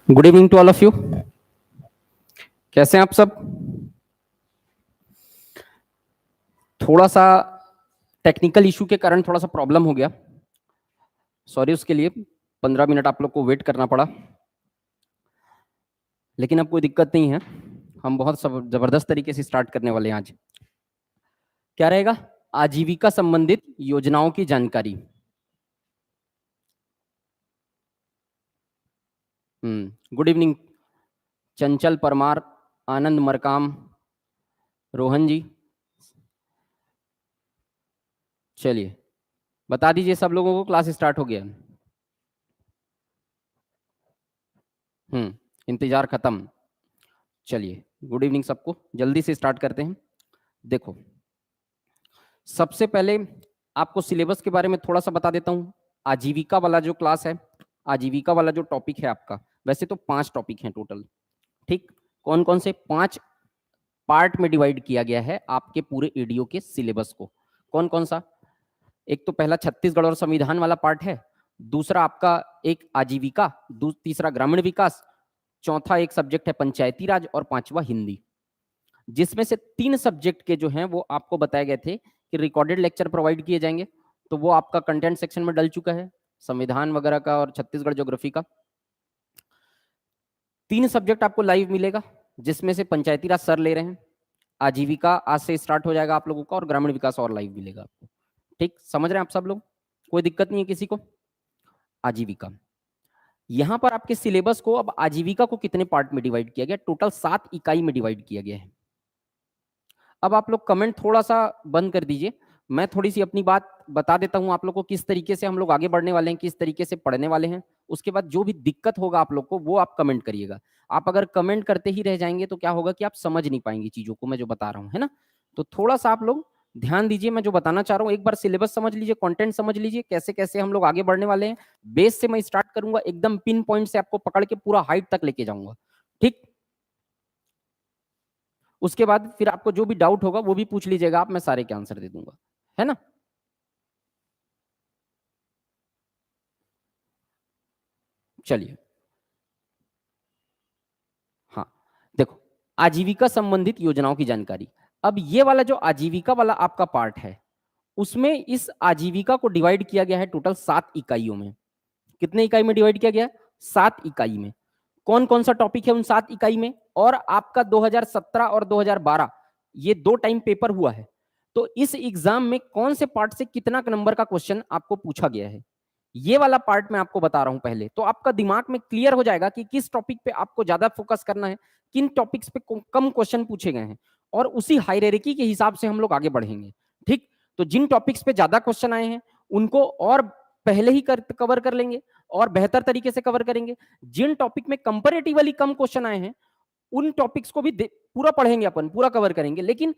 Good evening to all of you. कैसे हैं आप सब? थोड़ा सा टेक्निकल इशू के कारण थोड़ा सा प्रॉब्लम हो गया, सॉरी उसके लिए। 15 मिनट आप लोग को वेट करना पड़ा, लेकिन अब कोई दिक्कत नहीं है। हम बहुत जबरदस्त तरीके से स्टार्ट करने वाले हैं आज। क्या रहेगा? आजीविका संबंधित योजनाओं की जानकारी। गुड इवनिंग चंचल परमार, आनंद मरकाम, रोहन जी। चलिए बता दीजिए सब लोगों को क्लास स्टार्ट हो गया। इंतजार खत्म। चलिए गुड इवनिंग सबको, जल्दी से स्टार्ट करते हैं। देखो, सबसे पहले आपको सिलेबस के बारे में थोड़ा सा बता देता हूं। आजीविका वाला जो क्लास है, आजीविका वाला जो टॉपिक है आपका, वैसे तो 5 टॉपिक हैं टोटल। ठीक, कौन कौन से? 5 पार्ट में डिवाइड किया गया है आपके पूरे ईडीओ के सिलेबस को। कौन कौन सा? एक तो पहला छत्तीसगढ़ और संविधान वाला पार्ट है, दूसरा आपका एक आजीविका, तीसरा ग्रामीण विकास, चौथा एक सब्जेक्ट है पंचायती राज और पांचवा हिंदी। जिसमें से 3 सब्जेक्ट के जो हैं वो आपको बताए गए थे कि रिकॉर्डेड लेक्चर प्रोवाइड किए जाएंगे, तो वो आपका कंटेंट सेक्शन में डल चुका है, संविधान वगैरह का और छत्तीसगढ़ ज्योग्राफी का। 3 सब्जेक्ट आपको लाइव मिलेगा, जिसमें से पंचायती राज सर ले रहे हैं, आजीविका आज से स्टार्ट हो जाएगा आप लोगों का, और ग्रामीण विकास और लाइव मिलेगा आपको। ठीक, समझ रहे हैं आप सब लोग? कोई दिक्कत नहीं है किसी को? आजीविका, यहां पर आपके सिलेबस को अब आजीविका को कितने पार्ट में डिवाइड किया गया? टोटल 7 इकाई में डिवाइड किया गया है। अब आप लोग कमेंट थोड़ा सा बंद कर दीजिए, मैं थोड़ी सी अपनी बात बता देता हूं आप लोग को, किस तरीके से हम लोग आगे बढ़ने वाले हैं, किस तरीके से पढ़ने वाले हैं। उसके बाद जो भी दिक्कत होगा आप लोग को वो आप कमेंट करिएगा। आप अगर कमेंट करते ही रह जाएंगे तो क्या होगा कि आप समझ नहीं पाएंगे चीजों को, मैं जो बता रहा हूं, है ना। तो थोड़ा सा आप लोग ध्यान दीजिए, मैं जो बताना चाह रहा हूँ। एक बार सिलेबस समझ लीजिए, कंटेंट समझ लीजिए, कैसे कैसे हम लोग आगे बढ़ने वाले हैं। बेस से मैं स्टार्ट करूंगा, एकदम पिन पॉइंट से आपको पकड़ के पूरा हाइट तक लेके जाऊंगा। ठीक, उसके बाद फिर आपको जो भी डाउट होगा वो भी पूछ लीजिएगा आप, मैं सारे के आंसर दे दूंगा, है ना। चलिए, हाँ देखो, आजीविका संबंधित योजनाओं की जानकारी। अब ये वाला जो आजीविका वाला आपका पार्ट है, उसमें इस आजीविका को डिवाइड किया गया है टोटल 7 इकाइयों में। कितने इकाई में डिवाइड किया गया? 7 इकाई में। कौन कौन सा टॉपिक है उन 7 इकाई में? और आपका 2017 और 2012 ये 2 टाइम पेपर हुआ है, तो इस एग्जाम में कौन से पार्ट से कितना नंबर का क्वेश्चन आपको पूछा गया है, ये वाला पार्ट मैं आपको बता रहा हूं पहले, तो आपका दिमाग में क्लियर हो जाएगा कि किस टॉपिक पे आपको ज्यादा फोकस करना है, किन टॉपिक्स पे कम क्वेश्चन पूछे गए हैं, और उसी हायरार्की के हिसाब से हम लोग आगे बढ़ेंगे। ठीक, तो जिन टॉपिक्स पे ज्यादा क्वेश्चन आए हैं उनको और पहले ही कवर कर लेंगे और बेहतर तरीके से कवर करेंगे। जिन टॉपिक में कंपैरेटिवली कम क्वेश्चन आए हैं उन टॉपिक्स को भी पूरा पढ़ेंगे, अपन पूरा कवर करेंगे। लेकिन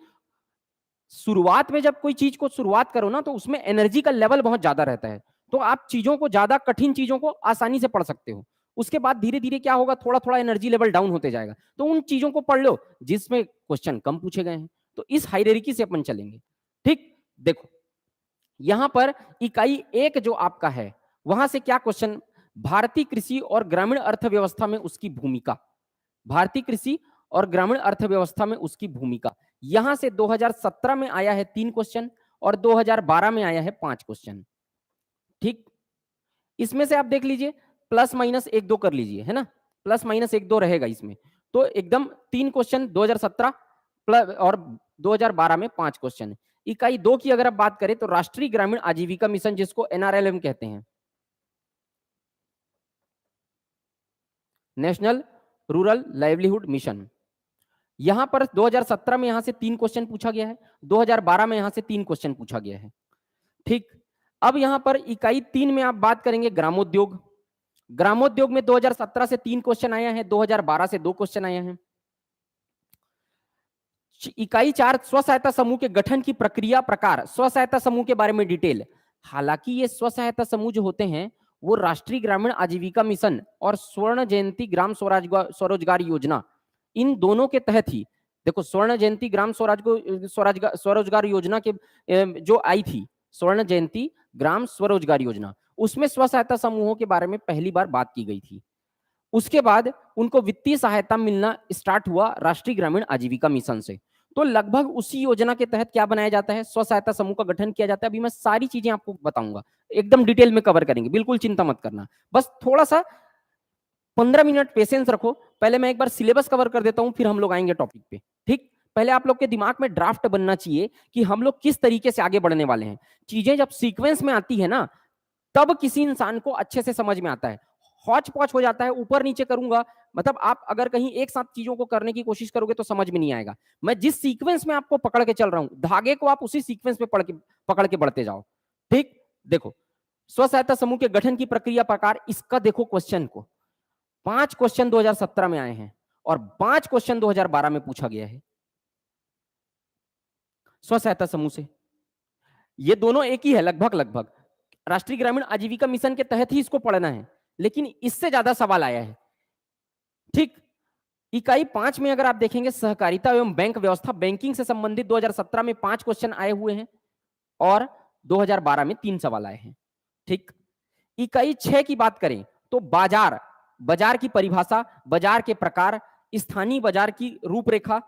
शुरुआत में जब कोई चीज को शुरुआत करो ना, तो उसमें एनर्जी का लेवल बहुत ज्यादा रहता है, तो आप चीजों को, ज्यादा कठिन चीजों को आसानी से पढ़ सकते हो। उसके बाद धीरे धीरे क्या होगा, थोड़ा थोड़ा एनर्जी लेवल डाउन होते जाएगा, तो उन चीजों को पढ़ लो जिसमें क्वेश्चन कम पूछे गए हैं। तो इस हायरार्की से अपन चलेंगे। ठीक, देखो यहां पर इकाई 1 जो आपका है, वहां से क्या क्वेश्चन? भारतीय कृषि और ग्रामीण अर्थव्यवस्था में उसकी भूमिका। भारतीय कृषि और ग्रामीण अर्थव्यवस्था में उसकी भूमिका, यहां से 2017 में आया है 3 क्वेश्चन और 2012 में आया है 5 क्वेश्चन। ठीक, इसमें से आप देख लीजिए, प्लस माइनस 1-2 कर लीजिए, है ना, प्लस माइनस 1-2 रहेगा इसमें। तो एकदम 3 क्वेश्चन 2017 प्लस और 2012 में 5 क्वेश्चन। इकाई 2 की अगर आप बात करें तो राष्ट्रीय ग्रामीण आजीविका मिशन, जिसको एनआरएलएम कहते हैं, नेशनल रूरल लाइवलीहुड मिशन, यहां पर 2017 में यहां से 3 क्वेश्चन पूछा गया है, 2012 में यहां से 3 क्वेश्चन पूछा गया है। ठीक, अब यहां पर इकाई 3 में आप बात करेंगे ग्रामोद्योग। ग्रामोद्योग में 2017 से 3 क्वेश्चन आया है, 2012 से 2 क्वेश्चन आए हैं। इकाई 4 स्व सहायता समूह के गठन की प्रक्रिया, प्रकार, स्व सहायता समूह के बारे में डिटेल। हालांकि ये स्व सहायता समूह जो होते हैं वो राष्ट्रीय ग्रामीण आजीविका मिशन और स्वर्ण जयंती ग्राम स्वरोजगार योजना, इन दोनों के तहत ही, देखो स्वर्ण जयंती ग्राम स्वरोजगार योजना के जो आई थी, स्वर्ण जयंती ग्राम स्वरोजगार योजना, उसमें स्व सहायता समूहों के बारे में पहली बार बात की गई थी। उसके बाद उनको वित्तीय सहायता मिलना स्टार्ट हुआ राष्ट्रीय ग्रामीण आजीविका मिशन से। तो लगभग उसी योजना के तहत क्या बनाया जाता है, स्व सहायता समूह का गठन किया जाता है। अभी मैं सारी चीजें आपको बताऊंगा, एकदम डिटेल में कवर करेंगे, बिल्कुल चिंता मत करना। बस थोड़ा सा 15 मिनट पेशेंस रखो। पहले मैं एक बार सिलेबस कवर कर देता हूं, फिर हम लोग आएंगे टॉपिक पे। ठीक, पहले आप लोग के दिमाग में ड्राफ्ट बनना चाहिए कि हम लोग किस तरीके से आगे बढ़ने वाले हैं। चीजें जब सीक्वेंस में आती है ना, तब किसी इंसान को अच्छे से समझ में आता है। हौच पौच हो जाता है, ऊपर नीचे करूंगा, मतलब आप अगर कहीं एक साथ चीजों को करने की कोशिश करोगे तो समझ में नहीं आएगा। मैं जिस सीक्वेंस में आपको पकड़ के चल रहा हूं, धागे को आप उसी सीक्वेंस में पकड़ के बढ़ते जाओ। ठीक, देखो स्व सहायता समूह के गठन की प्रक्रिया प्रकार, इसका देखो क्वेश्चन को। 5 क्वेश्चन 2017 में आए हैं और 5 क्वेश्चन 2012 में पूछा गया है स्व सहायता समूह से। ये दोनों एक ही है लगभग लगभग, राष्ट्रीय ग्रामीण आजीविका मिशन के तहत ही इसको पढ़ना है, लेकिन इससे ज्यादा सवाल आया है। ठीक, इकाई 5 में अगर आप देखेंगे सहकारिता एवं बैंक व्यवस्था, बैंकिंग से संबंधित 2017 में 5 क्वेश्चन आए हुए हैं और 2012 में 3 सवाल आए हैं। ठीक, इकाई 6 की बात करें तो बाजार, बाजार की परिभाषा, बाजार के प्रकार, स्थानीय बाजार की रूपरेखा,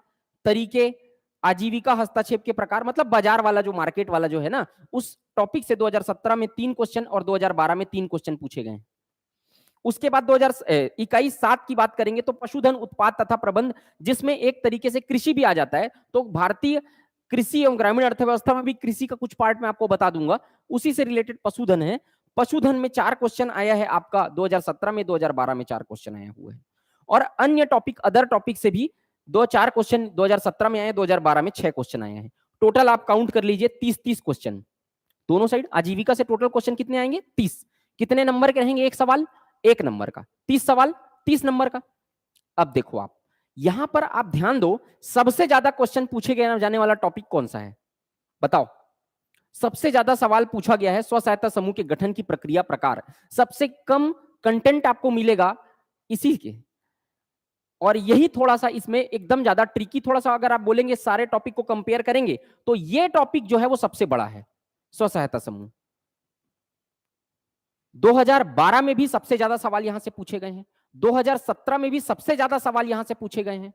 तरीके, आजीविका हस्तक्षेप के प्रकार, मतलब बाजार वाला जो मार्केट वाला जो है ना, उस टॉपिक से 2017 में 3 क्वेश्चन और 2012 में 3 क्वेश्चन पूछे गए। उसके बाद इकाई 7 की बात करेंगे तो पशुधन उत्पाद तथा प्रबंध, जिसमें एक तरीके से कृषि भी आ जाता है। तो भारतीय कृषि एवं ग्रामीण अर्थव्यवस्था में भी कृषि का कुछ पार्ट मैं आपको बता दूंगा, उसी से रिलेटेड पशुधन है। पशुधन में 4 क्वेश्चन आया है आपका 2017 में, 2012 में 4 क्वेश्चन आए हुए हैं। और अन्य टॉपिक, अदर टॉपिक से भी 2-4 क्वेश्चन 2017 में आए, 2012 में 6 क्वेश्चन आए हैं। टोटल आप काउंट कर लीजिए 30-30 क्वेश्चन दोनों साइड। आजीविका से टोटल क्वेश्चन कितने आएंगे? 30। कितने नंबर के रहेंगे एक सवाल? 1 नंबर का। 30 सवाल 30 नंबर का। अब देखो आप यहां पर आप ध्यान दो, सबसे ज्यादा क्वेश्चन पूछे गए जाने वाला टॉपिक कौन सा है बताओ? सबसे ज्यादा सवाल पूछा गया है स्व सहायता समूह के गठन की प्रक्रिया प्रकार। सबसे कम कंटेंट आपको मिलेगा इसी के, और यही थोड़ा सा इसमें एकदम ज्यादा ट्रिकी, थोड़ा सा अगर आप बोलेंगे सारे टॉपिक को कंपेयर करेंगे तो ये टॉपिक जो है वो सबसे बड़ा है, स्व सहायता समूह। 2012 में भी सबसे ज्यादा सवाल यहां से पूछे गए हैं, 2017 में भी सबसे ज्यादा सवाल यहां से पूछे गए हैं,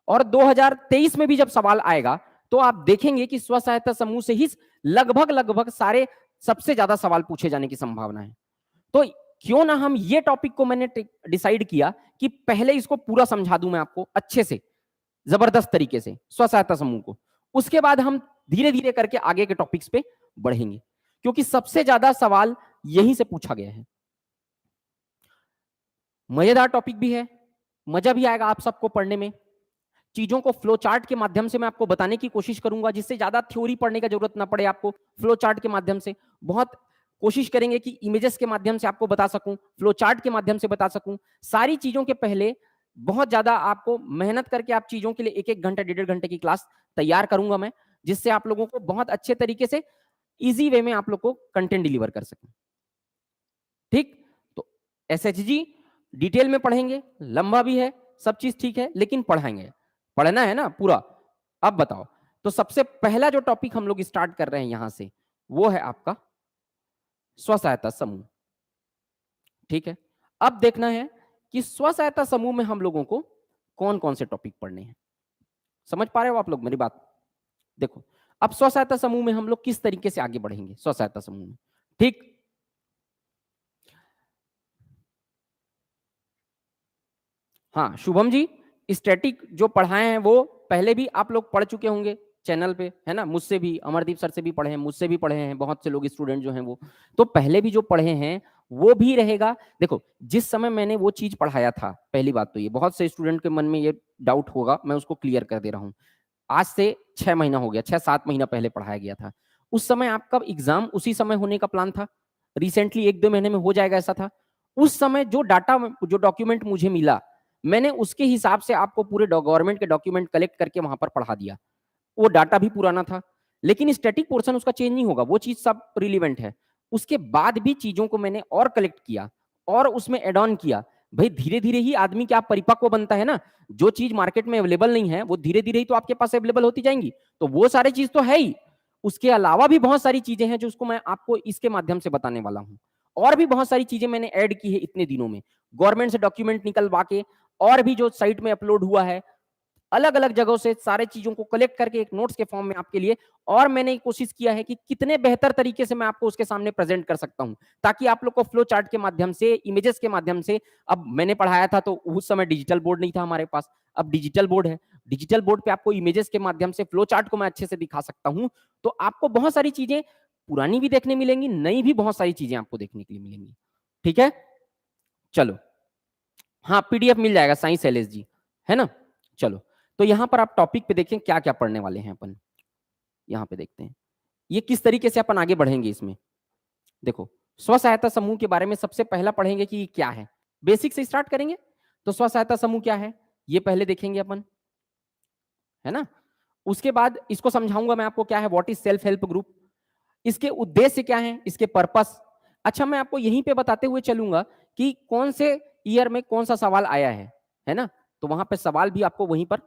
और 2023 में भी जब सवाल आएगा तो आप देखेंगे कि स्व सहायता समूह से ही लगभग लगभग सारे सबसे ज्यादा सवाल पूछे जाने की संभावना है। तो क्यों ना हम ये टॉपिक को, मैंने डिसाइड किया कि पहले इसको पूरा समझा दूं मैं आपको अच्छे से, जबरदस्त तरीके से स्व सहायता समूह को, उसके बाद हम धीरे धीरे करके आगे के टॉपिक्स पे बढ़ेंगे, क्योंकि सबसे ज्यादा सवाल यहीं से पूछा गया है। मजेदार टॉपिक भी है, मजा भी आएगा आप सबको पढ़ने में। चीजों को फ्लो चार्ट के माध्यम से मैं आपको बताने की कोशिश करूंगा, जिससे ज्यादा थ्योरी पढ़ने का जरूरत ना पड़े आपको। फ्लो चार्ट के माध्यम से बहुत कोशिश करेंगे कि इमेजेस के माध्यम से आपको बता सकूं, फ्लो चार्ट के माध्यम से बता सकूं। सारी चीजों के पहले बहुत ज्यादा आपको मेहनत करके आप चीजों के लिए 1-1 घंटा 1.5 घंटे की क्लास तैयार करूंगा मैं, जिससे आप लोगों को बहुत अच्छे तरीके से इजी वे में आप लोग को कंटेंट डिलीवर कर सकें। ठीक, तो एसएचजी डिटेल में पढ़ेंगे, लंबा भी है, सब चीज ठीक है, लेकिन पढ़ाएंगे, पढ़ना है ना पूरा। अब बताओ, तो सबसे पहला जो टॉपिक हम लोग स्टार्ट कर रहे हैं यहां से, वो है आपका स्व सहायता समूह। ठीक है, अब देखना है कि स्व सहायता समूह में हम लोगों को कौन कौन से टॉपिक पढ़ने हैं। समझ पा रहे हो आप लोग मेरी बात? देखो, अब स्व सहायता समूह में हम लोग किस तरीके से आगे बढ़ेंगे स्व सहायता समूह में। ठीक, हाँ शुभम जी, स्टैटिक जो पढ़ाए हैं वो पहले भी आप लोग पढ़ चुके होंगे चैनल पे, है ना? मुझसे भी, अमरदीप सर से भी पढ़े हैं, मुझसे भी पढ़े हैं, बहुत से लोग स्टूडेंट जो हैं वो तो पहले भी जो पढ़े हैं वो भी रहेगा। देखो, जिस समय मैंने वो चीज पढ़ाया था, पहली बात तो ये, बहुत से स्टूडेंट के मन में ये डाउट होगा, मैं उसको क्लियर कर दे रहा हूँ। आज से 6 महीना हो गया, 6-7 महीना पहले पढ़ाया गया था। उस समय आपका एग्जाम उसी समय होने का प्लान था, रिसेंटली 1-2 महीने में हो जाएगा ऐसा था। उस समय जो डाटा, जो डॉक्यूमेंट मुझे मिला, मैंने उसके हिसाब से आपको पूरे गवर्नमेंट के डॉक्यूमेंट कलेक्ट करके वहां पर पढ़ा दिया। वो डाटा भी पुराना था, लेकिन स्टैटिक पोर्शन उसका चेंज नहीं होगा, वो चीज सब रिलीवेंट है। उसके बाद भी चीजों को मैंने और कलेक्ट किया और उसमें एड ऑन किया। भाई धीरे धीरे ही आदमी क्या परिपक्व बनता है ना, जो चीज मार्केट में अवेलेबल नहीं है वो धीरे धीरे ही तो आपके पास अवेलेबल होती जाएंगी। तो वो सारी चीज तो है ही, उसके अलावा भी बहुत सारी चीजें हैं जो उसको मैं आपको इसके माध्यम से बताने वाला हूँ। और भी बहुत सारी चीजें मैंने ऐड की है इतने दिनों में, गवर्नमेंट से डॉक्यूमेंट निकलवा के, और भी जो साइट में अपलोड हुआ है, अलग अलग जगहों से सारे चीजों को कलेक्ट करके एक नोट्स के फॉर्म में आपके लिए, और मैंने कोशिश किया है कि कितने बेहतर तरीके से मैं आपको उसके सामने प्रेजेंट कर सकता हूं, ताकि आप लोग को फ्लो चार्ट के माध्यम से, इमेजेस के माध्यम से, अब मैंने पढ़ाया था तो उस समय डिजिटल बोर्ड नहीं था हमारे पास, अब डिजिटल बोर्ड है, डिजिटल बोर्ड पे आपको इमेजेस के माध्यम से फ्लो चार्ट को मैं अच्छे से दिखा सकता हूं, तो आपको बहुत सारी चीजें पुरानी भी देखने मिलेंगी, नई भी बहुत सारी चीजें आपको देखने के लिए मिलेंगी। ठीक है, चलो, हाँ पीडीएफ मिल जाएगा साइंस एलएस जी, है ना। चलो, तो यहां पर आप टॉपिक पे देखें क्या क्या पढ़ने वाले हैं अपन, यहां पे देखते हैं ये किस तरीके से अपन आगे बढ़ेंगे इसमें। देखो, स्व सहायता समूह के बारे में सबसे पहला पढ़ेंगे कि क्या है, बेसिक से स्टार्ट करेंगे। तो स्व सहायता समूह क्या है ये पहले देखेंगे अपन, है ना। उसके बाद इसको समझाऊंगा मैं आपको क्या है what is self help group, इसके उद्देश्य क्या है, इसके पर्पस। अच्छा, मैं आपको यहीं पे बताते हुए चलूंगा कि कौन से ईयर में कौन सा सवाल आया है ना। तो वहां पे सवाल भी आपको वहीं पर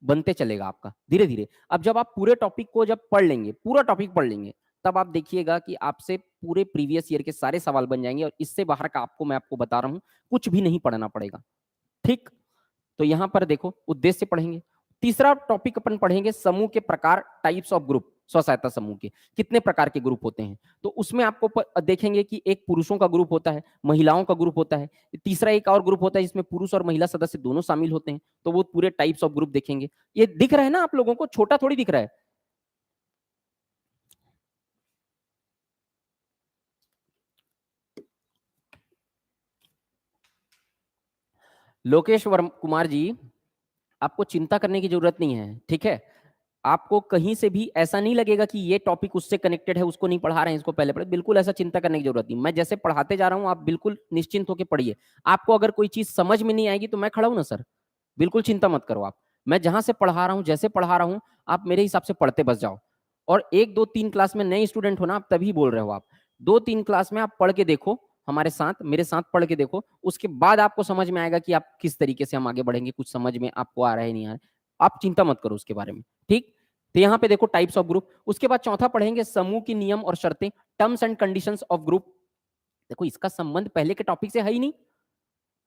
बनते चलेगा आपका धीरे धीरे। अब जब आप पूरे टॉपिक को जब पढ़ लेंगे, पूरा टॉपिक पढ़ लेंगे, तब आप देखिएगा कि आपसे पूरे प्रीवियस ईयर के सारे सवाल बन जाएंगे, और इससे बाहर का आपको मैं आपको बता रहा हूं कुछ भी नहीं पढ़ना पड़ेगा। ठीक, तो यहां पर देखो उद्देश्य पढ़ेंगे। तीसरा टॉपिक अपन पढ़ेंगे समूह के प्रकार, टाइप्स ऑफ ग्रुप, स्व सहायता समूह के कितने प्रकार के ग्रुप होते हैं। तो उसमें आपको देखेंगे कि एक पुरुषों का ग्रुप होता है, महिलाओं का ग्रुप होता है, तीसरा एक और ग्रुप होता है जिसमें पुरुष और महिला सदस्य दोनों शामिल होते हैं। तो वो पूरे टाइप्स ऑफ ग्रुप देखेंगे। ये दिख रहा है ना आप लोगों को, छोटा थोड़ी दिख रहा है। लोकेश कुमार जी, आपको चिंता करने की जरूरत नहीं है, ठीक है। आपको कहीं से भी ऐसा नहीं लगेगा कि ये टॉपिक उससे कनेक्टेड है, उसको नहीं पढ़ा रहे हैं, इसको पहले पढ़े, बिल्कुल ऐसा चिंता करने की जरूरत नहीं। मैं जैसे पढ़ाते जा रहा हूं, आप बिल्कुल निश्चिंत होकर पढ़िए। आपको अगर कोई चीज समझ में नहीं आएगी तो मैं खड़ा हूं ना सर, बिल्कुल चिंता मत करो आप। मैं जहां से पढ़ा रहा हूं, जैसे पढ़ा रहा हूं, आप मेरे हिसाब से पढ़ते बस जाओ। और 1 2 3 क्लास में नए स्टूडेंट हो ना, आप तभी बोल रहे हो। आप 2 3 क्लास में आप पढ़ के देखो, हमारे साथ, मेरे साथ पढ़ के देखो, उसके बाद आपको समझ में आएगा कि आप किस तरीके से हम आगे बढ़ेंगे, कुछ समझ में आपको आ रहा है नहीं आ रहा है। आप चिंता मत करो उसके बारे में, ठीक। तो यहाँ पे देखो टाइप्स ऑफ ग्रुप। उसके बाद चौथा पढ़ेंगे समूह की नियम और शर्तें, terms and conditions of group. देखो इसका संबंध पहले के टॉपिक से है ही नहीं।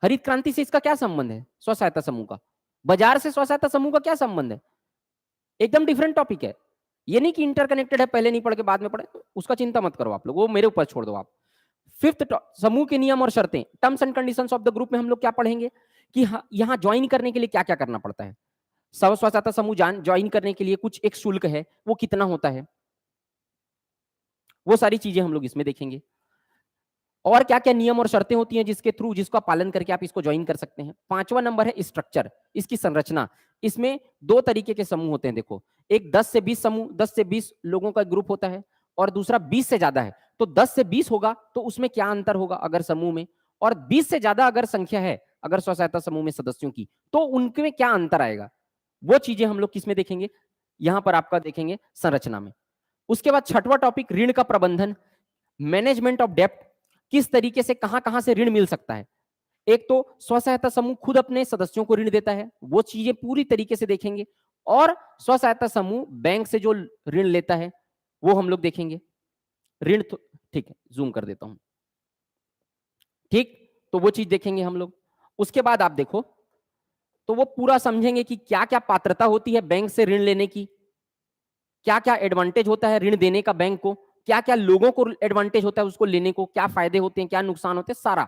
हरित क्रांति से इसका क्या संबंध है, स्व सहायता समूह का। बाजार से स्व सहायता समूह का क्या संबंध है, एकदम डिफरेंट टॉपिक है। ये नहीं कि इंटरकनेक्टेड है, पहले नहीं पढ़ के बाद में पढ़े, उसका चिंता मत करो आप लोग, वो मेरे ऊपर छोड़ दो आप। फिफ्थ, समूह के नियम और शर्तें, terms and conditions of the group में हम लोग क्या पढ़ेंगे कि यहाँ ज्वाइन करने के लिए क्या क्या करना पड़ता है। स्व सहायता समूह ज्वाइन करने के लिए कुछ एक शुल्क है, वो कितना होता है, वो सारी चीजें हम लोग इसमें देखेंगे। और क्या क्या नियम और शर्तें होती हैं जिसके थ्रू, जिसका पालन करके आप इसको ज्वाइन कर सकते हैं। पांचवा नंबर है स्ट्रक्चर, इसकी संरचना। इसमें 2 तरीके के समूह होते हैं। देखो, एक 10 से 20 समूह, 10 से 20 लोगों का ग्रुप होता है, और दूसरा 20 से ज्यादा है। तो 10 से 20 होगा तो उसमें क्या अंतर होगा अगर समूह में, और 20 से ज्यादा अगर संख्या है, अगर स्व सहायता समूह में सदस्यों की, तो उनके क्या अंतर आएगा, वो चीजें हम लोग किसमें देखेंगे, यहां पर आपका देखेंगे संरचना में। उसके बाद छठवां टॉपिक ऋण का प्रबंधन, मैनेजमेंट ऑफ डेप्ट, किस तरीके से कहां कहां से ऋण मिल सकता है। एक तो स्व सहायता समूह खुद अपने सदस्यों को ऋण देता है, वो चीजें पूरी तरीके से देखेंगे। और स्व सहायता समूह बैंक से जो ऋण लेता है वो हम लोग देखेंगे। ऋण तो ठीक है, जूम कर देता हूं, ठीक, तो वो चीज देखेंगे हम लोग। उसके बाद आप देखो, तो वो पूरा समझेंगे कि क्या क्या पात्रता होती है बैंक से ऋण लेने की, क्या क्या एडवांटेज होता है ऋण देने का बैंक को, क्या क्या लोगों को एडवांटेज होता है उसको लेने को, क्या फायदे होते हैं, क्या नुकसान होते हैं, सारा,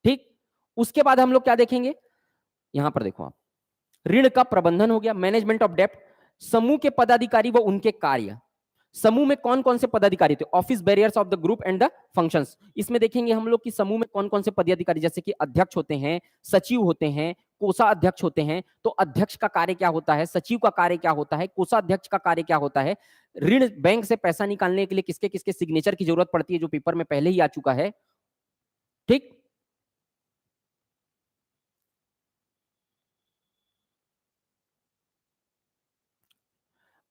ठीक। उसके बाद हम लोग क्या देखेंगे, यहां पर देखो आप, ऋण का प्रबंधन हो गया, मैनेजमेंट ऑफ डेप्ट, समूह के पदाधिकारी व उनके कार्य। समूह में कौन कौन से पदाधिकारी थे, office barriers of the group and the functions. इसमें देखेंगे हम लोग कि समूह में कौन कौन से पदाधिकारी, जैसे कि अध्यक्ष होते हैं, सचिव होते हैं, कोषाध्यक्ष होते हैं। तो अध्यक्ष का कार्य क्या होता है, सचिव का कार्य क्या होता है, कोषाध्यक्ष का कार्य क्या होता है, ऋण बैंक से पैसा निकालने के लिए किसके किसके सिग्नेचर की जरूरत पड़ती है, जो पेपर में पहले ही आ चुका है, ठीक।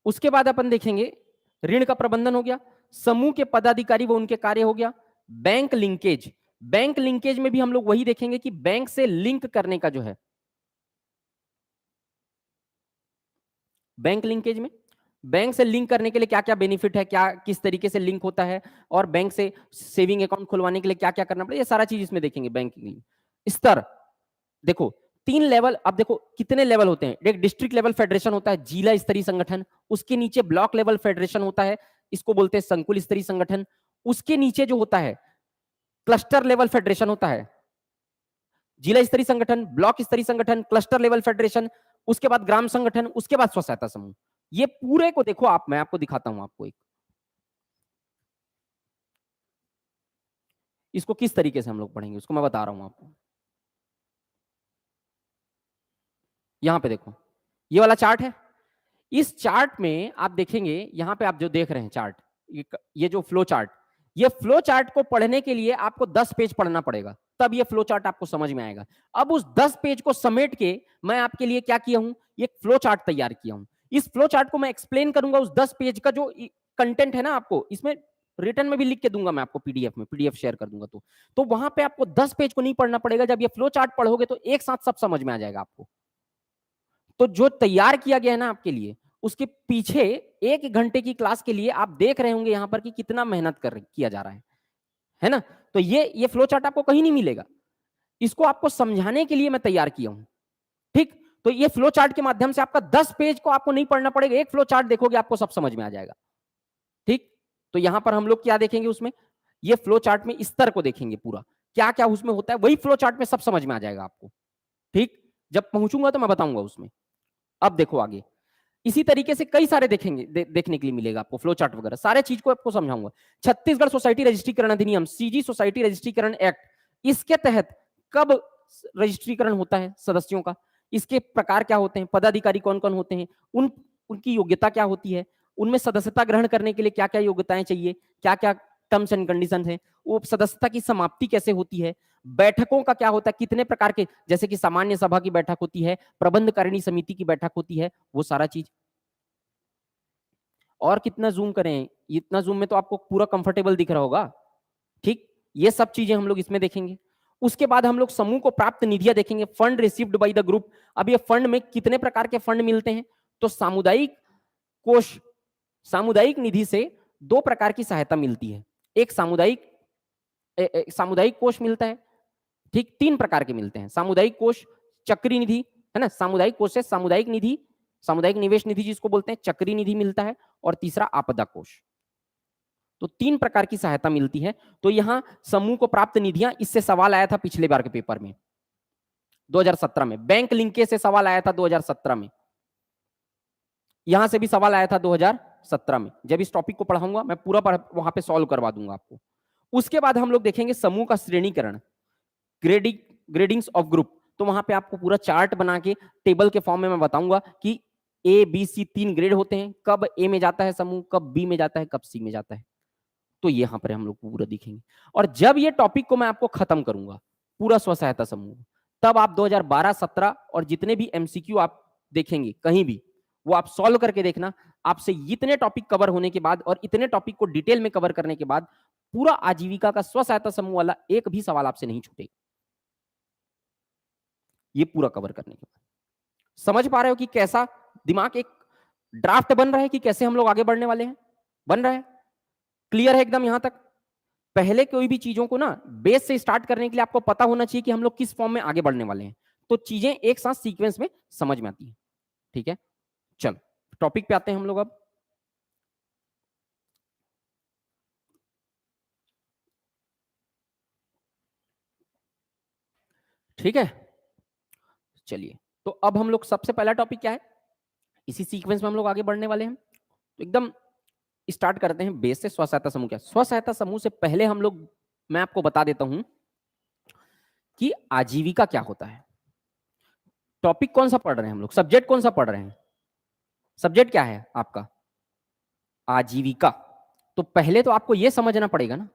उसके बाद अपन देखेंगे ऋण का प्रबंधन हो गया, समूह के पदाधिकारी व उनके कार्य हो गया, बैंक लिंकेज। बैंक लिंकेज में भी हम लोग वही देखेंगे कि बैंक से लिंक करने का जो है, बैंक लिंकेज में बैंक से लिंक करने के लिए क्या क्या बेनिफिट है, क्या किस तरीके से लिंक होता है, और बैंक से सेविंग अकाउंट खुलवाने के लिए क्या क्या करना पड़ेगा, ये सारा चीज इसमें देखेंगे। बैंकिंग स्तर देखो 3 लेवल, अब देखो कितने लेवल होते हैं। एक डिस्ट्रिक्ट लेवल फेडरेशन होता है, जिला स्तरीय संगठन, उसके नीचे ब्लॉक लेवल फेडरेशन होता है, इसको बोलते हैं संकुल स्तरीय संगठन, उसके नीचे जो होता है क्लस्टर लेवल फेडरेशन होता है, जिला स्तरीय संगठन, ब्लॉक स्तरीय संगठन, क्लस्टर लेवल फेडरेशन, उसके बाद ग्राम संगठन, उसके बाद स्व सहायता समूह। ये पूरे को देखो आप, मैं आपको दिखाता हूं आपको एक, इसको किस तरीके से हम लोग पढ़ेंगे उसको मैं बता रहा हूं आपको। यहां पे देखो ये वाला चार्ट है, इस चार्ट में आप देखेंगे, यहां पे आप जो देख रहे हैं चार्ट, ये जो फ्लो चार्ट, ये फ्लो चार्ट को पढ़ने के लिए आपको 10 पेज पढ़ना पड़ेगा, तब ये फ्लो चार्ट आपको समझ में आएगा। अब उस 10 पेज को समेट के मैं आपके लिए क्या किया हूं, ये फ्लो चार्ट तैयार किया हूं। इस फ्लो चार्ट को मैं एक्सप्लेन करूंगा, उस 10 पेज का जो कंटेंट है ना, आपको इसमें रिटर्न में भी लिख के दूंगा मैं आपको, पीडीएफ में, पीडीएफ शेयर कर दूंगा, तो वहां पे आपको 10 पेज को नहीं पढ़ना पड़ेगा। जब ये फ्लो चार्ट पढ़ोगे तो एक साथ सब समझ में आ जाएगा आपको। तो जो तैयार किया गया है ना आपके लिए, उसके पीछे 1 घंटे की क्लास के लिए आप देख रहे होंगे यहां पर कि कितना मेहनत किया जा रहा है ना। तो ये फ्लो चार्ट आपको कहीं नहीं मिलेगा, इसको आपको समझाने के लिए मैं तैयार किया हूं। ठीक, तो ये फ्लो चार्ट के माध्यम से आपका 10 पेज को आपको नहीं पढ़ना पड़ेगा, एक फ्लो चार्ट देखोगे आपको सब समझ में आ जाएगा। ठीक, तो यहां पर हम लोग क्या देखेंगे उसमें, ये फ्लो चार्ट में स्तर को देखेंगे, पूरा क्या क्या उसमें होता है, वही फ्लो चार्ट में सब समझ में आ जाएगा आपको। ठीक, जब पहुंचूंगा तो मैं बताऊंगा उसमें। अब देखो आगे, इसी तरीके से कई सारे देखेंगे, देखने के लिए मिलेगा आपको फ्लो चार्ट वगैरह, सारे चीज को आपको समझाऊंगा। छत्तीसगढ़ सोसाइटी रजिस्ट्रीकरण अधिनियम, सीजी सोसाइटी रजिस्ट्रीकरण एक्ट, इसके तहत कब रजिस्ट्रीकरण होता है सदस्यों का, इसके प्रकार क्या होते हैं, पदाधिकारी कौन कौन होते हैं, उनकी योग्यता क्या होती है, उनमें सदस्यता ग्रहण करने के लिए क्या क्या योग्यताएं चाहिए, क्या क्या टर्म्स एंड कंडीशन है, वो सदस्यता की समाप्ति कैसे होती है, बैठकों का क्या होता है, कितने प्रकार के, जैसे कि सामान्य सभा की बैठक होती है, प्रबंधकारिणी समिति की बैठक होती है, वो सारा चीज। और कितना जूम करें, इतना जूम में तो आपको पूरा कंफर्टेबल दिख रहा होगा। ठीक, ये सब चीजें हम लोग इसमें देखेंगे। उसके बाद हम लोग समूह को प्राप्त निधियां देखेंगे, fund received by the group. अब ये फंड में कितने प्रकार के फंड मिलते हैं, तो सामुदायिक कोष, सामुदायिक निधि से 2 प्रकार की सहायता मिलती है, एक सामुदायिक कोष मिलता है। ठीक, 3 प्रकार के मिलते हैं, सामुदायिक कोष, चक्री निधि, है ना, सामुदायिक कोष से सामुदायिक निधि, सामुदायिक निवेश निधि जिसको बोलते हैं, चक्री निधि मिलता है, और तीसरा आपदा कोष। तो 3 प्रकार की सहायता मिलती है। तो यहां समूह को प्राप्त निधियां, इससे सवाल आया था पिछले बार के पेपर में 2017 में, बैंक लिंकेज से सवाल आया था 2017 में, यहां से भी सवाल आया था 2017 में। जब इस टॉपिक को पढ़ाऊंगा मैं पूरा वहां पे सॉल्व करवा दूंगा आपको। उसके बाद हम लोग देखेंगे समूह का श्रेणीकरण, ग्रेडिंग्स ऑफ ग्रुप। तो वहां पे आपको पूरा चार्ट बना के टेबल के फॉर्म में मैं बताऊंगा कि ए बी सी 3 ग्रेड होते हैं, कब ए में जाता है समूह, कब बी में जाता है, कब सी में जाता है। तो यहाँ पर हम लोग पूरा दिखेंगे। और जब ये टॉपिक को मैं आपको खत्म करूंगा पूरा स्व सहायता समूह, तब आप 2012-17 और जितने भी एमसीक्यू आप देखेंगे कहीं भी, वो आप सॉल्व करके देखना। आपसे इतने टॉपिक कवर होने के बाद और इतने टॉपिक को डिटेल में कवर करने के बाद पूरा आजीविका का स्व सहायता समूह वाला एक भी सवाल आपसे नहीं छूटेगा, ये पूरा कवर करने के बाद। समझ पा रहे हो कि कैसा दिमाग, एक ड्राफ्ट बन रहा है कि कैसे हम लोग आगे बढ़ने वाले हैं, बन रहा है, क्लियर है एकदम यहां तक। पहले कोई भी चीजों को ना बेस से स्टार्ट करने के लिए आपको पता होना चाहिए कि हम लोग किस फॉर्म में आगे बढ़ने वाले हैं, तो चीजें एक साथ सीक्वेंस में समझ में आती है। ठीक है, चल टॉपिक पे आते हैं हम लोग अब। ठीक है, चलिए, तो अब हम लोग सबसे पहला टॉपिक क्या है, इसी सीक्वेंस में हम लोग आगे बढ़ने वाले हैं। तो एकदम स्टार्ट करते हैं बेस से। स्व सहायता समूह क्या, स्व सहायता समूह से पहले हम लोग, मैं आपको बता देता हूं कि आजीविका क्या होता है। टॉपिक कौन सा पढ़ रहे हैं हम लोग, सब्जेक्ट कौन सा पढ़ रहे हैं, सब्जेक्ट क्या है आपका, आजीविका। तो पहले तो आपको यह समझना पड़ेगा ना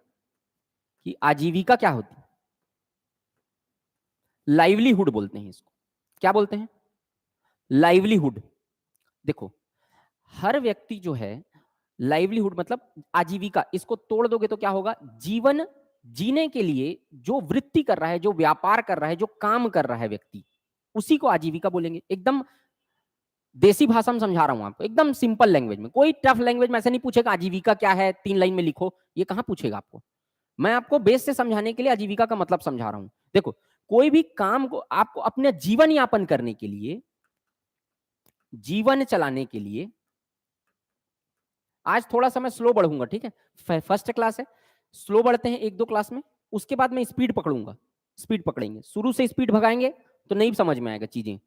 कि आजीविका क्या होती है। लाइवलीहुड बोलते हैं इसको, क्या बोलते हैं, लाइवलीहुड। देखो हर व्यक्ति जो है, लाइवलीहुड मतलब आजीविका, इसको तोड़ दोगे तो क्या होगा, जीवन जीने के लिए जो वृत्ति कर रहा है, जो व्यापार कर रहा है, जो काम कर रहा है व्यक्ति, उसी को आजीविका बोलेंगे। एकदम देसी भाषा में समझा रहा हूं आपको, एकदम सिंपल लैंग्वेज में। कोई टफ लैंग्वेज में ऐसे नहीं पूछेगा आजीविका क्या है 3 लाइन में लिखो, ये कहां पूछेगा आपको। मैं आपको बेस से समझाने के लिए आजीविका का मतलब समझा रहा हूं। देखो, कोई भी काम को आपको अपने जीवन यापन करने के लिए, जीवन चलाने के लिए, आज थोड़ा सा मैं स्लो बढ़ूंगा, ठीक है, फर्स्ट क्लास है, स्लो बढ़ते हैं 1-2 क्लास में, उसके बाद मैं स्पीड पकड़ूंगा, स्पीड पकड़ेंगे। शुरू से स्पीड भगाएंगे तो नहीं समझ में आएगा चीजें।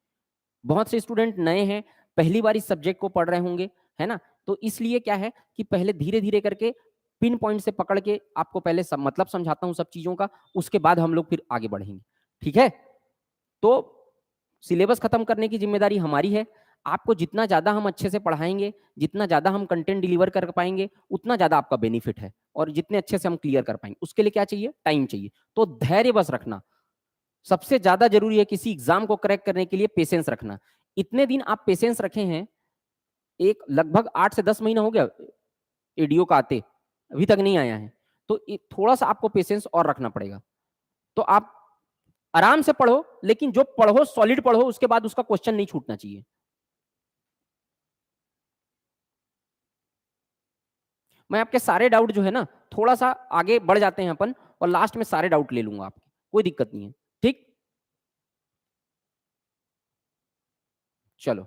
बहुत से स्टूडेंट नए हैं, पहली बार इस सब्जेक्ट को पढ़ रहे होंगे, है ना, तो इसलिए क्या है कि पहले धीरे धीरे करके पिन पॉइंट से पकड़ के आपको पहले सब मतलब समझाता हूं सब चीजों का, उसके बाद हम लोग फिर आगे बढ़ेंगे, ठीक है। तो सिलेबस खत्म करने की जिम्मेदारी हमारी है। आपको जितना ज्यादा हम अच्छे से पढ़ाएंगे, जितना ज्यादा हम कंटेंट डिलीवर कर पाएंगे, उतना ज्यादा आपका बेनिफिट है। और जितने अच्छे से हम क्लियर कर पाएंगे, उसके लिए क्या चाहिए, टाइम चाहिए। तो धैर्य बस रखना, सबसे ज्यादा जरूरी है किसी एग्जाम को क्रैक करने के लिए पेशेंस रखना। इतने दिन आप पेशेंस रखे हैं, एक लगभग 8 से 10 महीना हो गया एडीओ का आते, अभी तक नहीं आया है, तो थोड़ा सा आपको पेशेंस और रखना पड़ेगा। तो आप आराम से पढ़ो, लेकिन जो पढ़ो सॉलिड पढ़ो, उसके बाद उसका क्वेश्चन नहीं छूटना चाहिए। मैं आपके सारे डाउट जो है ना, थोड़ा सा आगे बढ़ जाते हैं अपन, और लास्ट में सारे डाउट ले लूंगा आपके, कोई दिक्कत नहीं है, ठीक। चलो,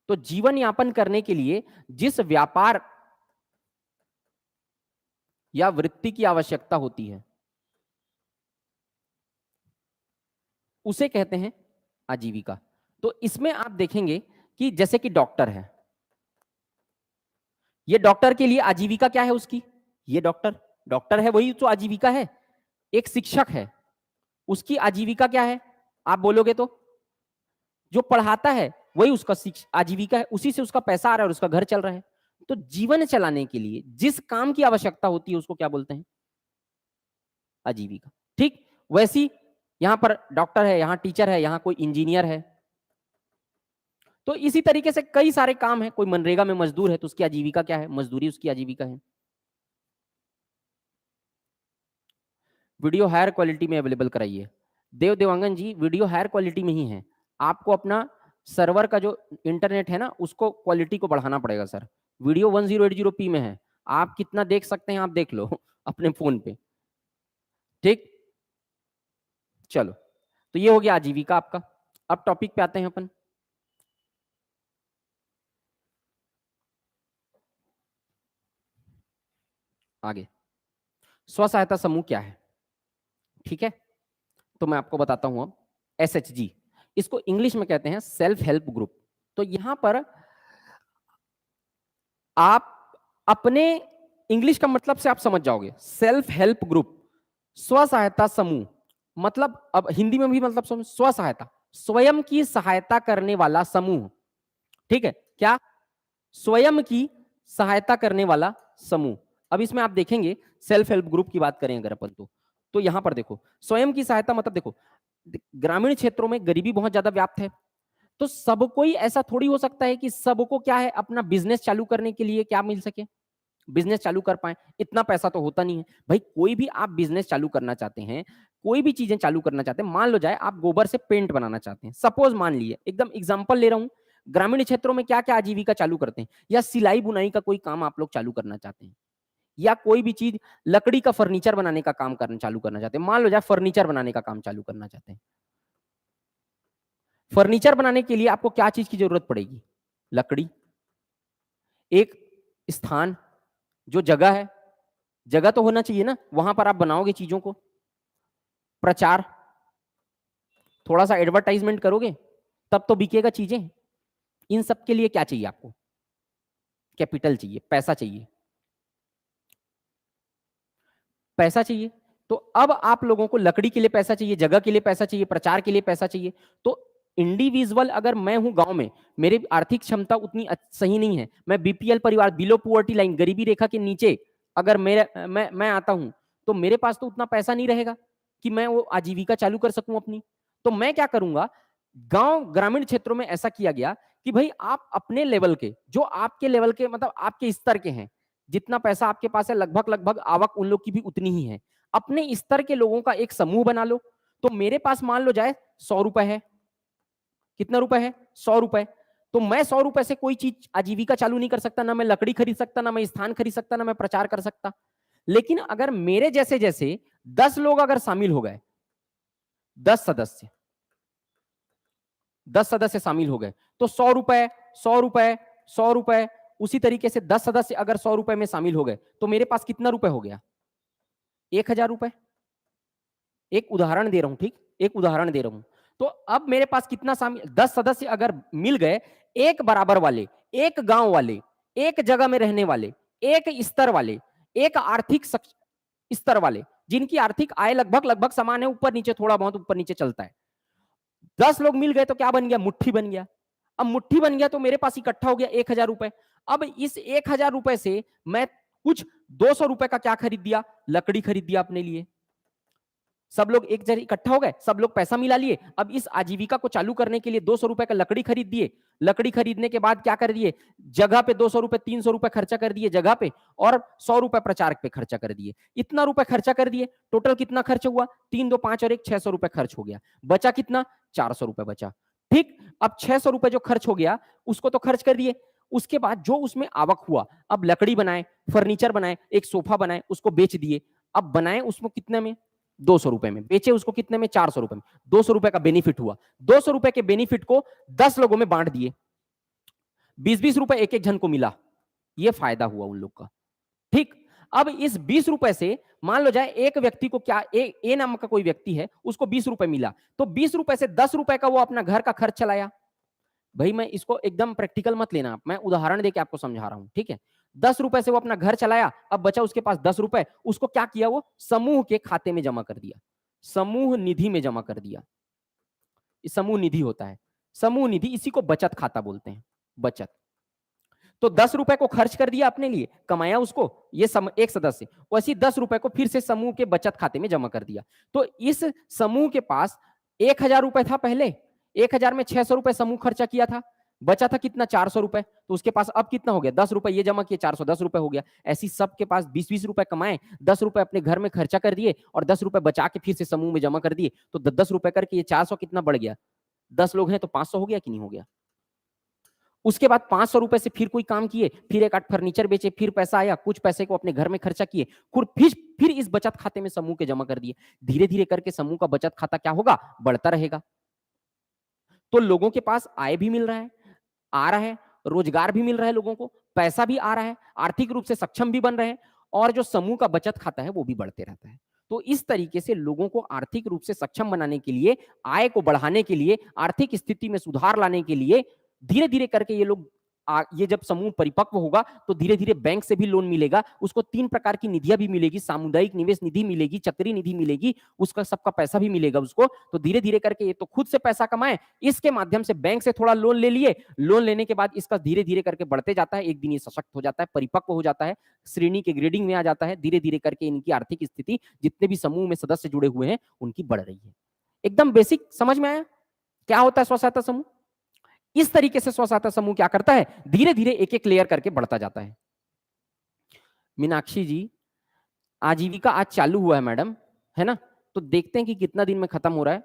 तो जीवन यापन करने के लिए जिस व्यापार या वृत्ति की आवश्यकता होती है, उसे कहते हैं आजीविका। तो इसमें आप देखेंगे कि जैसे कि डॉक्टर है, ये डॉक्टर के लिए आजीविका क्या है उसकी, ये डॉक्टर डॉक्टर है, वही तो आजीविका है। एक शिक्षक है, उसकी आजीविका क्या है, आप बोलोगे तो जो पढ़ाता है वही उसका आजीविका है, उसी से उसका पैसा आ रहा है और उसका घर चल रहा है। तो जीवन चलाने के लिए जिस काम की आवश्यकता होती है उसको क्या बोलते हैं, आजीविका, ठीक। वैसी यहां पर डॉक्टर है, यहां टीचर है, यहां कोई इंजीनियर है। तो इसी तरीके से कई सारे काम है, कोई मनरेगा में मजदूर है तो उसकी आजीविका क्या है, मजदूरी उसकी आजीविका है। वीडियो हायर क्वालिटी में अवेलेबल कराइए। देवांगन जी, वीडियो हायर क्वालिटी में ही है, आपको अपना सर्वर का जो इंटरनेट है ना, उसको क्वालिटी को बढ़ाना पड़ेगा सर। वीडियो 1080p में है, आप कितना देख सकते हैं आप देख लो अपने फोन पे, ठीक। चलो, तो ये हो गया आजीविका आपका। अब टॉपिक पे आते हैं अपन। आगे, स्व सहायता समूह क्या है, ठीक है, तो मैं आपको बताता हूं अब। SHG, इसको इंग्लिश में कहते हैं सेल्फ हेल्प ग्रुप। तो यहां पर आप अपने इंग्लिश का मतलब से आप समझ जाओगे, सेल्फ हेल्प ग्रुप, स्व सहायता समूह, मतलब अब हिंदी में भी मतलब समझ, स्व सहायता, स्वयं की सहायता करने वाला समूह, ठीक है, क्या, स्वयं की सहायता करने वाला समूह। अब इसमें आप देखेंगे सेल्फ हेल्प ग्रुप की बात करें अगर अपन तो यहां पर देखो स्वयं की सहायता मतलब देखो, ग्रामीण क्षेत्रों में गरीबी बहुत ज्यादा व्याप्त है, तो सबको ही ऐसा थोड़ी हो सकता है कि सबको क्या है अपना बिजनेस चालू करने के लिए क्या मिल सके, बिजनेस चालू कर पाए, इतना पैसा तो होता नहीं है भाई। कोई भी आप बिजनेस चालू करना चाहते हैं, कोई भी चीजें चालू करना चाहते हैं, मान लो जाए आप गोबर से पेंट बनाना चाहते हैं, सपोज मान लिए, एकदम एग्जांपल ले रहा हूं, ग्रामीण क्षेत्रों में क्या क्या आजीविका चालू करते हैं, या सिलाई बुनाई का कोई काम आप लोग चालू करना चाहते हैं, या कोई भी चीज लकड़ी का फर्नीचर बनाने का काम करना चालू करना चाहते हैं, मान लो जाए फर्नीचर बनाने का काम चालू करना चाहते हैं। फर्नीचर बनाने के लिए आपको क्या चीज की जरूरत पड़ेगी, लकड़ी, एक स्थान, जो जगह है, जगह तो होना चाहिए ना, वहां पर आप बनाओगे चीजों को, प्रचार, थोड़ा सा एडवर्टाइजमेंट करोगे तब तो बिकेगा चीजें। इन सब के लिए क्या चाहिए आपको, कैपिटल चाहिए, पैसा चाहिए, पैसा चाहिए। तो अब आप लोगों को लकड़ी के लिए पैसा चाहिए, जगह के लिए पैसा चाहिए, प्रचार के लिए पैसा चाहिए। तो इंडिविजुअल, अगर मैं हूं गांव में, मेरी आर्थिक क्षमता उतनी सही नहीं है, मैं बीपीएल परिवार, बिलो पुअर्टी लाइन, गरीबी रेखा के नीचे अगर मैं आता हूं, तो मेरे पास तो उतना पैसा नहीं रहेगा कि मैं वो आजीविका चालू कर सकूं अपनी। तो मैं क्या करूंगा, गांव ग्रामीण क्षेत्रों में ऐसा किया गया कि भाई आप अपने लेवल के, जो आपके लेवल के मतलब आपके स्तर के हैं, जितना पैसा आपके पास है लगभग लगभग आवक उन लोग की भी उतनी ही है, अपने स्तर के लोगों का एक समूह बना लो। तो मेरे पास मान लो जाए 100 रुपए है, कितना रुपए है, 100 रुपए। तो मैं 100 रुपए से कोई चीज आजीविका चालू नहीं कर सकता, ना मैं लकड़ी खरीद सकता, ना मैं स्थान खरीद सकता, ना मैं प्रचार कर सकता। लेकिन अगर मेरे जैसे जैसे 10 लोग अगर शामिल हो गए, 10 सदस्य 10 सदस्य शामिल हो गए, तो 100 रुपए 100 रुपए 100 रुपए, उसी तरीके से 10 सदस्य अगर 100 रुपए में शामिल हो गए, तो मेरे पास कितना रुपए हो गया? 1000 रुपए। एक उदाहरण दे रहा हूं, ठीक, एक उदाहरण दे रहा हूं। तो अब मेरे पास कितना शामिल, 10 सदस्य अगर मिल गए, एक बराबर वाले, एक गांव वाले, एक जगह में रहने वाले, एक स्तर वाले, एक आर्थिक स्तर वाले, जिनकी आर्थिक आय लगभग लगभग समान है, ऊपर नीचे थोड़ा बहुत ऊपर नीचे चलता है। 10 लोग मिल गए तो क्या बन गया? मुट्ठी बन गया। अब मुट्ठी बन गया तो मेरे पास इकट्ठा हो गया 1000 रुपए। अब इस 1000 रुपए से मैं कुछ 200 रुपए का क्या खरीद दिया? लकड़ी खरीद दिया अपने लिए। सब लोग एक जगह इकट्ठा हो गए, सब लोग पैसा मिला लिए। अब इस आजीविका को चालू करने के लिए 200 रुपए का लकड़ी खरीद दिए। लकड़ी खरीदने के बाद क्या कर दिए? जगह पे 200 रुपए 300 रुपए खर्चा कर दिए जगह पे, और 100 रुपए प्रचार पे खर्चा कर दिए। इतना रुपए खर्चा कर दिए। टोटल कितना खर्च हुआ? 3 2 5 और 1 600 रुपए खर्च हो गया। बचा कितना? 400 रुपए बचा। ठीक, अब 600 रुपए जो खर्च हो गया उसको तो खर्च कर दिए। उसके बाद जो उसमें आवक हुआ, अब लकड़ी बनाए, फर्नीचर बनाए, एक सोफा बनाए, उसको बेच दिए। अब बनाए उसको कितने में? 200 रुपए में। बेचे उसको कितने में? 400 रुपए में। 200 रुपए का बेनिफिट हुआ। 200 रुपए के बेनिफिट को 10 लोगों में बांट दिए। 20-20 रुपए एक एक जन को मिला। ये फायदा हुआ उन लोग का। ठीक, अब इस 20 रुपए से मान लो जाए एक व्यक्ति को क्या, ए नाम का कोई व्यक्ति है, उसको 20 रुपए मिला, तो 20 रुपए से 10 रुपए का वो अपना घर का खर्च चलाया। भाई मैं इसको एकदम प्रैक्टिकल मत लेना, मैं उदाहरण देके आपको समझा रहा हूं, ठीक है। 10 रुपए से वो अपना घर चलाया। अब बचा उसके पास 10 रुपए, उसको क्या किया? वो समूह के खाते में जमा कर दिया, समूह निधि में जमा कर दिया। समूह निधि होता है, समूह निधि, इसी को बचत खाता बोलते हैं, बचत। तो 10 रुपए को खर्च कर दिया अपने लिए, कमाया उसको ये एक सदस्य, वैसे 10 रुपए को फिर से समूह के बचत खाते में जमा कर दिया। तो इस समूह के पास 1000 रुपए था पहले, 1000 में 600 रुपए समूह खर्चा किया था, बचा था कितना? 400 रुपए। तो उसके पास अब कितना हो गया? 10 रुपए ये जमा किए, 410 रुपए हो गया। ऐसी सबके पास 20-20 रुपए कमाए, 10 रुपए अपने घर में खर्चा कर दिए और 10 रुपए बचा के फिर से समूह में जमा कर दिए। तो 10 रुपए करके ये 400 कितना बढ़ गया? 10 लोग हैं तो 500 हो गया कि नहीं हो गया? उसके बाद 500 रुपए से फिर कोई काम किए, फिर एक आध फर्नीचर बेचे, फिर पैसा आया, कुछ पैसे को अपने घर में खर्चा किए, फिर इस बचत खाते में समूह के जमा कर दिए। धीरे धीरे करके समूह का बचत खाता क्या होगा? बढ़ता रहेगा। तो लोगों के पास आय भी मिल रहा है, आ रहा है, रोजगार भी मिल रहा है, लोगों को पैसा भी आ रहा है, आर्थिक रूप से सक्षम भी बन रहे हैं, और जो समूह का बचत खाता है वो भी बढ़ते रहता है। तो इस तरीके से लोगों को आर्थिक रूप से सक्षम बनाने के लिए, आय को बढ़ाने के लिए, आर्थिक स्थिति में सुधार लाने के लिए धीरे धीरे करके ये लोग ये जब समूह परिपक्व होगा तो धीरे धीरे बैंक से भी लोन मिलेगा उसको। 3 प्रकार की निधियां भी मिलेगी, सामुदायिक निवेश निधि मिलेगी, चक्री निधि मिलेगी, उसका सबका पैसा भी मिलेगा उसको। तो धीरे धीरे करके ये तो खुद से पैसा कमाए, इसके माध्यम से बैंक से थोड़ा लोन ले लिए, लोन लेने के बाद इसका धीरे धीरे करके बढ़ते जाता है। एक दिन ये सशक्त हो जाता है, परिपक्व हो जाता है, श्रेणी के ग्रेडिंग में आ जाता है। धीरे धीरे करके इनकी आर्थिक स्थिति, जितने भी समूह में सदस्य जुड़े हुए हैं, उनकी बढ़ रही है। एकदम बेसिक समझ में आया क्या होता है स्व सहायता समूह? इस तरीके से स्व सहायता समूह क्या करता है? धीरे धीरे एक एक लेयर करके बढ़ता जाता है। मीनाक्षी जी, आजीविका आज चालू हुआ है मैडम, है ना? तो देखते हैं कि कितना दिन में खत्म हो रहा है।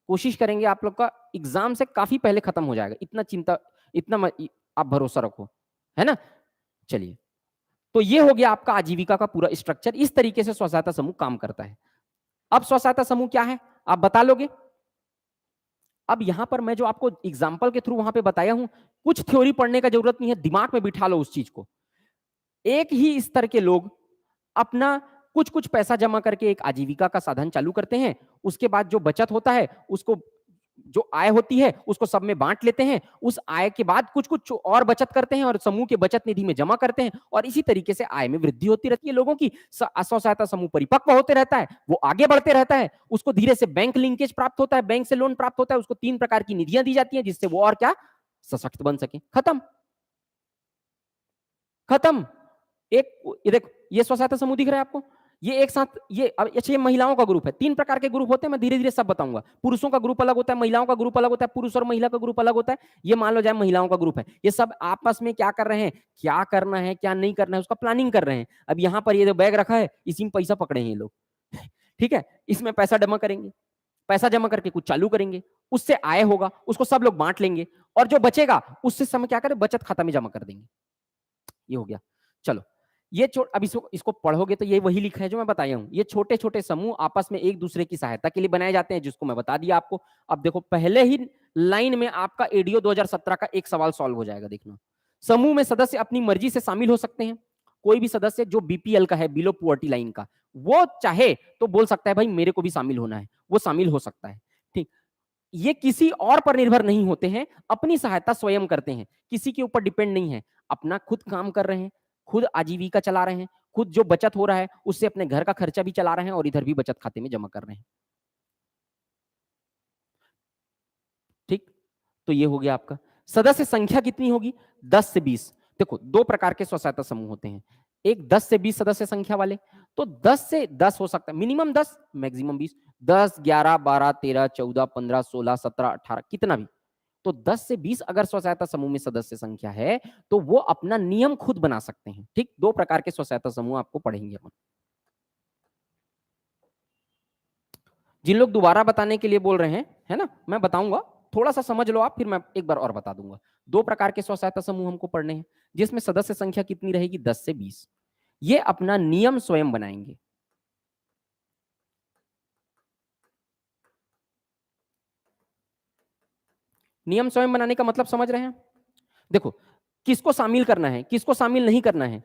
कोशिश करेंगे आप लोग का एग्जाम से काफी पहले खत्म हो जाएगा, इतना चिंता, इतना आप भरोसा रखो, है ना? चलिए, तो ये हो गया आपका आजीविका का पूरा स्ट्रक्चर। इस तरीके से स्व सहायता समूह काम करता है। अब स्व सहायता समूह क्या है आप बता लोगे? अब यहां पर मैं जो आपको एग्जाम्पल के थ्रू वहां पे बताया हूं, कुछ थ्योरी पढ़ने का जरूरत नहीं है, दिमाग में बिठा लो उस चीज को। एक ही स्तर के लोग अपना कुछ कुछ पैसा जमा करके एक आजीविका का साधन चालू करते हैं। उसके बाद जो बचत होता है उसको, जो आय होती है उसको सब में बांट लेते हैं। उस आय के बाद कुछ कुछ और बचत करते हैं और समूह के बचत निधि में जमा करते हैं, और इसी तरीके से आय में वृद्धि होती रहती है लोगों की। स्व सहायता समूह परिपक्व होते रहता है, वो आगे बढ़ते रहता है, उसको धीरे से बैंक लिंकेज प्राप्त होता है, बैंक से लोन प्राप्त होता है, उसको 3 प्रकार की निधियां दी जाती हैं जिससे वो और क्या सशक्त बन सके। खत्म खत्म। एक ये देखो, ये स्व सहायता समूह दिख रहा है आपको? ये एक साथ, ये अच्छा, ये महिलाओं का ग्रुप है। 3 प्रकार के ग्रुप होते हैं, मैं धीरे धीरे सब बताऊंगा। पुरुषों का ग्रुप अलग होता है, महिलाओं का ग्रुप अलग होता है, पुरुष और महिला का ग्रुप अलग होता है। ये मान लो जाए महिलाओं का ग्रुप है, ये सब आपस में क्या कर रहे हैं, क्या करना है क्या नहीं करना है उसका प्लानिंग कर रहे हैं। अब यहाँ पर ये जो बैग रखा है इसी में पैसा पकड़े हैं ये लोग ठीक है, इसमें पैसा जमा करेंगे, पैसा जमा करके कुछ चालू करेंगे, उससे आय होगा, उसको सब लोग बांट लेंगे, और जो बचेगा उससे समय क्या करें, बचत खाता में जमा कर देंगे। ये हो गया। चलो ये अब इसको पढ़ोगे तो ये वही लिखा है जो मैं बताया हूं। ये छोटे छोटे समूह आपस में एक दूसरे की सहायता के लिए बनाए जाते हैं, जिसको मैं बता दिया आपको। अब देखो पहले ही लाइन में आपका एडीओ 2017 का एक सवाल सॉल्व हो जाएगा। देखना, समूह में सदस्य अपनी मर्जी से शामिल हो सकते हैं। कोई भी सदस्य जो बीपीएल का है, बिलो पुअर्टी लाइन का, वो चाहे तो बोल सकता है भाई मेरे को भी शामिल होना है, वो शामिल हो सकता है। ठीक, ये किसी और पर निर्भर नहीं होते हैं, अपनी सहायता स्वयं करते हैं, किसी के ऊपर डिपेंड नहीं है, अपना खुद काम कर रहे हैं, खुद आजीविका चला रहे हैं, खुद जो बचत हो रहा है उससे अपने घर का खर्चा भी चला रहे हैं और इधर भी बचत खाते में जमा कर रहे हैं। ठीक, तो ये हो गया आपका। सदस्य संख्या कितनी होगी, 10 से 20। देखो दो प्रकार के स्व सहायता समूह होते हैं, एक 10 से 20 सदस्य संख्या वाले, तो 10 से 10 हो सकता है, मिनिमम 10 मैक्सिमम 20, 10 11 12 13 14 15 16 17 18 कितना भी। तो 10 से 20 अगर स्व सहायता समूह में सदस्य संख्या है तो वो अपना नियम खुद बना सकते हैं। ठीक, दो प्रकार के स्व सहायता समूह आपको पढ़ेंगे अपन। जिन लोग दोबारा बताने के लिए बोल रहे हैं, है ना, मैं बताऊंगा, थोड़ा सा समझ लो आप, फिर मैं एक बार और बता दूंगा। दो प्रकार के स्व सहायता समूह हमको पढ़ने हैं, जिसमें सदस्य संख्या कितनी रहेगी, 10 से 20। ये अपना नियम स्वयं बनाएंगे। नियम स्वयं बनाने का मतलब समझ रहे हैं? देखो, किसको शामिल करना है, किसको शामिल नहीं करना है।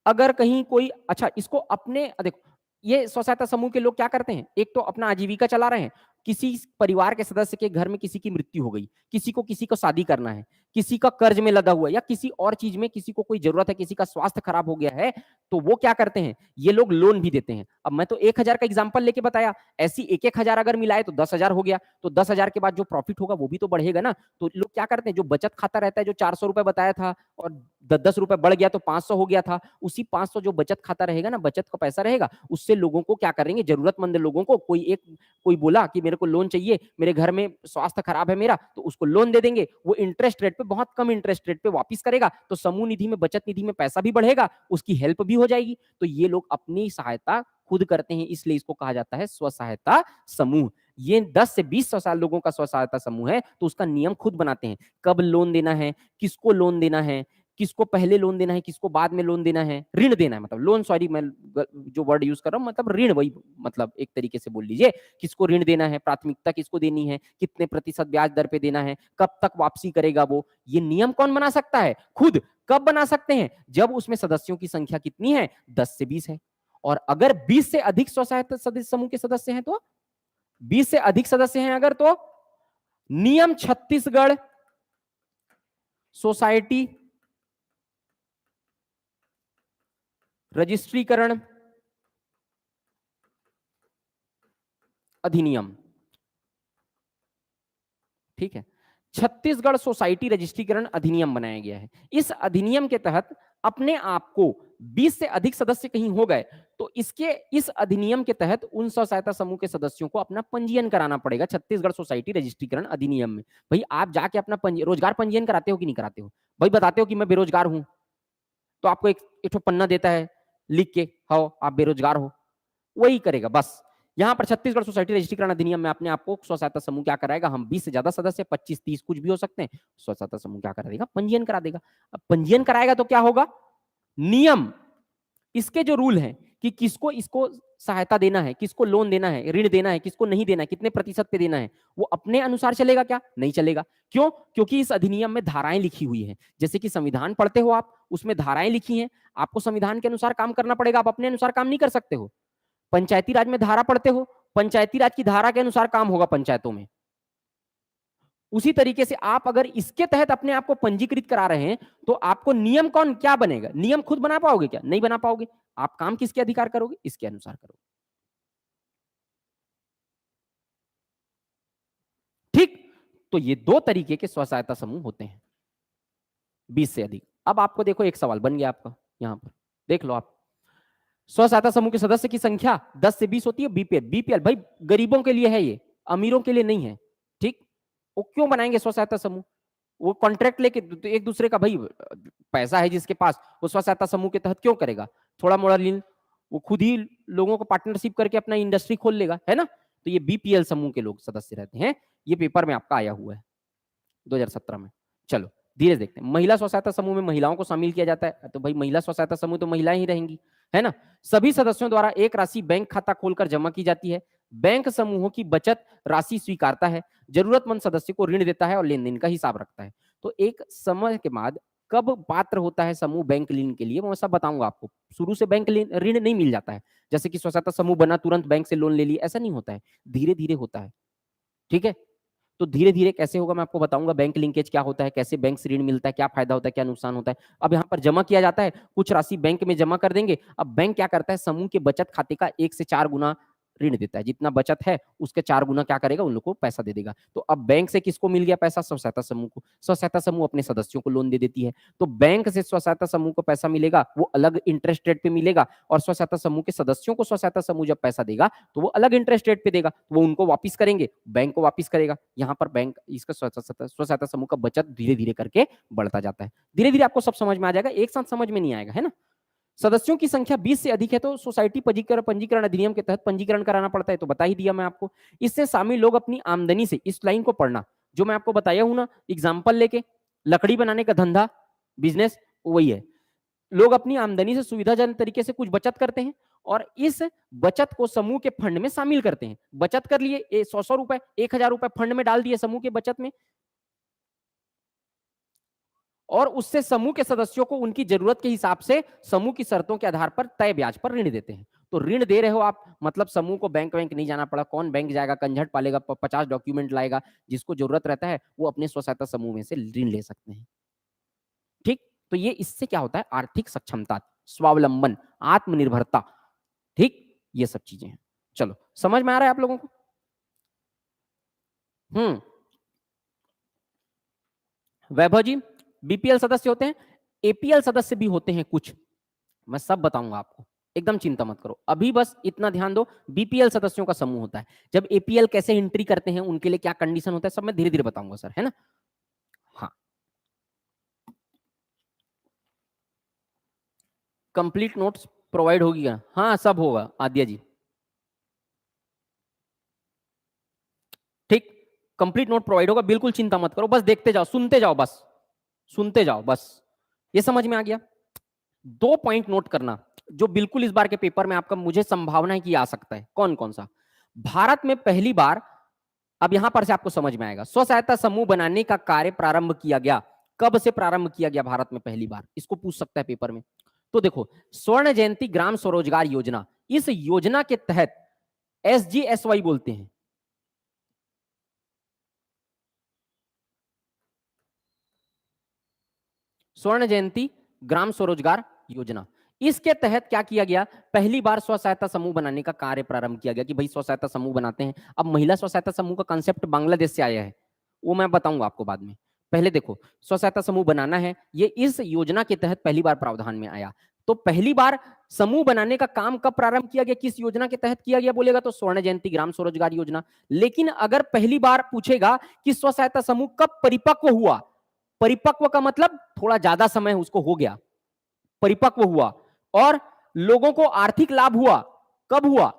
अगर कहीं कोई, अच्छा इसको अपने, देखो ये स्व सहायता समूह के लोग क्या करते हैं, एक तो अपना आजीविका चला रहे हैं, किसी परिवार के सदस्य के घर में किसी की मृत्यु हो गई, किसी को शादी करना है, किसी का कर्ज में लदा हुआ है, या किसी और चीज में किसी को कोई जरूरत है, किसी का स्वास्थ्य खराब हो गया है, तो वो क्या करते हैं, ये लोग लोन भी देते हैं। अब मैं तो 1,000 का एग्जाम्पल लेके बताया, ऐसी 1,000 अगर मिलाए तो 10,000 हो गया, तो 10,000 के बाद जो प्रॉफिट होगा वो भी तो बढ़ेगा ना। तो लोग क्या करते हैं, जो बचत खाता रहता है, जो 400 रुपए बताया था और 10-10 रुपए बढ़ गया तो 500 हो गया था, उसी 500 जो बचत खाता रहेगा ना, बचत का पैसा रहेगा, उससे लोगों को क्या करेंगे, जरूरतमंद लोगों को, कोई बोला कि मेरे को लोन चाहिए, मेरे घर में स्वास्थ्य खराब है मेरा, तो उसको लोन दे देंगे, वो इंटरेस्ट रेट पे, बहुत कम इंटरेस्ट रेट पे वापिस करेगा, तो समूह निधि में, बचत निधि में पैसा भी बढ़ेगा, उसकी हेल्प भी हो जाएगी। तो ये लोग अपनी सहायता खुद करते हैं, इसलिए इसको कहा जाता है स्व सहायता समूह। ये 10 से 20 लोगों का स्व सहायता समूह है, तो उसका नियम खुद बनाते हैं, कब लोन देना है, किसको लोन देना है, किसको पहले लोन देना है, किसको बाद में लोन देना है, ऋण देना है, मतलब लोन, सॉरी मैं जो वर्ड यूज कर रहा हूं, मतलब ऋण, वही मतलब एक तरीके से बोल लीजिए, किसको ऋण देना है, प्राथमिकता किसको देनी है, कितने प्रतिशत ब्याज दर पे देना है, कब तक वापसी करेगा वो, ये नियम कौन बना सकता है, खुद। कब बना सकते हैं, जब उसमें सदस्यों की संख्या कितनी है, 10 से 20 है। और अगर 20 से अधिक स्व सहायता सदस्य समूह के सदस्य हैं तो, 20 से अधिक सदस्य हैं अगर, तो नियम छत्तीसगढ़ सोसाइटी रजिस्ट्रीकरण अधिनियम, ठीक है, छत्तीसगढ़ सोसाइटी रजिस्ट्रीकरण अधिनियम बनाया गया है। इस अधिनियम के तहत अपने आप को 20 से अधिक सदस्य कहीं हो गए तो इस अधिनियम के तहत उन स्व सहायता समूह के सदस्यों को अपना पंजीयन कराना पड़ेगा छत्तीसगढ़ सोसाइटी रजिस्ट्रीकरण अधिनियम में। भाई आप जाके अपना रोजगार पंजीयन कराते हो कि नहीं कराते हो? भाई बताते हो कि मैं बेरोजगार हूं, तो आपको एक पन्ना देता है लिख के, हाँ आप बेरोजगार हो, वही करेगा बस। यहाँ पर छत्तीसगढ़ सोसाइटी रजिस्ट्रीकरण अधिनियम में अपने आपको स्व सहायता समूह क्या कराएगा, हम 20 से ज्यादा सदस्य, 25 30 कुछ भी हो सकते हैं, स्व सहायता समूह क्या करा देगा, पंजीयन करा देगा। अब पंजीयन कराएगा तो क्या होगा, नियम, इसके जो रूल हैं कि किसको इसको सहायता देना है, किसको लोन देना है, ऋण देना है, किसको नहीं देना है, कितने प्रतिशत पे देना है, वो अपने अनुसार चलेगा क्या, नहीं चलेगा। क्यों? क्योंकि इस अधिनियम में धाराएं लिखी हुई है। जैसे कि संविधान पढ़ते हो आप, उसमें धाराएं लिखी हैं, आपको संविधान के अनुसार काम करना पड़ेगा, आप अपने अनुसार काम नहीं कर सकते हो। पंचायती राज में धारा पढ़ते हो, पंचायती राज की धारा के अनुसार काम होगा पंचायतों में। उसी तरीके से आप अगर इसके तहत अपने आप को पंजीकृत करा रहे हैं तो आपको नियम कौन क्या बनेगा, नियम खुद बना पाओगे क्या, नहीं बना पाओगे। आप काम किसके अधिकार करोगे, इसके अनुसार करोगे। ठीक, तो ये दो तरीके के स्व सहायता समूह होते हैं, 20 से अधिक। अब आपको देखो एक सवाल बन गया आपका, यहां पर देख लो आप, स्व सहायता समूह के सदस्य की संख्या 10 से 20 होती है। बीपीएल, बीपीएल भाई गरीबों के लिए है, ये अमीरों के लिए नहीं है। ठीक, वो क्यों बनाएंगे स्व सहायता समूह, वो कॉन्ट्रैक्ट लेके एक दूसरे का, भाई पैसा है जिसके पास वो स्व सहायता समूह के तहत क्यों करेगा, थोड़ा मोड़ा लीन, वो खुद ही लोगों को पार्टनरशिप करके अपना इंडस्ट्री खोल लेगा, है ना। तो ये बीपीएल समूह के लोग सदस्य रहते हैं, ये पेपर में आपका आया हुआ है। 2017 में। चलो धीरे देखते हैं। महिला स्व सहायता समूह में महिलाओं को शामिल किया जाता है, तो भाई महिला स्व सहायता समूह तो महिलाएं ही रहेंगी, है ना। सभी सदस्यों द्वारा एक राशि बैंक खाता खोलकर जमा की जाती है। बैंक समूहों की बचत राशि स्वीकारता है, जरूरतमंद सदस्य को ऋण देता है और लेन देन का हिसाब रखता है। तो एक समय के बाद कब पात्र होता है समूह बैंक ऋण के लिए, मैं सब बताऊंगा आपको। शुरू से बैंक ऋण नहीं मिल जाता है, जैसे कि स्व सहायता समूह बना तुरंत बैंक से लोन ले लिया, ऐसा नहीं होता है, धीरे धीरे होता है, ठीक है। तो धीरे धीरे कैसे होगा मैं आपको बताऊंगा, बैंक लिंकेज क्या होता है, कैसे बैंक से ऋण मिलता है, क्या फायदा होता है, क्या नुकसान होता है। अब यहाँ पर जमा किया जाता है, कुछ राशि बैंक में जमा कर देंगे। अब बैंक क्या करता है, समूह के बचत खाते का 1 से 4 गुना ऋण देता है, जितना बचत है उसके 4 गुना क्या करेगा, उन लोग को पैसा दे देगा। तो अब बैंक से किसको मिल गया पैसा, स्व सहायता समूह को। स्व सहायता समूह अपने सदस्यों को लोन दे देती है, तो बैंक से स्व सहायता समूह को पैसा मिलेगा, वो अलग इंटरेस्ट रेट पे मिलेगा, और स्व सहायता समूह के सदस्यों को स्व सहायता समूह जब पैसा देगा तो वो अलग इंटरेस्ट रेट पे देगा, तो वो उनको वापिस करेंगे, बैंक को वापिस करेगा। यहाँ पर बैंक इसका स्व सहायता समूह का बचत धीरे धीरे करके बढ़ता जाता है। धीरे धीरे आपको सब समझ में आ जाएगा, एक साथ समझ में नहीं आएगा, है ना। सदस्यों की संख्या 20 से अधिक है तो सोसाइटी पंजीकरण अधिनियम के तहत पंजीकरण कराना पड़ता है, तो बता ही दिया मैं आपको। इससे शामिल लोग अपनी आमदनी से, इस लाइन को पढ़ना जो मैं आपको बताया हूं ना, एग्जाम्पल लेके, लकड़ी बनाने का धंधा, बिजनेस, वही है। लोग अपनी आमदनी से सुविधाजनक तरीके से कुछ बचत करते हैं और इस बचत को समूह के फंड में शामिल करते हैं। बचत कर लिए 100 रुपए, 1000 रुपए फंड में डाल दिए समूह के बचत में, और उससे समूह के सदस्यों को उनकी जरूरत के हिसाब से समूह की शर्तों के आधार पर तय ब्याज पर ऋण देते हैं। तो ऋण दे रहे हो आप, मतलब समूह को बैंक नहीं जाना पड़ा, कौन बैंक जाएगा, कंझट पालेगा, 50 डॉक्यूमेंट लाएगा। जिसको जरूरत रहता है वो अपने स्व सहायता समूह में से ऋण ले सकते हैं, ठीक। तो ये इससे क्या होता है, आर्थिक सक्षमता, स्वावलंबन, आत्मनिर्भरता, ठीक, ये सब चीजें हैं। चलो समझ में आ रहा है आप लोगों को। वैभव जी, बीपीएल सदस्य होते हैं, एपीएल सदस्य भी होते हैं कुछ, मैं सब बताऊंगा आपको, एकदम चिंता मत करो। अभी बस इतना ध्यान दो, बीपीएल सदस्यों का समूह होता है। जब एपीएल कैसे एंट्री करते हैं, उनके लिए क्या कंडीशन होता है, सब मैं धीरे धीरे बताऊंगा सर, है ना। हाँ, कंप्लीट नोट्स प्रोवाइड होगी, हाँ सब होगा आद्या जी, ठीक। कंप्लीट नोट प्रोवाइड होगा, बिल्कुल चिंता मत करो, बस देखते जाओ, सुनते जाओ, बस सुनते जाओ, बस। ये समझ में आ गया। 2 पॉइंट नोट करना जो बिल्कुल इस बार के पेपर में आपका मुझे संभावना है कि आ सकता है। कौन कौन सा, भारत में पहली बार, अब यहां पर से आपको समझ में आएगा, स्व सहायता समूह बनाने का कार्य प्रारंभ किया गया, कब से प्रारंभ किया गया भारत में पहली बार, इसको पूछ सकता है पेपर में। तो देखो, स्वर्ण जयंती ग्राम स्वरोजगार योजना, इस योजना के तहत SGSY बोलते हैं, स्वर्ण जयंती ग्राम स्वरोजगार योजना। इसके तहत क्या किया गया, पहली बार स्व सहायता समूह बनाने का कार्य प्रारंभ किया गया कि भाई स्व सहायता समूह बनाते हैं। अब महिला स्व सहायता समूह का कंसेप्ट बांग्लादेश से आया है, वो मैं बताऊंगा आपको बाद में। पहले देखो, स्व सहायता समूह बनाना है, ये इस योजना के तहत पहली बार प्रावधान में आया। तो पहली बार समूह बनाने का काम कब प्रारंभ किया गया, किस योजना के तहत किया गया बोलेगा तो स्वर्ण जयंती ग्राम स्वरोजगार योजना। लेकिन अगर पहली बार पूछेगा कि स्व सहायता समूह कब परिपक्व हुआ, परिपक्व का मतलब थोड़ा ज्यादा समय उसको हो गया, परिपक्व हुआ, और लोगों को आर्थिक लाभ हुआ, कब हुआ,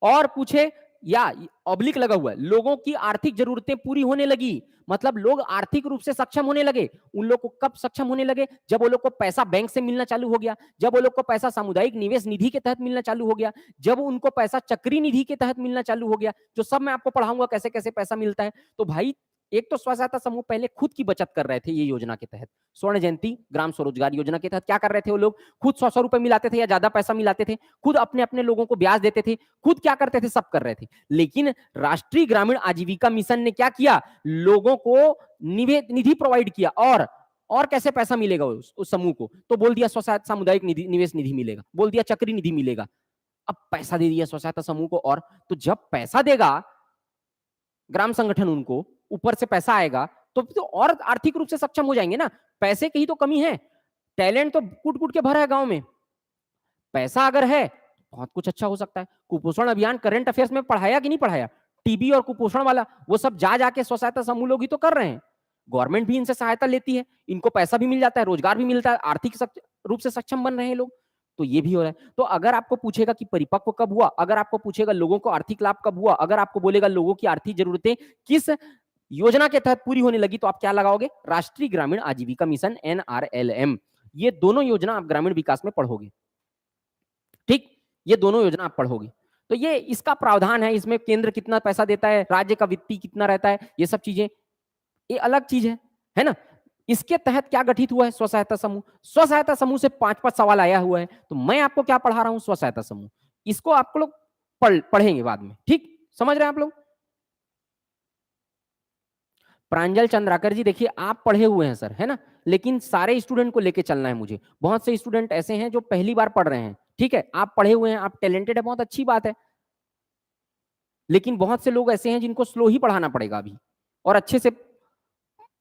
और पूछे या ऑब्लिक लगा हुआ है, लोगों की आर्थिक जरूरतें पूरी होने लगी, मतलब लोग आर्थिक रूप से सक्षम होने लगे। उन लोग को कब सक्षम होने लगे, जब वो लोग को पैसा बैंक से मिलना चालू हो गया, जब वो लोग को पैसा सामुदायिक निवेश निधि के तहत मिलना चालू हो गया, जब उनको पैसा चक्री निधि के तहत मिलना चालू हो गया, जो सब मैं आपको पढ़ाऊंगा कैसे कैसे पैसा मिलता है। तो भाई एक तो स्व सहायता समूह पहले खुद की बचत कर रहे थे, ये योजना के तहत, स्वर्ण जयंती ग्राम स्वरोजगार योजना के तहत क्या कर रहे थे वो लोग, खुद 100 रुपए मिलाते थे या ज्यादा पैसा मिलाते थे, खुद अपने अपने लोगों को ब्याज देते थे, खुद क्या करते थे, सब कर रहे थे। लेकिन राष्ट्रीय ग्रामीण आजीविका मिशन ने क्या किया, लोगों को निधि प्रोवाइड किया, और कैसे पैसा मिलेगा उस समूह को, तो बोल दिया स्व सहायता सामुदायिक निधि निवेश निधि मिलेगा, बोल दिया चक्री निधि मिलेगा। अब पैसा दे दिया स्व सहायता समूह को, और तो जब पैसा देगा ग्राम संगठन, उनको ऊपर से पैसा आएगा तो और आर्थिक रूप से सक्षम हो जाएंगे ना। पैसे की ही तो कमी है, टैलेंट तो कूट कूट के भरा है गांव में, पैसा अगर है बहुत कुछ अच्छा हो सकता है। कुपोषण अभियान करंट अफेयर्स में पढ़ाया कि नहीं पढ़ाया, टीबी और कुपोषण वाला, वो सब जा जाके स्व सहायता समूह लोग ही तो कर रहे हैं, गवर्नमेंट भी इनसे सहायता लेती है, इनको पैसा भी मिल जाता है, रोजगार भी मिलता है, आर्थिक रूप से सक्षम बन रहे हैं लोग। तो ये भी हो रहा है। तो अगर आपको पूछेगा कि परिपक्व कब हुआ, अगर आपको पूछेगा लोगों को आर्थिक लाभ कब हुआ, अगर आपको बोलेगा लोगों की आर्थिक जरूरतें किस योजना के तहत पूरी होने लगी तो आप क्या लगाओगे, राष्ट्रीय ग्रामीण आजीविका मिशन NRLM। ये दोनों योजना आप ग्रामीण विकास में पढ़ोगे, ठीक, ये दोनों योजना आप पढ़ोगे। तो ये इसका प्रावधान है, इसमें केंद्र कितना पैसा देता है, राज्य का वित्तीय कितना रहता है, ये सब चीजें ये अलग चीज है ना। इसके तहत क्या गठित हुआ है, स्व सहायता समूह। स्व सहायता समूह से 5-5 सवाल आया हुआ है, तो मैं आपको क्या पढ़ा रहा हूं, स्व सहायता समूह। इसको आपको लोग पढ़ेंगे बाद में, ठीक, समझ रहे हैं आप लोग। प्रांजल चंद्राकर जी, देखिए आप पढ़े हुए हैं सर, है ना, लेकिन सारे स्टूडेंट को लेके चलना है मुझे। बहुत से स्टूडेंट ऐसे हैं जो पहली बार पढ़ रहे हैं, ठीक है, आप पढ़े हुए हैं, आप टैलेंटेड है, बहुत अच्छी बात है, लेकिन बहुत से लोग ऐसे हैं जिनको स्लो ही पढ़ाना पड़ेगा अभी, और अच्छे से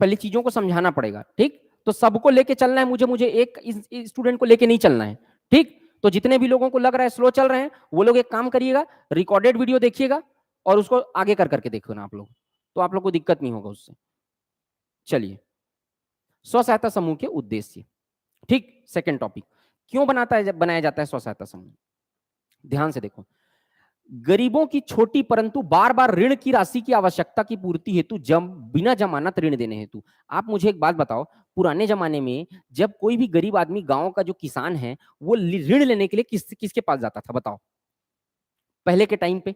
पहले चीजों को समझाना पड़ेगा, ठीक। तो सबको लेके चलना है मुझे एक स्टूडेंट को लेके नहीं चलना है, ठीक। तो जितने भी लोगों को लग रहा है स्लो चल रहे हैं, वो लोग एक काम करिएगा, रिकॉर्डेड वीडियो देखिएगा और उसको आगे कर करके देखो ना आप लोग, तो आप लोग को दिक्कत नहीं होगा उससे। चलिए, स्व सहायता समूह के उद्देश्य, ठीक, सेकंड टॉपिक, क्यों बनाया जाता है स्व सहायता समूह। ध्यान से देखो, गरीबों की छोटी परंतु बार बार ऋण की राशि की आवश्यकता की पूर्ति हेतु बिना जमानत ऋण देने हेतु। आप मुझे एक बात बताओ, पुराने जमाने में जब कोई भी गरीब आदमी, गांव का जो किसान है, वो ऋण लेने के लिए किसके पास जाता था, बताओ, पहले के टाइम पे।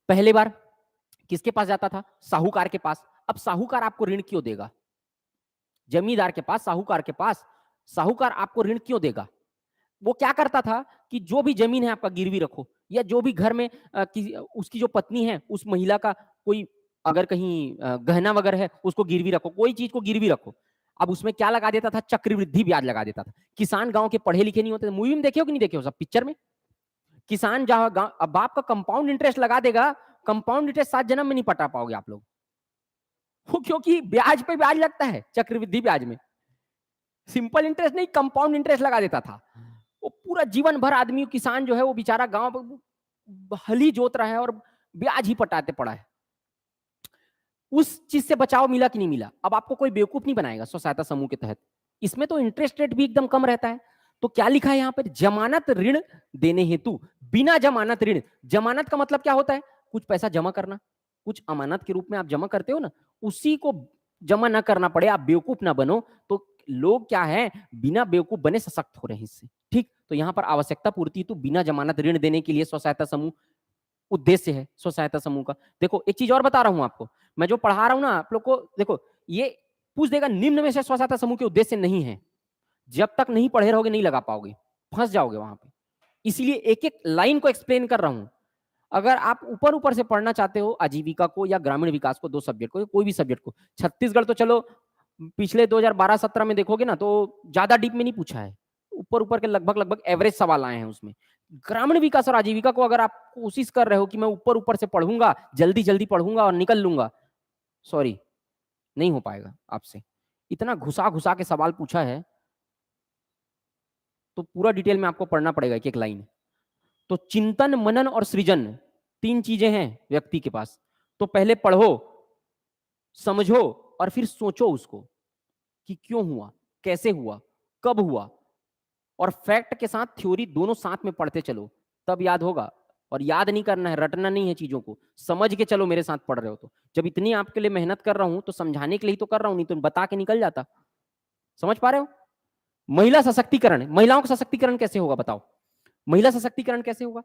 पहले बार किसके पास जाता था, साहूकार के पास। अब साहूकार आपको ऋण क्यों देगा, जमींदार के पास, साहूकार के पास, साहूकार आपको ऋण क्यों देगा। वो क्या करता था कि जो भी जमीन है आपका गिरवी रखो, या जो भी घर में उसकी जो पत्नी है उस महिला का कोई अगर कहीं गहना वगैरह है उसको गिरवी रखो, कोई चीज को गिरवी रखो। अब उसमें क्या लगा देता था, चक्रवृद्धि ब्याज लगा देता था। किसान गांव के पढ़े लिखे नहीं होते, मूवी में देखे हो कि नहीं देखे हो, सब पिक्चर में। किसान जहां अब बाप का कंपाउंड इंटरेस्ट लगा देगा, कंपाउंड इंटरेस्ट 7 जन्म में नहीं पटा पाओगे आप लोग, वो क्योंकि ब्याज पे ब्याज लगता है, चक्रवृद्धि ब्याज में। सिंपल इंटरेस्ट नहीं, कंपाउंड इंटरेस्ट लगा देता था। वो पूरा जीवन भर आदमी, किसान जो है वो बेचारा गांव हली जोत रहा है और ब्याज ही पटाते पड़ा है। उस चीज से बचाव मिला कि नहीं मिला। अब आपको कोई बेवकूफ नहीं बनाएगा स्व सहायता समूह के तहत। इसमें तो इंटरेस्ट रेट भी एकदम कम रहता है। तो क्या लिखा है यहाँ पर, जमानत ऋण देने हेतु बिना जमानत ऋण। जमानत का मतलब क्या होता है, कुछ पैसा जमा करना, कुछ अमानत के रूप में आप जमा करते हो ना, उसी को जमा ना करना पड़े, आप बेवकूफ ना बनो। तो लोग क्या है, बिना बेवकूफ बने सशक्त हो रहे हैं इससे, ठीक। तो यहाँ पर आवश्यकता पूर्ति हेतु बिना जमानत ऋण देने के लिए स्व सहायता समूह उद्देश्य है, स्व सहायता समूह का। देखो एक चीज और बता रहा हूं आपको, मैं जो पढ़ा रहा हूं ना आप लोग को, देखो ये पूछ देगा निम्न में से स्व सहायता समूह के उद्देश्य नहीं है। जब तक नहीं पढ़े रहोगे नहीं लगा पाओगे, फंस जाओगे वहां पे। इसीलिए एक एक लाइन को एक्सप्लेन कर रहा हूं। अगर आप ऊपर ऊपर से पढ़ना चाहते हो आजीविका को या ग्रामीण विकास को, 2 सब्जेक्ट को, कोई भी सब्जेक्ट को, छत्तीसगढ़ तो चलो पिछले 2012-17 में देखोगे ना तो ज्यादा डीप में नहीं पूछा है, ऊपर ऊपर के लगभग लगभग एवरेज सवाल आए हैं उसमें। ग्रामीण विकास और आजीविका को अगर आप कोशिश कर रहे हो कि मैं ऊपर ऊपर से पढ़ूंगा, जल्दी जल्दी पढ़ूंगा और निकल लूंगा, सॉरी, नहीं हो पाएगा आपसे। इतना घुसा घुसा के सवाल पूछा है तो पूरा डिटेल में आपको पढ़ना पड़ेगा एक एक लाइन। तो चिंतन, मनन और सृजन 3 चीजें हैं व्यक्ति के पास। तो पहले पढ़ो, समझो और फिर सोचो उसको कि क्यों हुआ, कैसे हुआ, कब हुआ, और फैक्ट के साथ थ्योरी दोनों साथ में पढ़ते चलो, तब याद होगा। और याद नहीं करना है, रटना नहीं है चीजों को, समझ के चलो मेरे साथ पढ़ रहे हो तो। जब इतनी आपके लिए मेहनत कर रहा हूं तो समझाने के लिए तो कर रहा हूं, नहीं तो बता के निकल जाता। समझ पा रहे हो। महिला सशक्तिकरण, महिलाओं का सशक्तिकरण कैसे होगा बताओ, महिला सशक्तिकरण कैसे होगा।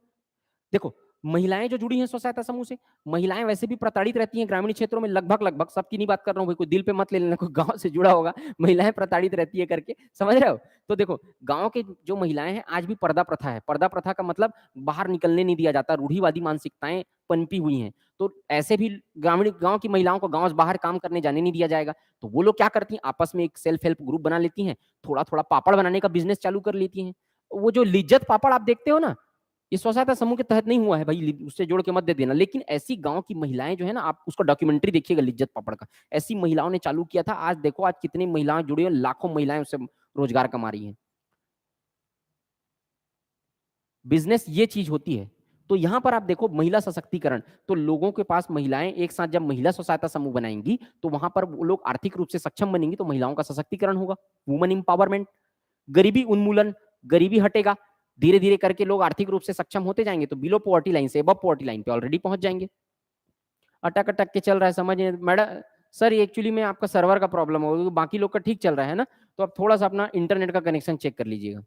देखो महिलाएं जो जुड़ी हैं स्व सहायता समूह से, महिलाएं वैसे भी प्रताड़ित रहती हैं ग्रामीण क्षेत्रों में, लगभग लगभग, सबकी नहीं बात कर रहा हूं भाई, कोई दिल पे मत ले लेना, कोई गांव से जुड़ा होगा, महिलाएं प्रताड़ित रहती है करके, समझ रहे हो। तो देखो गांव के जो महिलाएं हैं, आज भी पर्दा प्रथा है। पर्दा प्रथा का मतलब बाहर निकलने नहीं दिया जाता, रूढ़िवादी मानसिकताएं पनपी हुई हैं। तो ऐसे भी ग्रामीण गांव की महिलाओं को गांव से बाहर काम करने जाने नहीं दिया जाएगा। तो वो लोग क्या करती हैं, आपस में एक सेल्फ हेल्प ग्रुप बना लेती हैं, थोड़ा थोड़ा पापड़ बनाने का बिजनेस चालू कर लेती हैं। वो जो लिज्जत पापड़ आप देखते हो ना, ये स्व सहायता समूह के तहत नहीं हुआ है भाई, उससे जोड़ के मत दे देना। लेकिन ऐसी गांव की महिलाएं जो है ना, आप उसका डॉक्यूमेंट्री देखिएगा लिज्जत पापड़ का, ऐसी महिलाओं ने चालू किया था। आज देखो आज कितनी महिलाएं जुड़ी हैं, लाखों महिलाएं उससे रोजगार कमा रही हैं। बिजनेस ये चीज होती है। तो यहां पर आप देखो महिला सशक्तिकरण, तो लोगों के पास महिलाएं एक साथ जब महिला स्व सहायता समूह बनाएंगी तो वहां पर वो लोग आर्थिक रूप से सक्षम बनेंगी, तो महिलाओं का सशक्तिकरण होगा, वुमन इंपावरमेंट। गरीबी उन्मूलन, गरीबी हटेगा, धीरे धीरे करके लोग आर्थिक रूप से सक्षम होते जाएंगे तो बिलो पॉवर्टी लाइन से अबव पॉवर्टी लाइन पे ऑलरेडी पहुंच जाएंगे। अटक अटक के चल रहा है, समझ मैडम सर एक्चुअली में आपका सर्वर का प्रॉब्लम होगा, बाकी लोग का ठीक चल रहा है ना, तो आप थोड़ा सा अपना इंटरनेट का कनेक्शन चेक कर लीजिएगा।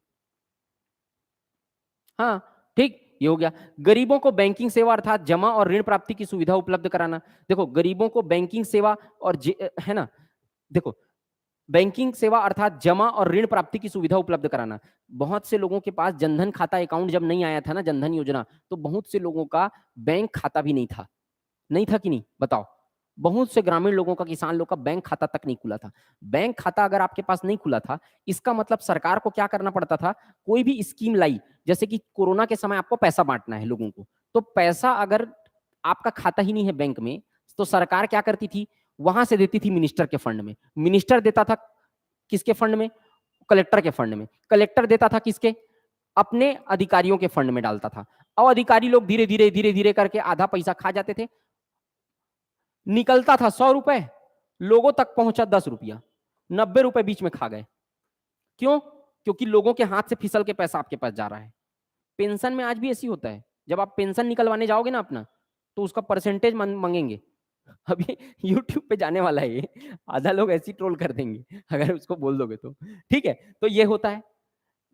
हाँ ठीक, ये हो गया। गरीबों को बैंकिंग सेवा अर्थात जमा और ऋण प्राप्ति की सुविधा उपलब्ध कराना। देखो गरीबों को बैंकिंग सेवा और है ना, देखो बैंकिंग सेवा अर्थात जमा और ऋण प्राप्ति की सुविधा उपलब्ध कराना। बहुत से लोगों के पास जनधन खाता अकाउंट जब नहीं आया था ना, जनधन योजना, तो बहुत से लोगों का बैंक खाता भी नहीं था, नहीं था कि नहीं बताओ। बहुत से ग्रामीण लोगों का, किसान लोग का बैंक खाता तक नहीं खुला था। बैंक खाता अगर आपके पास नहीं खुला था, इसका मतलब सरकार को क्या करना पड़ता था, कोई भी स्कीम लाई, जैसे कि कोरोना के समय आपको पैसा बांटना है लोगों को, तो पैसा अगर आपका खाता ही नहीं है बैंक में, तो सरकार क्या करती थी, वहां से देती थी मिनिस्टर के फंड में। मिनिस्टर देता था किसके फंड में, कलेक्टर के फंड में। कलेक्टर देता था किसके, अपने अधिकारियों के फंड में डालता था। और अधिकारी लोग धीरे धीरे धीरे धीरे करके आधा पैसा खा जाते थे। निकलता था 100 रुपए, लोगों तक पहुंचा 10 रुपया, 90 रुपए बीच में खा गए। क्यों? क्योंकि लोगों के हाथ से फिसल के पैसा आपके पास जा रहा है। पेंशन में आज भी ऐसी होता है, जब आप पेंशन निकलवाने जाओगे ना अपना, तो उसका परसेंटेज मांगेंगे। अभी यूट्यूब पे जाने वाला है ये, आधा लोग ऐसी ट्रोल कर देंगे अगर उसको बोल दोगे तो। ठीक है, तो ये होता है।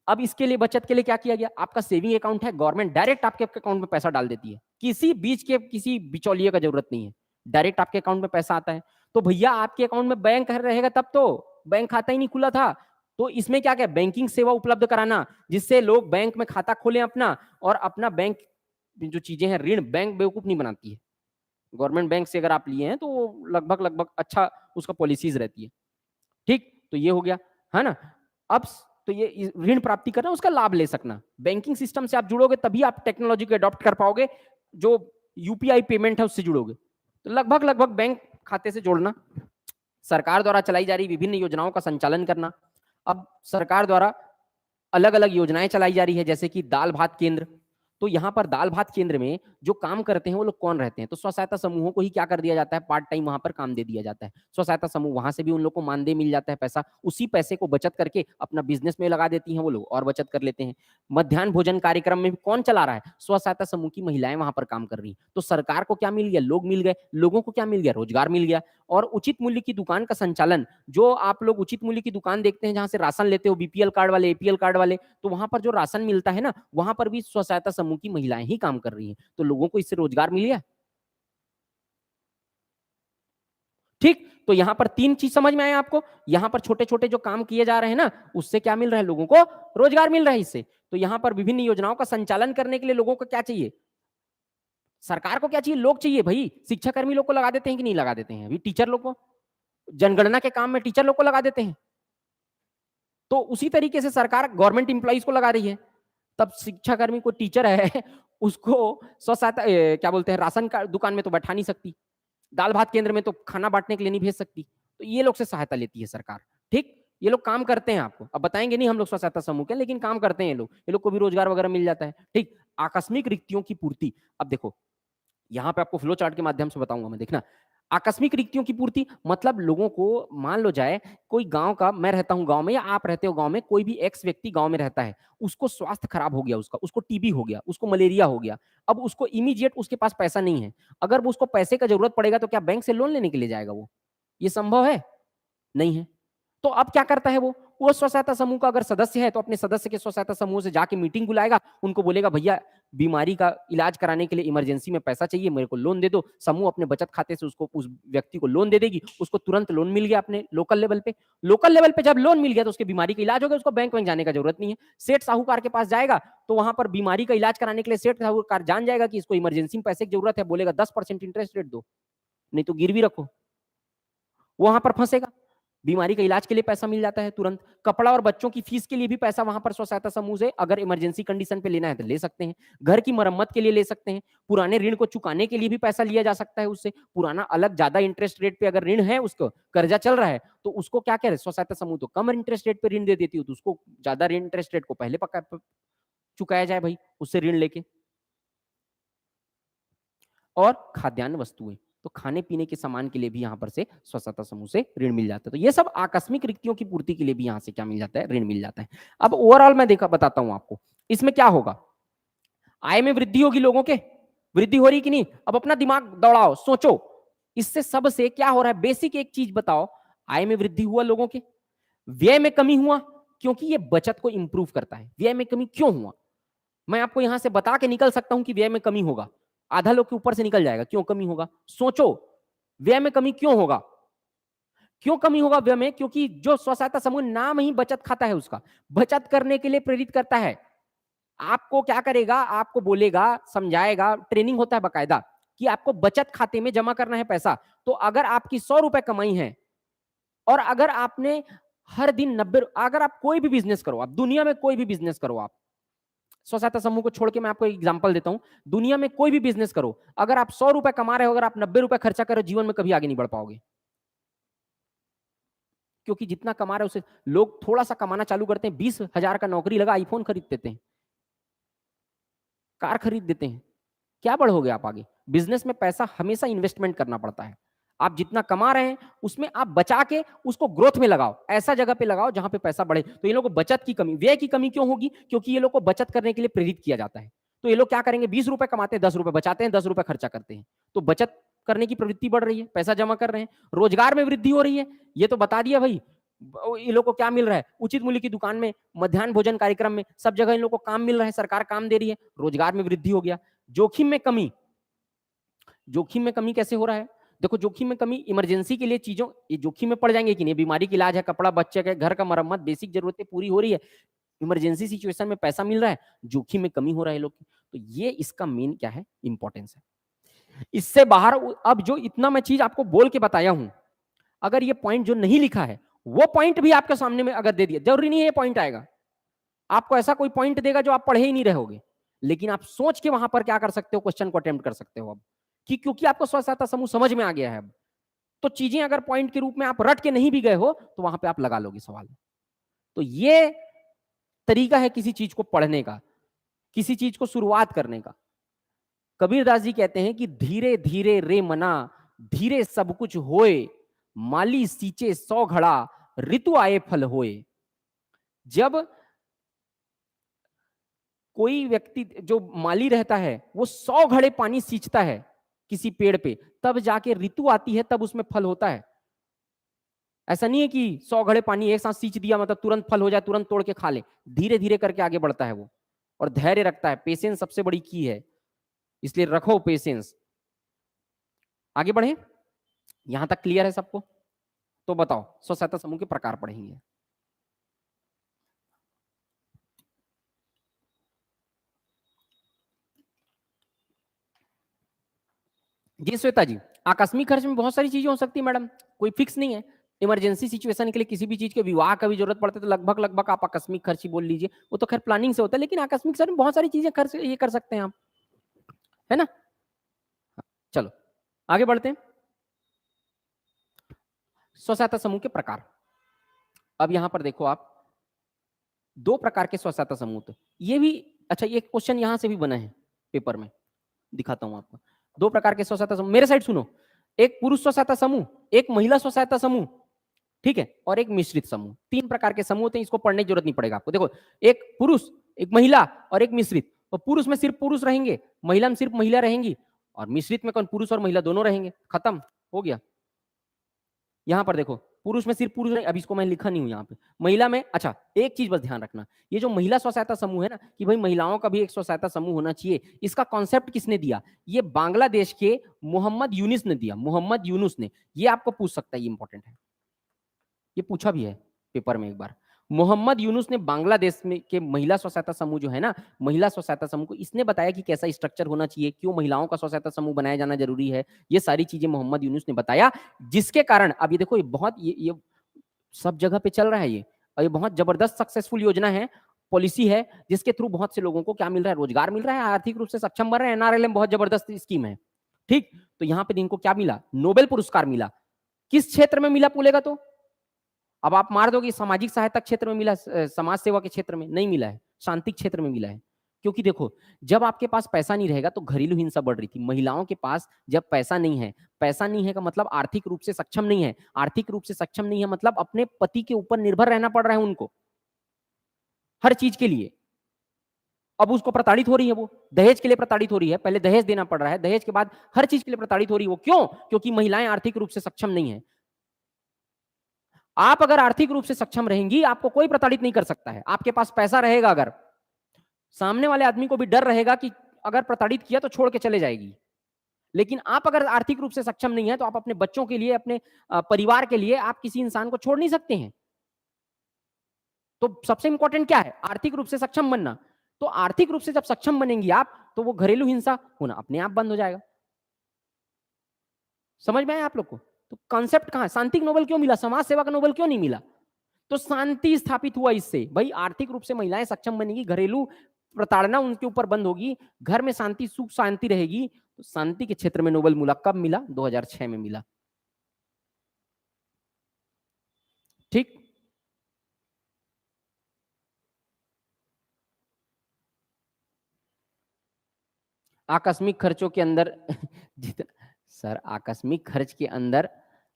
अब इसके लिए बचत के लिए क्या किया गया, आपका सेविंग अकाउंट है, गवर्नमेंट डायरेक्ट आपके अकाउंट में पैसा डाल देती है, किसी बीच के किसी बिचौलिए का जरूरत नहीं है, डायरेक्ट आपके अकाउंट में पैसा आता है। तो भैया आपके अकाउंट में बैंक रहेगा तब तो, बैंक खाता ही नहीं खुला था, तो इसमें क्या क्या बैंकिंग सेवा उपलब्ध कराना, जिससे लोग बैंक में खाता खोलें अपना, और अपना बैंक जो चीजें हैं, ऋण बैंक बेवकूफ नहीं बनाती है। गवर्नमेंट बैंक से अगर आप लिए हैं तो लगभग लगभग अच्छा उसका पॉलिसीज रहती है। ठीक, तो ये हो गया है ना। अब तो ये ऋण प्राप्ति करना, उसका लाभ ले सकना, बैंकिंग सिस्टम से आप जुड़ोगे तभी आप टेक्नोलॉजी को अडॉप्ट कर पाओगे, जो यूपीआई पेमेंट है उससे जुड़ोगे, तो लगभग लगभग बैंक खाते से जोड़ना। सरकार द्वारा चलाई जा रही विभिन्न योजनाओं का संचालन करना। अब सरकार द्वारा अलग अलग योजनाएं चलाई जा रही है, जैसे कि दाल भात केंद्र। तो यहाँ पर दाल भात केंद्र में जो काम करते हैं वो लोग कौन रहते हैं, तो स्व सहायता समूहों को ही क्या कर दिया जाता है, पार्ट टाइम वहां पर काम दे दिया जाता है। स्व सहायता समूह, वहां से भी उन लोग को मानदेय मिल जाता है पैसा, उसी पैसे को बचत करके अपना बिजनेस में लगा देती हैं वो लोग और बचत कर लेते हैं। मध्याह्न भोजन कार्यक्रम में भी कौन चला रहा है, स्व सहायता समूह की महिलाएं वहां पर काम कर रही हैं। तो सरकार को क्या मिल गया, लोग मिल गए, लोगों को क्या मिल गया, रोजगार मिल गया। और उचित मूल्य की दुकान का संचालन, जो आप लोग उचित मूल्य की दुकान देखते हैं जहां से राशन लेते हो, बीपीएल कार्ड वाले, एपीएल कार्ड वाले, तो वहां पर जो राशन मिलता है ना, वहां पर भी स्व सहायता समूह की महिलाएं ही काम कर रही हैं, तो लोगों को इससे रोजगार मिल गया। ठीक, तो यहां पर 3 चीज समझ में आए आपको, यहां पर छोटे छोटे जो काम किए जा रहे हैं ना, उससे क्या मिल रहा है, लोगों को रोजगार मिल रहा है इससे। तो यहां पर विभिन्न योजनाओं का संचालन करने के लिए लोगों को क्या चाहिए, सरकार को क्या चाहिए, लोग चाहिए भाई। शिक्षा कर्मी लोग को लगा देते हैं कि नहीं लगा देते हैं, अभी टीचर लोग को जनगणना के काम में टीचर लोग को लगा देते हैं, तो उसी तरीके से सरकार गवर्नमेंट इंप्लॉइज को लगा रही है। तब शिक्षा कर्मी को टीचर है उसको स्व सहायता क्या बोलते हैं, राशन का दुकान में तो बैठा नहीं सकती, दाल भात केंद्र में तो खाना बांटने के लिए नहीं भेज सकती, तो ये लोग से सहायता लेती है सरकार। ठीक, ये लोग काम करते हैं, आपको अब बताएंगे नहीं हम लोग स्व सहायता समूह के, लेकिन काम करते हैं ये लोग को भी रोजगार वगैरह मिल जाता है। ठीक, आकस्मिक रिक्तियों की पूर्ति। अब देखो यहाँ पे आपको फ्लो चार्ट के माध्यम से बताऊंगा मैं, देखना। आकस्मिक रिक्तियों की पूर्ति मतलब लोगों को, मान लो जाए कोई गांव का, मैं रहता हूं गांव में या आप रहते हो गांव में, कोई भी एक्स व्यक्ति गांव में रहता है, उसको स्वास्थ्य खराब हो गया, उसको टीबी हो गया, उसको मलेरिया हो गया। अब उसको इमीडिएट उसके पास पैसा नहीं है, अगर वो उसको पैसे का जरूरत पड़ेगा तो क्या बैंक से लोन लेने के लिए जाएगा वो, ये संभव है? नहीं है। तो अब क्या करता है वो स्व सहायता समूह का अगर सदस्य है तो अपने सदस्य के स्व सहायता समूह से जाके मीटिंग बुलाएगा, उनको बोलेगा भैया बीमारी का इलाज कराने के लिए इमरजेंसी में पैसा चाहिए, मेरे को लोन दे दो। समूह अपने बचत खाते से उसको, उस व्यक्ति को लोन दे देगी, उसको तुरंत लोन मिल गया अपने लोकल लेवल पे। लोकल लेवल पे जब लोन मिल गया तो उसके बीमारी का इलाज हो गया, उसको बैंक में जाने का जरूरत नहीं है। सेठ साहूकार के पास जाएगा तो वहां पर बीमारी का इलाज कराने के लिए सेठ साहूकार जान जाएगा कि इसको इमरजेंसी में पैसे की जरूरत है, बोलेगा 10% इंटरेस्ट रेट दो, नहीं तो गिरवी रखो, वहां पर फंसेगा। बीमारी का इलाज के लिए पैसा मिल जाता है तुरंत। कपड़ा और बच्चों की फीस के लिए भी पैसा वहां पर स्व सहायता समूह से अगर इमरजेंसी कंडीशन पे लेना है तो ले सकते हैं। घर की मरम्मत के लिए ले सकते हैं, पुराने ऋण को चुकाने के लिए भी पैसा लिया जा सकता है उससे। पुराना अलग ज्यादा इंटरेस्ट रेट पे अगर ऋण है, उसको कर्जा चल रहा है, तो उसको क्या कह रहे स्व सहायता समूह तो कम इंटरेस्ट रेट पे ऋण दे देती हो, तो उसको ज्यादा ऋण इंटरेस्ट रेट को पहले चुकाया जाए भाई उससे ऋण लेके। और खाद्यान्न वस्तुएं, तो खाने पीने के सामान के लिए भी यहाँ पर से स्व सहायता समूह से ऋण मिल जाता है। तो ये सब आकस्मिक रिक्तियों की पूर्ति के लिए भी यहाँ से क्या मिल जाता है, ऋण मिल जाता है। अब ओवरऑल मैं देखा बताता हूँ आपको, इसमें क्या होगा, आय में वृद्धि होगी लोगों के, वृद्धि हो रही कि नहीं? अब अपना दिमाग दौड़ाओ, सोचो, इससे सबसे क्या हो रहा है, बेसिक एक चीज बताओ, आय में वृद्धि हुआ लोगों के, व्यय में कमी हुआ, क्योंकि ये बचत को इंप्रूव करता है। व्यय में कमी क्यों हुआ, मैं आपको यहां से बता के निकल सकता हूं कि व्यय में कमी होगा, आधा लोग के ऊपर से निकल जाएगा, क्यों कमी होगा, सोचो, व्यय में कमी क्यों होगा, क्यों कमी होगा व्यय में, क्योंकि जो स्व सहायता समूह नाम ही बचत खाता है, उसका बचत करने के लिए प्रेरित करता है। आपको क्या करेगा, आपको बोलेगा, समझाएगा, ट्रेनिंग होता है बकायदा कि आपको बचत खाते में जमा करना है पैसा। तो अगर आपकी 100 रुपए कमाई है और अगर आपने हर दिन 90, अगर आप कोई भी बिजनेस करो, आप दुनिया में कोई भी बिजनेस करो, आप स्व सहायता समूह को छोड़ के मैं आपको एक एग्जांपल देता हूं, दुनिया में कोई भी बिजनेस करो, अगर आप 100 रुपए कमा रहे हो, अगर आप 90 रुपए खर्चा करो, जीवन में कभी आगे नहीं बढ़ पाओगे। क्योंकि जितना कमा रहे हो उसे, लोग थोड़ा सा कमाना चालू करते हैं, 20,000 का नौकरी लगा, आईफोन खरीद देते हैं, कार खरीद देते हैं, क्या बढ़ोगे आप आगे। बिजनेस में पैसा हमेशा इन्वेस्टमेंट करना पड़ता है, आप जितना कमा रहे हैं उसमें आप बचा के उसको ग्रोथ में लगाओ, ऐसा जगह पे लगाओ जहां पे पैसा बढ़े। तो ये लोगों को बचत की कमी, व्यय की कमी क्यों होगी, क्योंकि ये लोग को बचत करने के लिए प्रेरित किया जाता है। तो ये लोग क्या करेंगे, 20 रुपए कमाते हैं, 10 रुपए बचाते हैं, 10 रुपए खर्चा करते हैं, तो बचत करने की प्रवृत्ति बढ़ रही है, पैसा जमा कर रहे हैं, रोजगार में वृद्धि हो रही है, ये तो बता दिया भाई। ये लोग को क्या मिल रहा है, उचित मूल्य की दुकान में, मध्याह्न भोजन कार्यक्रम में, सब जगह इन लोग को काम मिल रहा है, सरकार काम दे रही है, रोजगार में वृद्धि हो गया। जोखिम में कमी, जोखिम में कमी कैसे हो रहा है, देखो जोखिम में कमी, इमरजेंसी के लिए चीजों, ये जोखिम में पड़ जाएंगे कि नहीं, बीमारी की इलाज है, कपड़ा, बच्चे के घर का मरम्मत, बेसिक जरूरतें पूरी हो रही है, इमरजेंसी सिचुएशन में पैसा मिल रहा है, जोखिम में कमी हो रहा है लोग की। तो ये इसका मेन क्या है, इंपॉर्टेंस है। इससे बाहर अब जो इतना मैं चीज आपको बोल के बताया हूं, अगर ये पॉइंट जो नहीं लिखा है वो पॉइंट भी आपके सामने में अगर दे दिया, जरूरी नहीं है ये पॉइंट आएगा, आपको ऐसा कोई पॉइंट देगा जो आप पढ़े ही नहीं रहोगे, लेकिन आप सोच के वहां पर क्या कर सकते हो, क्वेश्चन को अटेम्प्ट कर सकते हो अब, कि क्योंकि आपको स्व सहायता समूह समझ में आ गया है अब, तो चीजें अगर पॉइंट के रूप में आप रट के नहीं भी गए हो तो वहां पे आप लगा लोगे सवाल। तो ये तरीका है किसी चीज को पढ़ने का, किसी चीज को शुरुआत करने का। कबीरदास जी कहते हैं कि धीरे धीरे रे मना, धीरे सब कुछ होए, माली सींचे 100 घड़ा, ऋतु आए फल होए। जब कोई व्यक्ति जो माली रहता है वो 100 घड़े पानी सींचता है किसी पेड़ पे, तब जाके ऋतु आती है, तब उसमें फल होता है। ऐसा नहीं है कि 100 घड़े पानी एक साथ सींच दिया मतलब तुरंत फल हो जाए, तुरंत तोड़ के खा ले, धीरे धीरे करके आगे बढ़ता है वो, और धैर्य रखता है, पेशेंस सबसे बड़ी की है, इसलिए रखो पेशेंस। आगे बढ़े, यहां तक क्लियर है सबको? तो बताओ, स्व सहायता समूह के प्रकार पढ़ेंगे। जी श्वेता जी, आकस्मिक खर्च में बहुत सारी चीजें हो सकती है मैडम, कोई फिक्स नहीं है। इमरजेंसी सिचुएशन के लिए किसी भी चीज के विवाह का भी जरूरत पड़ता है तो लगभग लगभग आप आकस्मिक खर्च ही बोल लीजिए, वो तो खैर प्लानिंग से होता है, लेकिन आकस्मिक खर्च में बहुत सारी चीजें खर्च ये कर सकते हैं आप, है ना। चलो आगे बढ़ते हैं। स्व सहायता समूह के प्रकार, अब यहां पर देखो आप, 2 प्रकार के स्व सहायता समूह थे, ये भी अच्छा, ये क्वेश्चन यहां से भी बना है पेपर में, दिखाता हूं आपको। 2 प्रकार के स्व सहायता समूह, मेरे साइड सुनो, एक पुरुष स्व सहायता समूह, एक महिला स्व सहायता समूह, ठीक है, और एक मिश्रित समूह। 3 प्रकार के समूह होते हैं, इसको पढ़ने की जरूरत नहीं पड़ेगा आपको। देखो, एक पुरुष, एक महिला और एक मिश्रित। तो पुरुष में सिर्फ पुरुष रहेंगे, महिला में सिर्फ महिला रहेंगी, और मिश्रित में कौन, पुरुष और महिला दोनों रहेंगे, खत्म हो गया। यहां पर देखो, पुरुष में सिर्फ पुरुष नहीं, अब इसको मैं लिखा नहीं हूं यहाँ पे। महिला में, अच्छा एक चीज बस ध्यान रखना, ये जो महिला स्व सहायता समूह है ना, कि भाई महिलाओं का भी एक स्व सहायता समूह होना चाहिए, इसका कॉन्सेप्ट किसने दिया, ये बांग्लादेश के मोहम्मद यूनिस ने दिया, मोहम्मद यूनुस ने। ये आपको पूछ सकता है, ये इंपॉर्टेंट है, ये पूछा भी है पेपर में एक बार। मोहम्मद यूनुस ने बांग्लादेश में के महिला स्व सहायता समूह जो है ना, महिला स्व सहायता समूह को इसने बताया कि कैसा स्ट्रक्चर होना चाहिए, क्यों महिलाओं का स्व सहायता समूह बनाया जाना जरूरी है, ये सारी चीजें मोहम्मद यूनुस ने बताया। जिसके कारण अब ये देखो, ये बहुत ये सब जगह पे चल रहा है ये, और ये बहुत जबरदस्त सक्सेसफुल योजना है, पॉलिसी है, जिसके थ्रू बहुत से लोगों को क्या मिल रहा है, रोजगार मिल रहा है, आर्थिक रूप से सक्षम बन रहे हैं। एनआरएलएम बहुत जबरदस्त स्कीम है, ठीक। तो यहाँ पे इनको क्या मिला, नोबेल पुरस्कार मिला। किस क्षेत्र में मिला बोलेगा तो, अब आप मार दोगे सामाजिक सहायता क्षेत्र में मिला, समाज सेवा के क्षेत्र में नहीं मिला है, शांति क्षेत्र में मिला है। क्योंकि देखो, जब आपके पास पैसा नहीं रहेगा तो घरेलू हिंसा बढ़ रही थी, महिलाओं के पास जब पैसा नहीं है, पैसा नहीं है का मतलब आर्थिक रूप से सक्षम नहीं है, आर्थिक रूप से सक्षम नहीं है मतलब अपने पति के ऊपर निर्भर रहना पड़ रहा है उनको हर चीज के लिए। अब उसको प्रताड़ित हो रही है, वो दहेज के लिए प्रताड़ित हो रही है, पहले दहेज देना पड़ रहा है, दहेज के बाद हर चीज के लिए प्रताड़ित हो रही है वो। क्यों? क्योंकि महिलाएं आर्थिक रूप से सक्षम नहीं है। आप अगर आर्थिक रूप से सक्षम रहेंगी, आपको कोई प्रताड़ित नहीं कर सकता है। आपके पास पैसा रहेगा, अगर सामने वाले आदमी को भी डर रहेगा कि अगर प्रताड़ित किया तो छोड़ के चले जाएगी। लेकिन आप अगर आर्थिक रूप से सक्षम नहीं है तो आप अपने बच्चों के लिए, अपने परिवार के लिए आप किसी इंसान को छोड़ नहीं सकते हैं। तो सबसे इंपॉर्टेंट क्या है? आर्थिक रूप से सक्षम बनना। तो आर्थिक रूप से जब सक्षम बनेंगी आप, तो वो घरेलू हिंसा होना अपने आप बंद हो जाएगा। समझ में आया आप लोग को? तो कॉन्सेप्ट कहां है? शांति नोबेल क्यों मिला, समाज सेवा का नोबेल क्यों नहीं मिला? तो शांति स्थापित हुआ इससे। भाई आर्थिक रूप से महिलाएं सक्षम बनेगी, घरेलू प्रताड़ना उनके ऊपर बंद होगी, घर में शांति, सुख शांति रहेगी। तो शांति के क्षेत्र में नोबेल मिला। कब मिला? 2006 में मिला। ठीक। आकस्मिक खर्चों के अंदर जितना सर, आकस्मिक खर्च के अंदर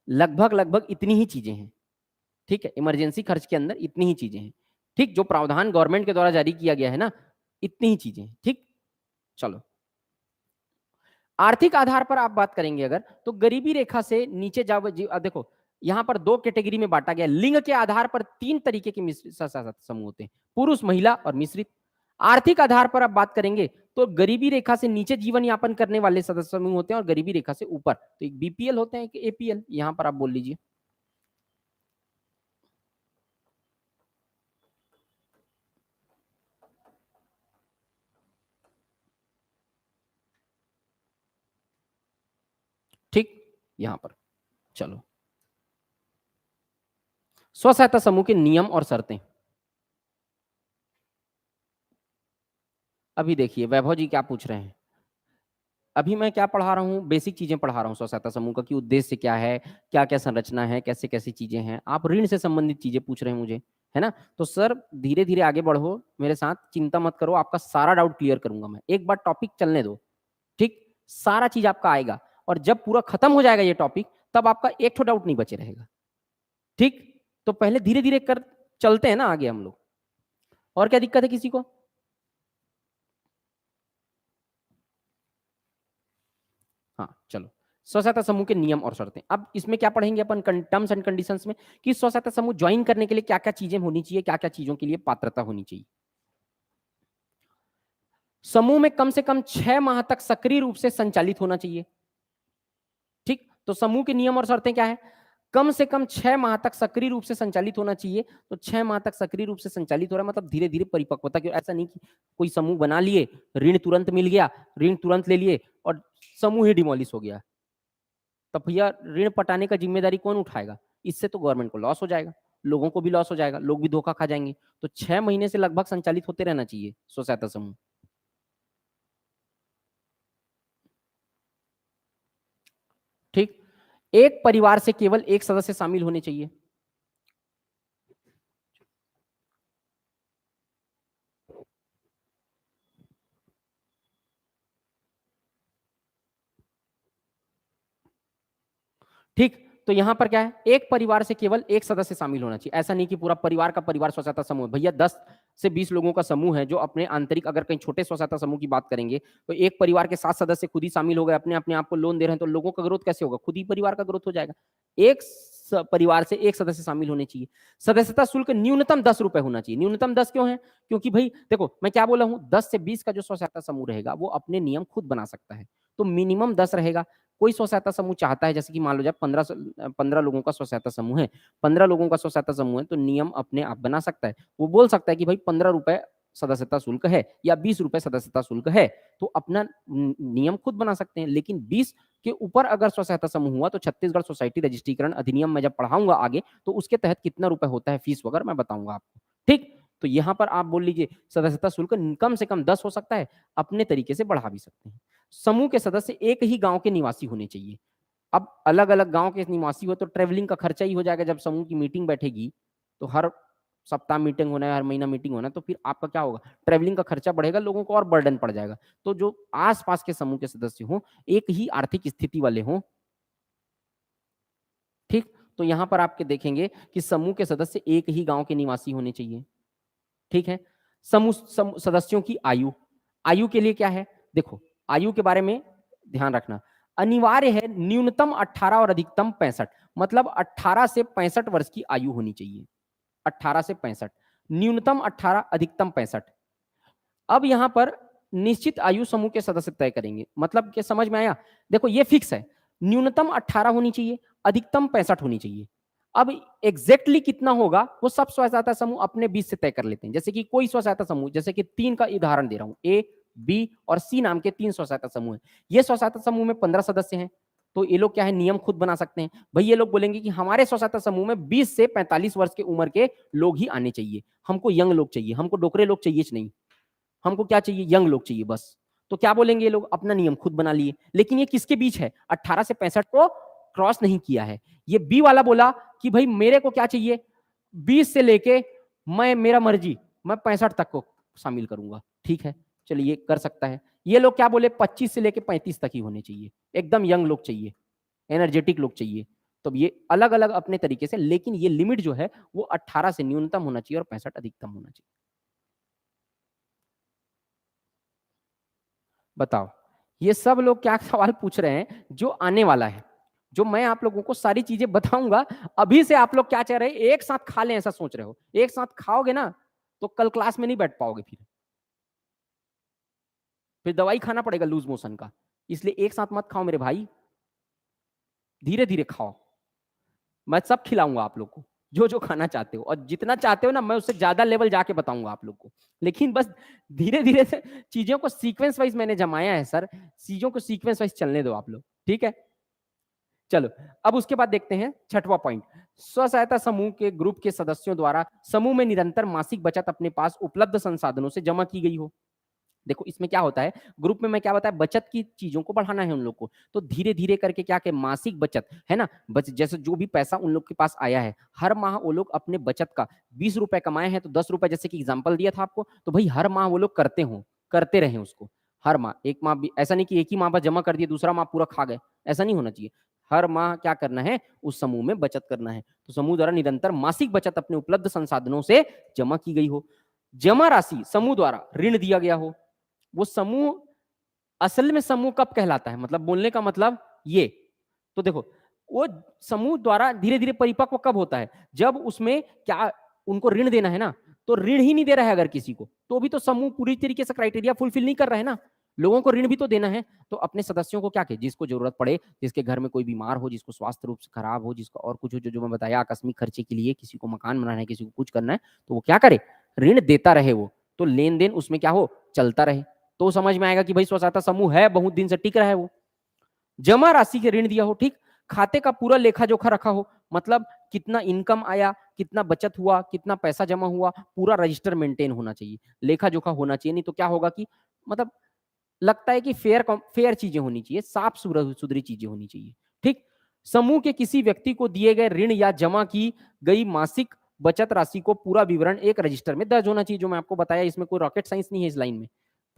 लगभग लगभग इतनी ही चीजें हैं। ठीक है, इमरजेंसी खर्च के अंदर इतनी ही चीजें हैं। ठीक, जो प्रावधान गवर्नमेंट के द्वारा जारी किया गया है ना, इतनी ही चीजें हैं। ठीक, चलो। आर्थिक आधार पर आप बात करेंगे अगर, तो गरीबी रेखा से नीचे जाओ। देखो यहां पर दो कैटेगरी में बांटा गया। लिंग के आधार पर तीन तरीके के समूह होते हैं, पुरुष, महिला और मिश्रित। आर्थिक आधार पर आप बात करेंगे तो गरीबी रेखा से नीचे जीवन यापन करने वाले सदस्य समूह होते हैं और गरीबी रेखा से ऊपर, तो एक बीपीएल होते हैं, एक एपीएल। यहां पर आप बोल लीजिए। ठीक, यहां पर चलो, स्व सहायता समूह के नियम और शर्तें। अभी देखिए वैभव जी क्या पूछ रहे हैं। अभी मैं क्या पढ़ा रहा हूँ? बेसिक चीजें पढ़ा रहा हूँ स्व सहायता समूह का, कि उद्देश्य क्या है, क्या क्या संरचना है, कैसे कैसी चीजें हैं। आप ऋण से संबंधित चीजें पूछ रहे हैं मुझे, है ना? तो सर धीरे धीरे आगे बढ़ो मेरे साथ, चिंता मत करो, आपका सारा डाउट क्लियर करूंगा मैं। एक बार टॉपिक चलने दो। ठीक, सारा चीज आपका आएगा, और जब पूरा खत्म हो जाएगा ये टॉपिक, तब आपका एक तो डाउट नहीं बचे रहेगा। ठीक, तो पहले धीरे धीरे कर चलते हैं ना आगे हम लोग। और क्या दिक्कत है किसी को? हाँ चलो, स्व सहायता समूह के नियम और शर्तें। अब इसमें क्या पढ़ेंगे अपन टर्म्स एंड कंडीशंस में, कि स्व सहायता समूह ज्वाइन करने के लिए क्या क्या चीजें होनी चाहिए, क्या क्या चीजों के लिए पात्रता होनी चाहिए। समूह में कम से कम 6 माह तक सक्रिय रूप से संचालित होना चाहिए। ठीक, तो समूह के नियम और शर्तें क्या है? कम से कम 6 माह तक सक्रिय रूप से संचालित होना चाहिए। तो 6 माह तक सक्रिय रूप से संचालित हो रहा है मतलब धीरे धीरे परिपक्वता की। ऐसा नहीं कि कोई समूह बना लिए, ऋण तुरंत मिल गया, ऋण तुरंत ले लिए और समूह ही डिमोलिश हो गया। तब भैया ऋण पटाने का जिम्मेदारी कौन उठाएगा? इससे तो गवर्नमेंट को लॉस हो जाएगा, लोगों को भी लॉस हो जाएगा, लोग भी धोखा खा जाएंगे। तो 6 महीने से लगभग संचालित होते रहना चाहिए स्व सहायता समूह। ठीक, एक परिवार से केवल एक सदस्य शामिल होने चाहिए। ठीक, तो यहां पर क्या है? एक परिवार से केवल एक सदस्य शामिल होना चाहिए। ऐसा नहीं कि पूरा परिवार का परिवार स्व सहायता समूह। भैया 10 से 20 लोगों का समूह है जो अपने आंतरिक, अगर कहीं छोटे स्व सहायता समूह की बात करेंगे तो एक परिवार के 7 सदस्य खुद ही शामिल हो गए, अपने अपने आप को लोन दे रहे हैं, तो लोगों का ग्रोथ कैसे होगा? खुद ही परिवार का ग्रोथ हो जाएगा। एक परिवार से एक सदस्य शामिल होने चाहिए। सदस्यता शुल्क न्यूनतम 10 रुपए होना चाहिए। न्यूनतम 10 क्यों है? क्योंकि भाई देखो मैं क्या बोला हूँ, 10 से 20 का जो स्व सहायता समूह रहेगा वो अपने नियम खुद बना सकता है, तो मिनिमम 10 रहेगा। कोई स्व सहायता समूह चाहता है, जैसे कि मान लो जब 15 लोगों का स्व सहायता समूह है, 15 लोगों का स्व सहायता समूह है, तो नियम अपने आप बना सकता है। वो बोल सकता है कि भाई 15 रुपए सदस्यता शुल्क है या 20 रुपए सदस्यता शुल्क है, तो अपना नियम खुद बना सकते हैं। लेकिन 20 के ऊपर अगर स्व सहायता समूह हुआ तो छत्तीसगढ़ सोसाइटी रजिस्ट्रीकरण अधिनियम में जब पढ़ाऊंगा आगे, तो उसके तहत कितना रुपए होता है फीस वगैरह मैं बताऊंगा आपको। ठीक, तो यहां पर आप बोल लीजिए सदस्यता शुल्क कम से कम 10 हो सकता है, अपने तरीके से बढ़ा भी सकते हैं। समूह के सदस्य एक ही गांव के निवासी होने चाहिए। अब अलग अलग गांव के निवासी हो तो ट्रेवलिंग का खर्चा ही हो जाएगा। जब समूह की मीटिंग बैठेगी तो हर सप्ताह मीटिंग होना है, हर महीना मीटिंग होना है, तो फिर आपका क्या होगा? ट्रेवलिंग का खर्चा बढ़ेगा, लोगों को और बर्डन पड़ जाएगा। तो जो आसपास के समूह के सदस्य हों, एक ही आर्थिक स्थिति वाले हों। ठीक, तो यहां पर आपके देखेंगे कि समूह के सदस्य एक ही गांव के निवासी होने चाहिए। ठीक है, सदस्यों की आयु, आयु के लिए क्या है, देखो आयु के बारे में ध्यान रखना, अनिवार्य है न्यूनतम 18 और अधिकतम 65, मतलब 18 से 65 वर्ष की आयु होनी चाहिए, 18 से 65, न्यूनतम 18, अधिकतम 65। अब यहां पर निश्चित आयु समूह के सदस्य तय करेंगे, मतलब क्या समझ में आया, देखो ये फिक्स है, न्यूनतम 18 होनी चाहिए, अधिकतम 65 होनी चाहिए। अब एग्जैक्टली कितना होगा वो सब स्व सहायता समूह अपने बीच से तय कर लेते हैं। जैसे कि कोई स्व सहायता समूह, जैसे कि 3 का उदाहरण दे रहा हूं, ए, बी और सी नाम के 3 स्व सहायता समूह है। ये स्व सहायता समूह में 15 सदस्य हैं, तो ये लोग क्या है, नियम खुद बना सकते हैं। भाई ये लोग बोलेंगे कि हमारे स्व सहायता समूह में 20 से 45 वर्ष की उम्र के लोग ही आने चाहिए, हमको यंग लोग चाहिए, हमको डोकरे लोग चाहिए नहीं, हमको क्या चाहिए, यंग लोग चाहिए बस। तो क्या बोलेंगे ये लोग, अपना नियम खुद बना लिए, लेकिन ये किसके बीच है, 18 से 65 को क्रॉस नहीं किया है। ये बी वाला बोला कि भाई मेरे को क्या चाहिए, 20 से लेके मैं, मेरा मर्जी, मैं 65 तक को शामिल करूंगा, ठीक है, चलिए कर सकता है। ये लोग क्या बोले, 25 से लेके 35 तक ही होने चाहिए, एकदम यंग लोग चाहिए, एनर्जेटिक लोग चाहिए। तो ये अलग अलग अपने तरीके से, लेकिन ये लिमिट जो है वो 18 से न्यूनतम होना चाहिए और 65 अधिकतम होना चाहिए। बताओ, ये सब लोग क्या सवाल पूछ रहे हैं जो आने वाला है, जो मैं आप लोगों को सारी चीजें बताऊंगा। अभी से आप लोग क्या चाह रहे हैं, एक साथ खा लें ऐसा सोच रहे हो, एक साथ खाओगे ना तो कल क्लास में नहीं बैठ पाओगे, फिर दवाई खाना पड़ेगा लूज मोशन का। इसलिए एक साथ मत खाओ मेरे भाई, धीरे धीरे खाओ, मैं सब खिलाऊंगा आप लोग को, जो जो खाना चाहते हो, और जितना चाहते हो ना मैं उससे ज्यादा लेवल जाके बताऊंगा आप लोग को। लेकिन बस धीरे धीरे से चीजों को सीक्वेंस वाइज मैंने जमाया है सर, चीजों को सीक्वेंस वाइज चलने दो आप लोग, ठीक है। चलो, अब उसके बाद देखते हैं छठवां पॉइंट, स्व सहायता समूह के ग्रुप के सदस्यों द्वारा समूह में निरंतर मासिक बचत अपने पास उपलब्ध संसाधनों से जमा की गई हो। देखो इसमें क्या होता है, ग्रुप में मैं क्या बताया, बचत की चीजों को बढ़ाना है उन लोग को, तो धीरे धीरे करके क्या के मासिक बचत है ना, जैसे जो भी पैसा उन लोग के पास आया है, हर माह वो लोग अपने बचत का 20 रुपए कमाए हैं तो 10 रुपए, जैसे कि एग्जाम्पल दिया था आपको, तो भाई हर माह वो लोग करते रहे उसको, हर माह, एक माह भी ऐसा नहीं कि एक ही माह बस जमा कर दिए दूसरा माह पूरा खा गए, ऐसा नहीं होना चाहिए। हर माह क्या करना है, उस समूह में बचत करना है। तो समूह द्वारा निरंतर मासिक बचत अपने उपलब्ध संसाधनों से जमा की गई हो। जमा राशि समूह द्वारा ऋण दिया गया हो। वो समूह, असल में समूह कब कहलाता है, मतलब बोलने का मतलब ये, तो देखो वो समूह द्वारा धीरे धीरे परिपक्व कब होता है, जब उसमें क्या उनको ऋण देना है ना, तो ऋण ही नहीं दे रहा है अगर किसी को, तो भी तो समूह पूरी तरीके से क्राइटेरिया फुलफिल नहीं कर रहा है ना, लोगों को ऋण भी तो देना है। तो अपने सदस्यों को क्या कहे, जिसको जरूरत पड़े, जिसके घर में कोई बीमार हो, जिसको स्वास्थ्य रूप से खराब हो, जिसको और कुछ हो, जो मैं बताया आकस्मिक खर्चे के लिए, किसी को मकान बनाना है, किसी को कुछ करना है, तो वो क्या करे, ऋण देता रहे वो, तो लेन देन उसमें क्या हो, चलता रहे, तो समझ में आएगा कि भाई स्व सहायता समूह है, बहुत दिन से टिक रहा है वो। जमा राशि के ऋण दिया हो, ठीक, खाते का पूरा लेखा जोखा रखा हो, मतलब कितना इनकम आया, कितना बचत हुआ, कितना पैसा जमा हुआ, पूरा रजिस्टर मेंटेन होना चाहिए, लेखा जोखा होना चाहिए, नहीं तो क्या होगा कि मतलब लगता है कि फेयर चीजें होनी चाहिए, साफ सुथरी चीजें होनी चाहिए, ठीक। समूह के किसी व्यक्ति को दिए गए ऋण या जमा की गई मासिक बचत राशि को पूरा विवरण एक रजिस्टर में दर्ज होना चाहिए, जो मैं आपको बताया, इसमें कोई रॉकेट साइंस नहीं है इस लाइन में,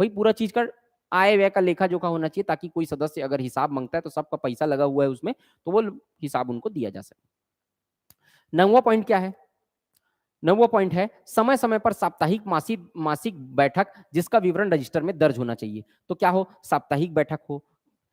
भाई पूरा चीज का आय व्यय का लेखा जोखा होना चाहिए, ताकि कोई सदस्य अगर हिसाब मांगता है तो सबका पैसा लगा हुआ है उसमें, तो वो हिसाब उनको दिया जा सके। 9वां पॉइंट क्या है, 9वां पॉइंट है समय समय पर साप्ताहिक मासिक बैठक जिसका विवरण रजिस्टर में दर्ज होना चाहिए। तो क्या हो, साप्ताहिक बैठक हो,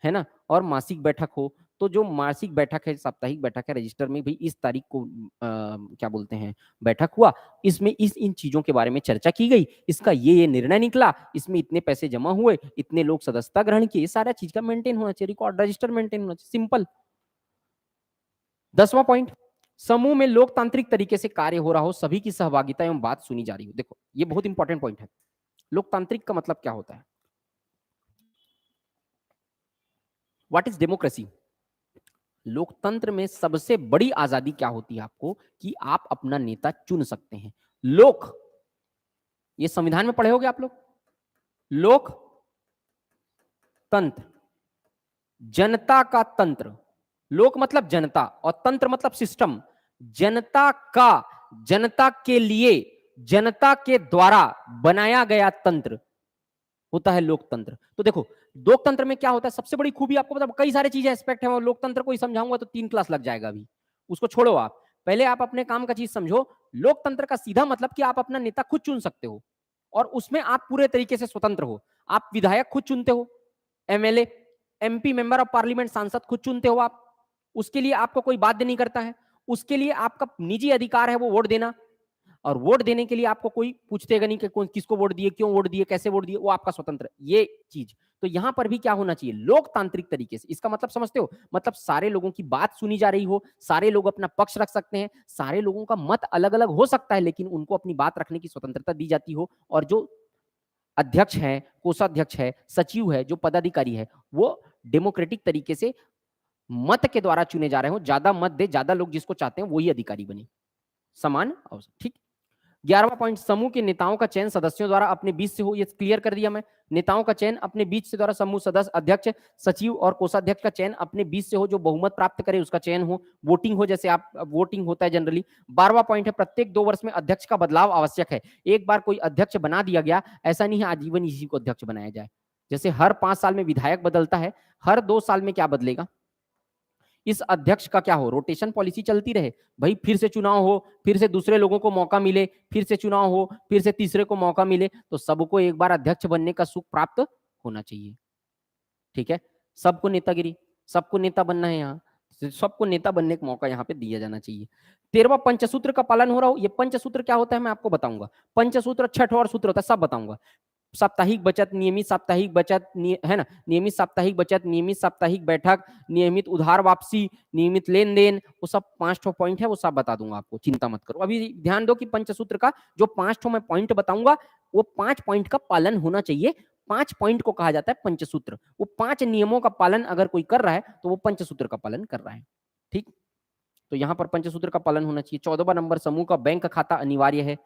है ना, और मासिक बैठक हो, तो जो मासिक बैठक है, साप्ताहिक बैठक है, रजिस्टर में भी इस तारीख को क्या बोलते हैं बैठक हुआ, इसमें इन चीजों के बारे में चर्चा की गई, इसका ये निर्णय निकला, इसमें इतने पैसे जमा हुए, इतने लोग सदस्यता ग्रहण किए, सारा चीज का मेंटेन होना चाहिए, रिकॉर्ड रजिस्टर मेंटेन होना चाहिए, सिंपल। 10वां पॉइंट, समूह में लोकतांत्रिक तरीके से कार्य हो रहा हो, सभी की सहभागिता एवं बात सुनी जा रही हो। देखो ये बहुत इंपॉर्टेंट पॉइंट है, लोकतांत्रिक का मतलब क्या होता है, व्हाट इज डेमोक्रेसी। लोकतंत्र में सबसे बड़ी आजादी क्या होती है आपको, कि आप अपना नेता चुन सकते हैं। लोक, ये संविधान में पढ़े होगे आप लोग, लोक तंत्र, जनता का तंत्र, लोक मतलब जनता और तंत्र मतलब सिस्टम, जनता का, जनता के लिए, जनता के द्वारा बनाया गया तंत्र होता है लोकतंत्र। तो देखो लोकतंत्र में क्या होता है, सबसे बड़ी खूबी आपको बता, कई सारे चीजें एस्पेक्ट है, लोकतंत्र को ही समझाऊंगा तो 3 क्लास लग जाएगा अभी, उसको छोड़ो आप, पहले आप अपने काम का चीज समझो। लोकतंत्र का सीधा मतलब कि आप अपना नेता खुद चुन सकते हो, और उसमें आप पूरे तरीके से स्वतंत्र हो। आप विधायक खुद चुनते हो, MLA, MP, member of parliament, सांसद खुद चुनते हो आप। उसके लिए आपको कोई बाध्य नहीं करता है। उसके लिए आपका निजी अधिकार है वो वोट देना, और वोट देने के लिए आपको कोई पूछतेगा नहीं कि कौन किसको वोट दिए, क्यों वोट दिए, कैसे वोट दिए, वो आपका स्वतंत्र है। ये चीज तो यहां पर भी क्या होना चाहिए, लोकतांत्रिक तरीके से। इसका मतलब समझते हो, मतलब सारे लोगों की बात सुनी जा रही हो, सारे लोग अपना पक्ष रख सकते हैं, सारे लोगों का मत अलग अलग हो सकता है, लेकिन उनको अपनी बात रखने की स्वतंत्रता दी जाती हो, और जो अध्यक्ष है, कोषाध्यक्ष है, सचिव है, जो पदाधिकारी है, वो डेमोक्रेटिक तरीके से मत के द्वारा चुने जा रहे हो। ज्यादा मत दे, ज्यादा लोग जिसको चाहते हैं वही अधिकारी बने, समान अवसर। ठीक। 11वां पॉइंट, समूह के नेताओं का चयन सदस्यों द्वारा अपने बीच से हो। ये क्लियर कर दिया मैं। नेताओं का चयन अपने बीच से द्वारा, समूह सदस्य, अध्यक्ष, सचिव और कोषाध्यक्ष का चयन अपने बीच से हो, जो बहुमत प्राप्त करे उसका चयन हो, वोटिंग हो, जैसे आप वोटिंग होता है जनरली। 12वां पॉइंट है, प्रत्येक 2 वर्ष में अध्यक्ष का बदलाव आवश्यक है। एक बार कोई अध्यक्ष बना दिया गया, ऐसा नहीं है आजीवन इसी को अध्यक्ष बनाया जाए। जैसे हर 5 साल में विधायक बदलता है, हर 2 साल में क्या बदलेगा, इस अध्यक्ष का क्या हो, रोटेशन पॉलिसी चलती रहे भाई। फिर से चुनाव हो, फिर से दूसरे लोगों को मौका मिले, फिर से चुनाव हो, फिर से तीसरे को मौका मिले, तो सबको एक बार अध्यक्ष बनने का सुख प्राप्त होना चाहिए। ठीक है, सबको नेतागिरी, सबको नेता बनना है, यहाँ सबको नेता बनने का मौका यहाँ पे दिया जाना चाहिए। 13वां, पंचसूत्र का पालन हो रहा हो। ये पंचसूत्र क्या होता है मैं आपको बताऊंगा। पंचसूत्र 6 और सूत्र होता है, सब बताऊंगा। साप्ताहिक बचत, नियमित साप्ताहिक बचत, है ना, नियमित साप्ताहिक बचत, नियमित साप्ताहिक बैठक, नियमित उधार वापसी, नियमित लेन देन, वो सब 5 पॉइंट है, वो सब बता दूंगा आपको, चिंता मत करो। अभी ध्यान दो कि पंचसूत्र का जो 5 मैं पॉइंट बताऊंगा, वो 5 पॉइंट का पालन होना चाहिए। 5 पॉइंट को कहा जाता है पंचसूत्र। वो 5 नियमों का पालन अगर कोई कर रहा है तो वो पंचसूत्र का पालन कर रहा है। ठीक, तो यहां पर पंचसूत्र का पालन होना चाहिए। 14वां नंबर, समूह का बैंक खाता अनिवार्य है।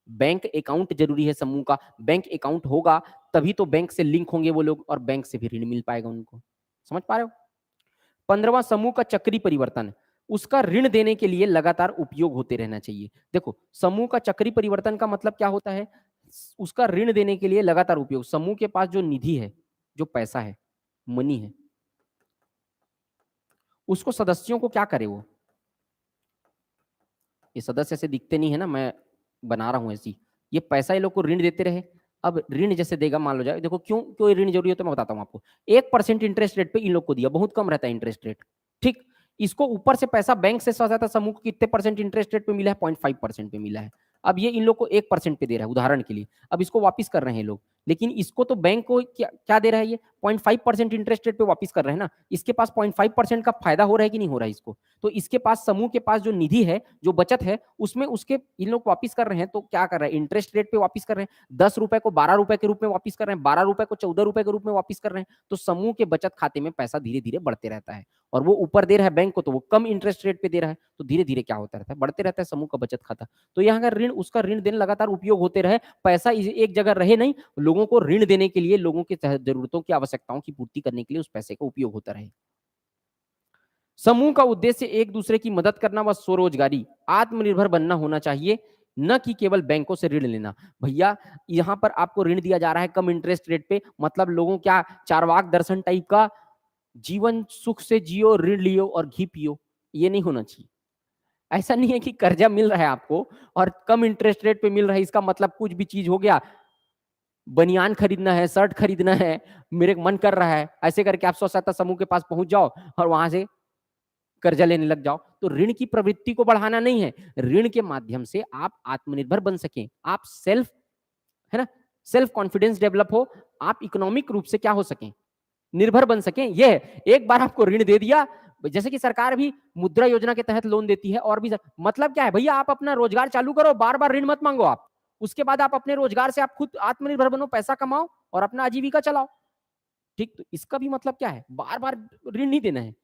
बैंक अकाउंट जरूरी है समूह का। बैंक अकाउंट होगा तभी तो बैंक से लिंक होंगे वो लोग, और बैंक से भी ऋण मिल पाएगा उनको। समझ पा रहे हो। 15वां, समूह का चक्री परिवर्तन, उसका ऋण देने के लिए लगातार उपयोग होते रहना चाहिए। देखो, समूह का चक्री परिवर्तन का मतलब क्या होता है, उसका ऋण देने के लिए लगातार उपयोग। समूह के पास जो निधि है, जो पैसा है, मनी है, उसको सदस्यों को क्या करे वो, ये सदस्य से दिखते नहीं है ना, मैं बना रहा हूं ऐसी, ये पैसा ये लोग को ऋण देते रहे। अब ऋण जैसे देगा, मान लो जाए, देखो क्यों क्यों ऋण जरूरी है तो मैं बताता हूं आपको। 1% इंटरेस्ट रेट पे इन लोग को दिया, बहुत कम रहता है इंटरेस्ट रेट। ठीक, इसको ऊपर से पैसा बैंक से सहायता समूह को कितने परसेंट इंटरेस्ट रेट पे मिला है, 0.5% पे मिला है। अब ये इन लोग को 1% पे दे रहा है उदाहरण के लिए। अब इसको वापिस कर रहे हैं लोग, लेकिन इसको तो बैंक को क्या दे रहा है, ये 0.5% इंटरेस्ट रेट पे वापिस कर रहे हैं ना। इसके पास 0.5% का फायदा हो रहा है कि नहीं हो रहा है इसको। तो इसके पास, समूह के पास जो निधि है, जो बचत है, उसमें उसके इन लोग वापिस कर रहे हैं, तो क्या कर रहे हैं, इंटरेस्ट रेट पे वापिस कर रहे हैं। 10 रुपए को 12 रुपए के रूप में वापिस कर रहे हैं, 12 रुपए को 14 रुपए के रूप में वापिस कर रहे हैं। तो समूह के बचत खाते में पैसा धीरे धीरे बढ़ते रहता है, और वो ऊपर दे रहा है बैंक को, तो वो कम इंटरेस्ट रेट पे दे रहा है, तो धीरे धीरे क्या होता रहता है, बढ़ते रहता है समूह का बचत खाता। तो यहाँ का ऋण, उसका ऋण देने लगातार उपयोग होते रहे, पैसा एक जगह रहे नहीं, लोगों को ऋण देने के लिए, लोगों की जरूरतों की, आवश्यकताओं की पूर्ति करने के लिए उस पैसे का उपयोग होता रहे। समूह का उद्देश्य एक दूसरे की मदद करना व स्वरोजगारी, आत्मनिर्भर बनना होना चाहिए, न कि केवल बैंकों से ऋण लेना। भैया, यहां पर आपको ऋण दिया जा रहा है कम इंटरेस्ट रेट पे, मतलब लोगों क्या, चारवाक दर्शन टाइप का, जीवन सुख से जियो, ऋण लियो और घी पियो, ये नहीं होना चाहिए। ऐसा नहीं है कि कर्जा मिल रहा है आपको और कम इंटरेस्ट रेट पे मिल रहा है, इसका मतलब कुछ भी चीज हो गया, बनियान खरीदना है, शर्ट खरीदना है, मेरे मन कर रहा है, ऐसे करके आप स्व सहायता समूह के पास पहुंच जाओ और वहां से कर्जा लेने लग जाओ। तो ऋण की प्रवृत्ति को बढ़ाना नहीं है, ऋण के माध्यम से आप आत्मनिर्भर बन सकें, आप सेल्फ, है ना, सेल्फ कॉन्फिडेंस डेवलप हो, आप इकोनॉमिक रूप से क्या हो सकें, निर्भर बन सकें। ये है, एक बार आपको ऋण दे दिया, जैसे कि सरकार भी मुद्रा योजना के तहत लोन देती है, और भी मतलब क्या है भैया, आप अपना रोजगार चालू करो, बार बार ऋण मत मांगो आप, उसके बाद आप अपने रोजगार से आप खुद आत्मनिर्भर बनो, पैसा कमाओ और अपना आजीविका चलाओ। ठीक, तो इसका भी मतलब क्या है, बार बार ऋण नहीं देना है।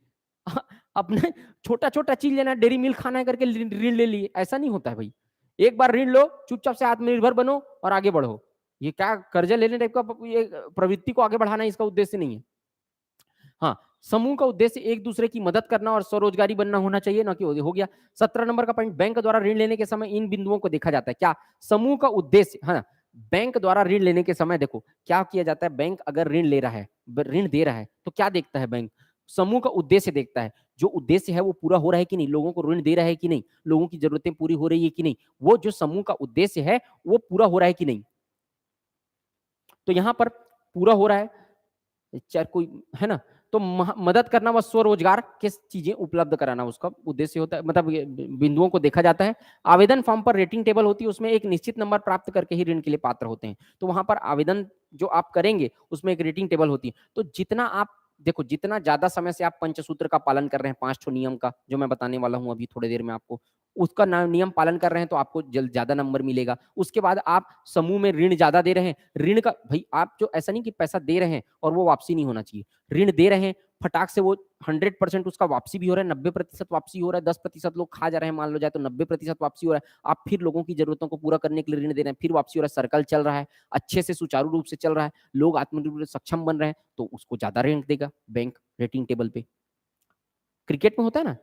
अपने छोटा छोटा चीज लेना है, डेयरी मिल्क खाना है करके ऋण ले लिए, ऐसा नहीं होता है भाई। एक बार ऋण लो, चुपचाप से आत्मनिर्भर बनो और आगे बढ़ो। ये क्या कर्जा लेने टाइप का, ये प्रवृत्ति को आगे बढ़ाना इसका उद्देश्य नहीं है। हाँ, समूह का उद्देश्य एक दूसरे की मदद करना और स्वरोजगारी बनना होना चाहिए, ना कि हो गया। 17 नंबर का पॉइंट, बैंक द्वारा ऋण लेने के समय इन बिंदुओं को देखा जाता है। क्या, समूह का उद्देश्य, है ना, बैंक द्वारा ऋण लेने के समय देखो क्या किया जाता है, बैंक अगर ऋण ले रहा है, ऋण दे रहा है, तो क्या देखता है बैंक, समूह का उद्देश्य देखता है। जो उद्देश्य है वो पूरा हो रहा है कि नहीं, लोगों को ऋण दे रहा है कि नहीं, लोगों की जरूरतें पूरी हो रही है कि नहीं, वो जो समूह का उद्देश्य है वो पूरा हो रहा है कि नहीं। तो यहाँ पर पूरा हो रहा है, चाहे कोई है ना, तो मदद करना व स्वरोजगार के चीजें उपलब्ध कराना उसका उद्देश्य होता है, मतलब बिंदुओं को देखा जाता है। आवेदन फॉर्म पर रेटिंग टेबल होती है, उसमें एक निश्चित नंबर प्राप्त करके ही ऋण के लिए पात्र होते हैं। तो वहां पर आवेदन जो आप करेंगे उसमें एक रेटिंग टेबल होती है। तो जितना आप देखो, जितना ज्यादा समय से आप पंचसूत्र का पालन कर रहे हैं, 5 नियम का जो मैं बताने वाला हूं अभी थोड़ी देर में आपको, उसका नियम पालन कर रहे हैं तो आपको ज्यादा नंबर मिलेगा। उसके बाद आप समूह में ऋण ज्यादा दे रहे हैं, ऋण का भाई आप जो ऐसा नहीं कि पैसा दे रहे हैं और वो वापसी नहीं होना चाहिए, ऋण दे रहे हैं फटाक से वो 100% उसका वापसी भी हो रहा है, 90% वापसी हो रहा है, 10% लोग खा जा रहे हैं मान लो जाए तो 90% वापसी हो रहा है, आप फिर लोगों की जरूरतों को पूरा करने के लिए ऋण दे रहे हैं, फिर वापसी हो रहा है, सर्कल चल रहा है, अच्छे से सुचारू रूप से चल रहा है, लोग आत्मनिर्भर सक्षम बन रहे हैं, तो उसको ज्यादा ऋण देगा बैंक रेटिंग टेबल पे। क्रिकेट में होता है ना,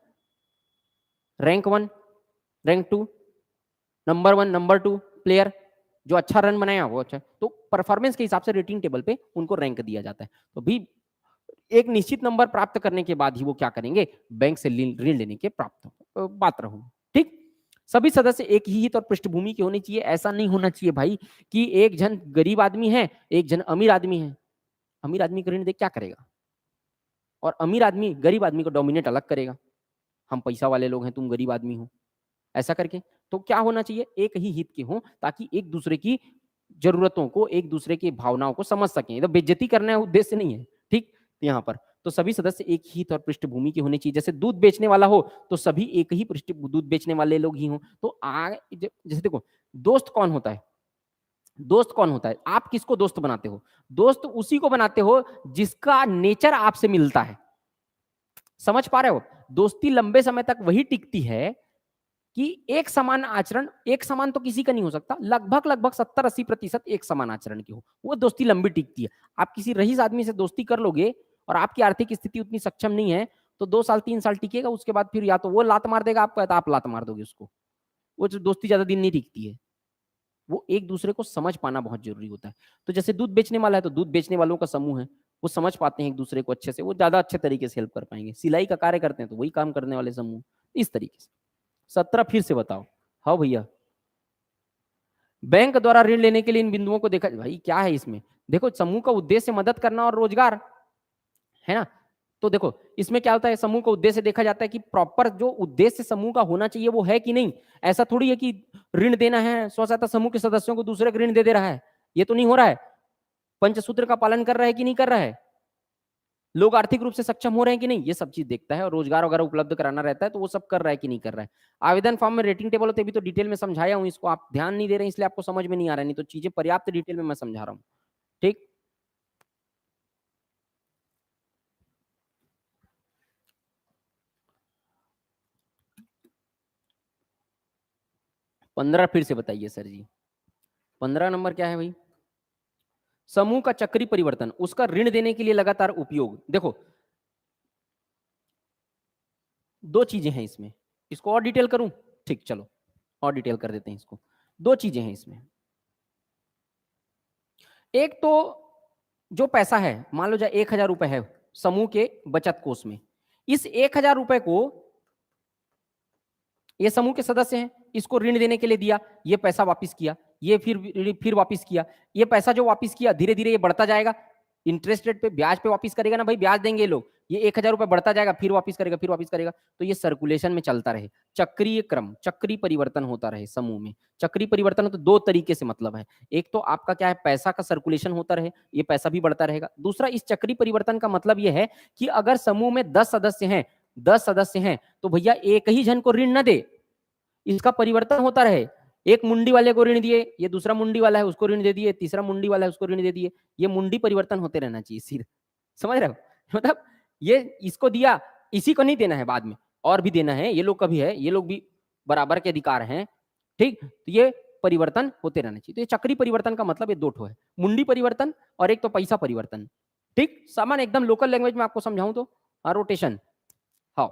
rank 1, rank 2, number 1 number 2 player जो अच्छा रन बनाया वो अच्छा, तो परफॉर्मेंस के हिसाब से रेटिंग टेबल पे उनको रैंक दिया जाता है। तो भी एक निश्चित नंबर प्राप्त करने के बाद ही वो क्या करेंगे, बैंक से ऋण लेने के प्राप्त पात्र होंगे। ठीक, सभी सदस्य एक ही हित और पृष्ठभूमि के होने चाहिए। ऐसा नहीं होना चाहिए भाई कि एक जन गरीब आदमी है, एक जन अमीर आदमी है, अमीर आदमी का ऋण दे क्या करेगा, और अमीर आदमी गरीब आदमी को डोमिनेट अलग करेगा, हम पैसा वाले लोग हैं तुम गरीब आदमी हो, ऐसा करके। तो क्या होना चाहिए, एक ही हित के हों ताकि एक दूसरे की जरूरतों को, एक दूसरे की भावनाओं को समझ सकें। तो बेइज्जती करना उद्देश्य नहीं है। ठीक, यहाँ पर तो सभी सदस्य एक ही हित और पृष्ठभूमि के होने चाहिए। जैसे दूध बेचने वाला हो तो सभी एक ही दूध बेचने वाले लोग ही हों। तो जैसे देखो, दोस्त कौन होता है, दोस्त कौन होता है, आप किसको दोस्त बनाते हो, दोस्त उसी को बनाते हो जिसका नेचर आपसे मिलता है। समझ पा रहे हो, दोस्ती लंबे समय तक वही टिकती है कि एक समान आचरण, एक समान तो किसी का नहीं हो सकता, लगभग लगभग 70-80% एक समान आचरण की हो, वो दोस्ती लंबी टिकती है। आप किसी रईस आदमी से दोस्ती कर लोगे और आपकी आर्थिक स्थिति उतनी सक्षम नहीं है तो 2 साल 3 साल टिकेगा, उसके बाद फिर या तो वो लात मार देगा आपको या तो आप लात मार दोगे उसको। वो जो दोस्ती ज्यादा दिन नहीं टिकती है। वो एक दूसरे को समझ पाना बहुत जरूरी होता है। तो जैसे दूध बेचने वाला है तो दूध बेचने वालों का समूह है, वो समझ पाते हैं एक दूसरे को अच्छे से, वो ज्यादा अच्छे तरीके से हेल्प कर पाएंगे। सिलाई का कार्य करते हैं तो वही काम करने वाले समूह, इस तरीके से। 17 फिर से बताओ। हाँ भैया, बैंक द्वारा ऋण लेने के लिए इन बिंदुओं को देखा, भाई क्या है इसमें, देखो समूह का उद्देश्य मदद करना और रोजगार है ना। तो देखो इसमें क्या होता है, समूह का उद्देश्य देखा जाता है कि प्रॉपर जो उद्देश्य समूह का होना चाहिए वो है कि नहीं। ऐसा थोड़ी है कि ऋण देना है, स्व सहायता समूह के सदस्यों को दूसरे को ऋण दे रहा है, ये तो नहीं हो रहा है। पंचसूत्र का पालन कर रहा है कि नहीं कर रहा है, लोग आर्थिक रूप से सक्षम हो रहे हैं कि नहीं, ये सब चीज देखता है। और रोजगार वगैरह उपलब्ध कराना रहता है, तो वो सब कर रहा है कि नहीं कर रहा है। आवेदन फॉर्म में रेटिंग टेबल होते हैं, भी तो डिटेल में समझाया हूं, इसको आप ध्यान नहीं दे रहे हैं इसलिए आपको समझ में नहीं आ रहा है, नहीं तो चीजें पर्याप्त डिटेल में मैं समझा रहा हूँ। ठीक, पंद्रह फिर से बताइए सर जी। 15 नंबर क्या है भाई, समूह का चक्री परिवर्तन, उसका ऋण देने के लिए लगातार उपयोग। देखो दो चीजें हैं इसमें, इसको और डिटेल करूं, ठीक चलो और डिटेल कर देते हैं इसको। दो चीजें हैं इसमें, एक तो जो पैसा है, मान लो जाए 1000 रुपए है समूह के बचत कोष में, इस 1000 रुपए को ये समूह के सदस्य हैं, इसको ऋण देने के लिए दिया, ये पैसा वापस किया, ये फिर वापस किया, ये पैसा जो वापस किया धीरे धीरे ये बढ़ता जाएगा, इंटरेस्ट रेट पे ब्याज पे वापस करेगा ना भाई, ब्याज देंगे लोग, ये 1000 रुपए बढ़ता जाएगा, फिर वापस करेगा, फिर वापस करेगा। तो ये सर्कुलेशन में चलता रहे, चक्रीय क्रम, चक्री परिवर्तन होता रहे समूह में। चक्री परिवर्तन तो दो तरीके से मतलब है, एक तो आपका क्या है, पैसा का सर्कुलेशन होता रहे, ये पैसा भी बढ़ता रहेगा। दूसरा, इस चक्री परिवर्तन का मतलब ये है कि अगर समूह में 10 सदस्य हैं, 10 सदस्य हैं तो भैया एक ही जन को ऋण न दे, इसका परिवर्तन होता रहे। एक मुंडी वाले को ऋण दिए, ये दूसरा मुंडी वाला है उसको ऋण दे दिए, तीसरा मुंडी वाला है उसको ऋण दे दिए, ये मुंडी परिवर्तन होते रहना चाहिए सीधे, समझ रहे हो मतलब ये इसको दिया, इसी को नहीं देना है, बाद में और भी देना है, ये लोग का भी है, ये लोग भी बराबर के अधिकार हैं। ठीक, तो ये परिवर्तन होते रहना चाहिए। तो ये चक्री परिवर्तन का मतलब ये दो ठो है, मुंडी परिवर्तन और एक तो पैसा परिवर्तन। ठीक, सामान एकदम लोकल लैंग्वेज में आपको समझाऊं तो रोटेशन। हाँ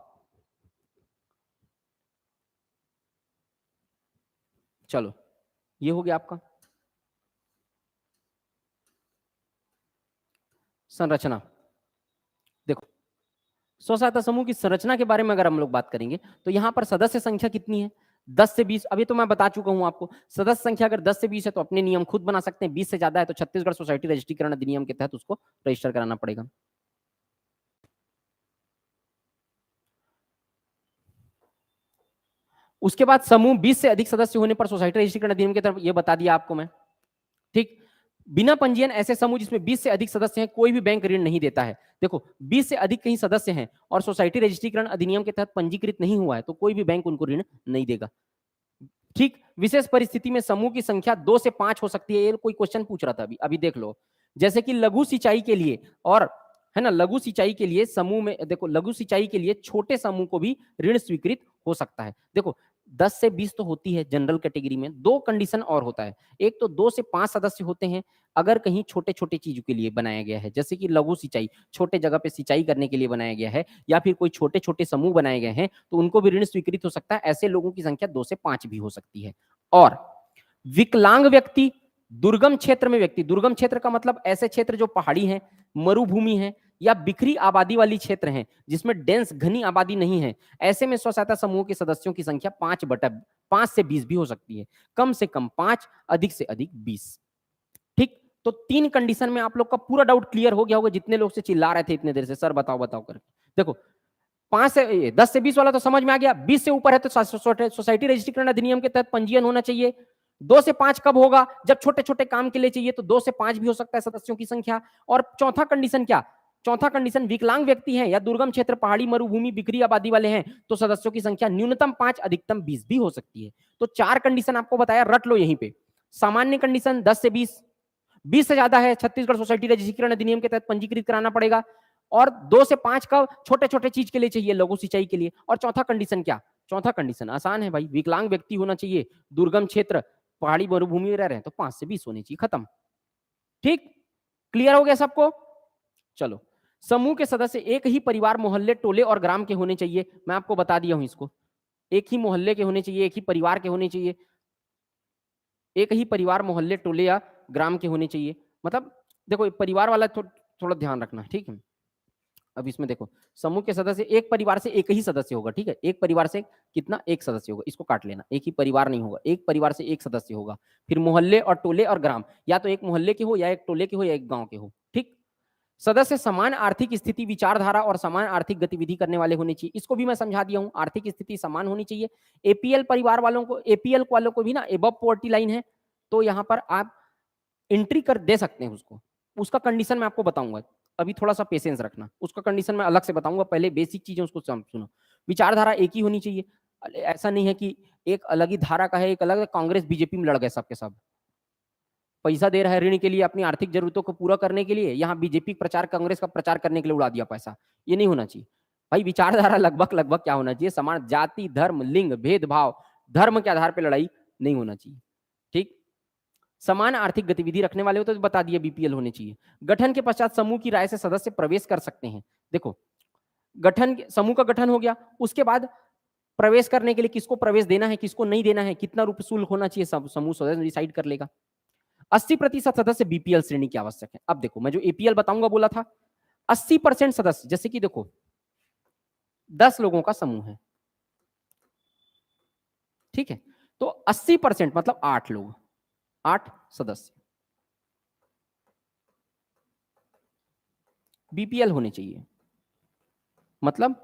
चलो, ये हो गया आपका संरचना। देखो स्व सहायता समूह की संरचना के बारे में अगर हम लोग बात करेंगे तो यहाँ पर सदस्य संख्या कितनी है, 10 से 20, अभी तो मैं बता चुका हूं आपको, सदस्य संख्या अगर 10 से 20 है तो अपने नियम खुद बना सकते हैं, 20 से ज्यादा है तो छत्तीसगढ़ सोसाइटी रजिस्ट्रीकरण अधिनियम के तहत उसको रजिस्टर कराना पड़ेगा। उसके बाद समूह 20 से अधिक सदस्य होने पर सोसाइटी रजिस्ट्रीकरण अधिनियम की तरफ, ये बता दिया आपको मैं, ठीक। बिना पंजीयन ऐसे समूह जिसमें 20 से अधिक सदस्य हैं कोई भी बैंक ऋण नहीं देता है। देखो 20 से अधिक कहीं सदस्य हैं और सोसाइटी रजिस्ट्रीकरण अधिनियम के तहत पंजीकृत नहीं हुआ है तो कोई भी बैंक उनको ऋण नहीं देगा, ठीक। विशेष परिस्थिति में समूह की संख्या 2 से 5 हो सकती है, ये कोई क्वेश्चन पूछ रहा था अभी, अभी देख लो। जैसे कि लघु सिंचाई के लिए, और है ना, लघु सिंचाई के लिए समूह में देखो, लघु सिंचाई के लिए छोटे समूह को भी ऋण स्वीकृत हो सकता है। देखो 10 से 20 तो होती है जनरल कैटेगरी में, दो कंडीशन और होता है, एक तो 2 से 5 सदस्य होते हैं अगर कहीं छोटे छोटे चीजों के लिए बनाया गया है, जैसे कि लघु सिंचाई छोटे जगह पे सिंचाई करने के लिए बनाया गया है, या फिर कोई छोटे छोटे समूह बनाए गए हैं तो उनको भी ऋण स्वीकृत हो सकता है। ऐसे लोगों की संख्या 2 से 5 भी हो सकती है। और विकलांग व्यक्ति, दुर्गम क्षेत्र में व्यक्ति, दुर्गम क्षेत्र का मतलब ऐसे क्षेत्र जो पहाड़ी हैं, मरुभूमि है या बिखरी आबादी वाली क्षेत्र हैं जिसमें डेंस घनी आबादी नहीं है, ऐसे में स्व सहायता समूह के सदस्यों की संख्या 5 से 20 भी हो सकती है, कम से कम 5, अधिक से अधिक 20, ठीक। तो 3 कंडीशन में आप लोग का पूरा डाउट क्लियर हो गया होगा, जितने लोग से चिल्ला रहे थे इतने देर से सर बताओ बताओ करके। देखो 10 से 20 वाला तो समझ में आ गया, 20 से ऊपर है तो सोसाइटी रजिस्ट्रीकरण अधिनियम के तहत पंजीयन होना चाहिए। 2 से 5 कब होगा, जब छोटे छोटे काम के लिए चाहिए, तो 2 से 5 भी हो सकता है सदस्यों की संख्या। और चौथा कंडीशन क्या, चौथा कंडीशन विकलांग व्यक्ति हैं या दुर्गम क्षेत्र, पहाड़ी, मरुभूमि, बिखरी आबादी वाले हैं तो सदस्यों की संख्या न्यूनतम 5, अधिकतम 20 भी हो सकती है। तो 4 कंडीशन आपको बताया, रट लो यहीं पे। सामान्य कंडीशन 10 से 20, 20 से ज्यादा है छत्तीसगढ़ सोसाइटी रजिस्ट्रीकरण अधिनियम के तहत पंजीकृत कराना पड़ेगा, और 2 से 5 का छोटे छोटे चीज के लिए चाहिए, लघु सिंचाई के लिए। और चौथा कंडीशन क्या, चौथा कंडीशन आसान है भाई, विकलांग व्यक्ति होना चाहिए, दुर्गम क्षेत्र, पहाड़ी मरुभूमि में रह रहे हैं तो 5 से 20 होनी चाहिए, खत्म, ठीक। क्लियर हो गया सबको? चलो, समूह के सदस्य एक ही परिवार, मोहल्ले, टोले और ग्राम के होने चाहिए। मैं आपको बता दिया हूं इसको, एक ही मोहल्ले के होने चाहिए, एक ही परिवार के होने चाहिए, एक ही परिवार, मोहल्ले, टोले या ग्राम के होने चाहिए। मतलब देखो परिवार वाला थोड़ा ध्यान रखना, ठीक है। अब इसमें देखो, समूह के सदस्य एक परिवार से एक ही सदस्य होगा, ठीक है, एक परिवार से कितना, एक सदस्य होगा, इसको काट लेना, एक ही परिवार नहीं होगा, एक परिवार से एक सदस्य होगा। फिर मोहल्ले और टोले और ग्राम, या तो एक मोहल्ले के हो, या एक टोले के हो, या एक गांव के हो, ठीक। सदस्य समान आर्थिक स्थिति, विचारधारा और समान आर्थिक गतिविधि करने वाले होने चाहिए, इसको भी मैं समझा दिया हूं, आर्थिक स्थिति समान होनी चाहिए। एपीएल परिवार वालों को, एपीएल वालों को भी ना एबव पॉवर्टी लाइन है, तो यहां पर आप एंट्री कर दे सकते हैं उसको, उसका कंडीशन मैं आपको बताऊंगा, अभी थोड़ा सा पेशेंस रखना, उसका कंडीशन मैं अलग से बताऊंगा, पहले बेसिक चीजें उसको सुनो। विचारधारा एक ही होनी चाहिए, ऐसा नहीं है कि एक अलग ही धारा का है, एक अलग, कांग्रेस बीजेपी में लड़ गए सबके सब, पैसा दे रहा है ऋण के लिए अपनी आर्थिक जरूरतों को पूरा करने के लिए, यहाँ बीजेपी प्रचार, कांग्रेस का प्रचार करने के लिए उड़ा दिया पैसा, ये नहीं होना चाहिए भाई। विचारधारा लगभग लगभग क्या होना चाहिए, समान, जाति, धर्म, लिंग, भेदभाव, धर्म के आधार पर लड़ाई नहीं होना चाहिए, ठीक। समान आर्थिक गतिविधि रखने वाले हो तो बता दिए बीपीएल होने चाहिए। गठन के पश्चात समूह की राय से सदस्य प्रवेश कर सकते हैं। देखो गठन, समूह का गठन हो गया, उसके बाद प्रवेश करने के लिए किसको प्रवेश देना है, किसको नहीं देना है, कितना रुपये शुल्क होना चाहिए, सब समूह सदस्य डिसाइड कर लेगा। 80% सदस्य बीपीएल श्रेणी की आवश्यक है। अब देखो मैं जो एपीएल बताऊंगा बोला था, 80% सदस्य, जैसे कि देखो 10 लोगों का समूह है, ठीक है, तो 80% मतलब 8 लोग, 8 सदस्य बीपीएल होने चाहिए, मतलब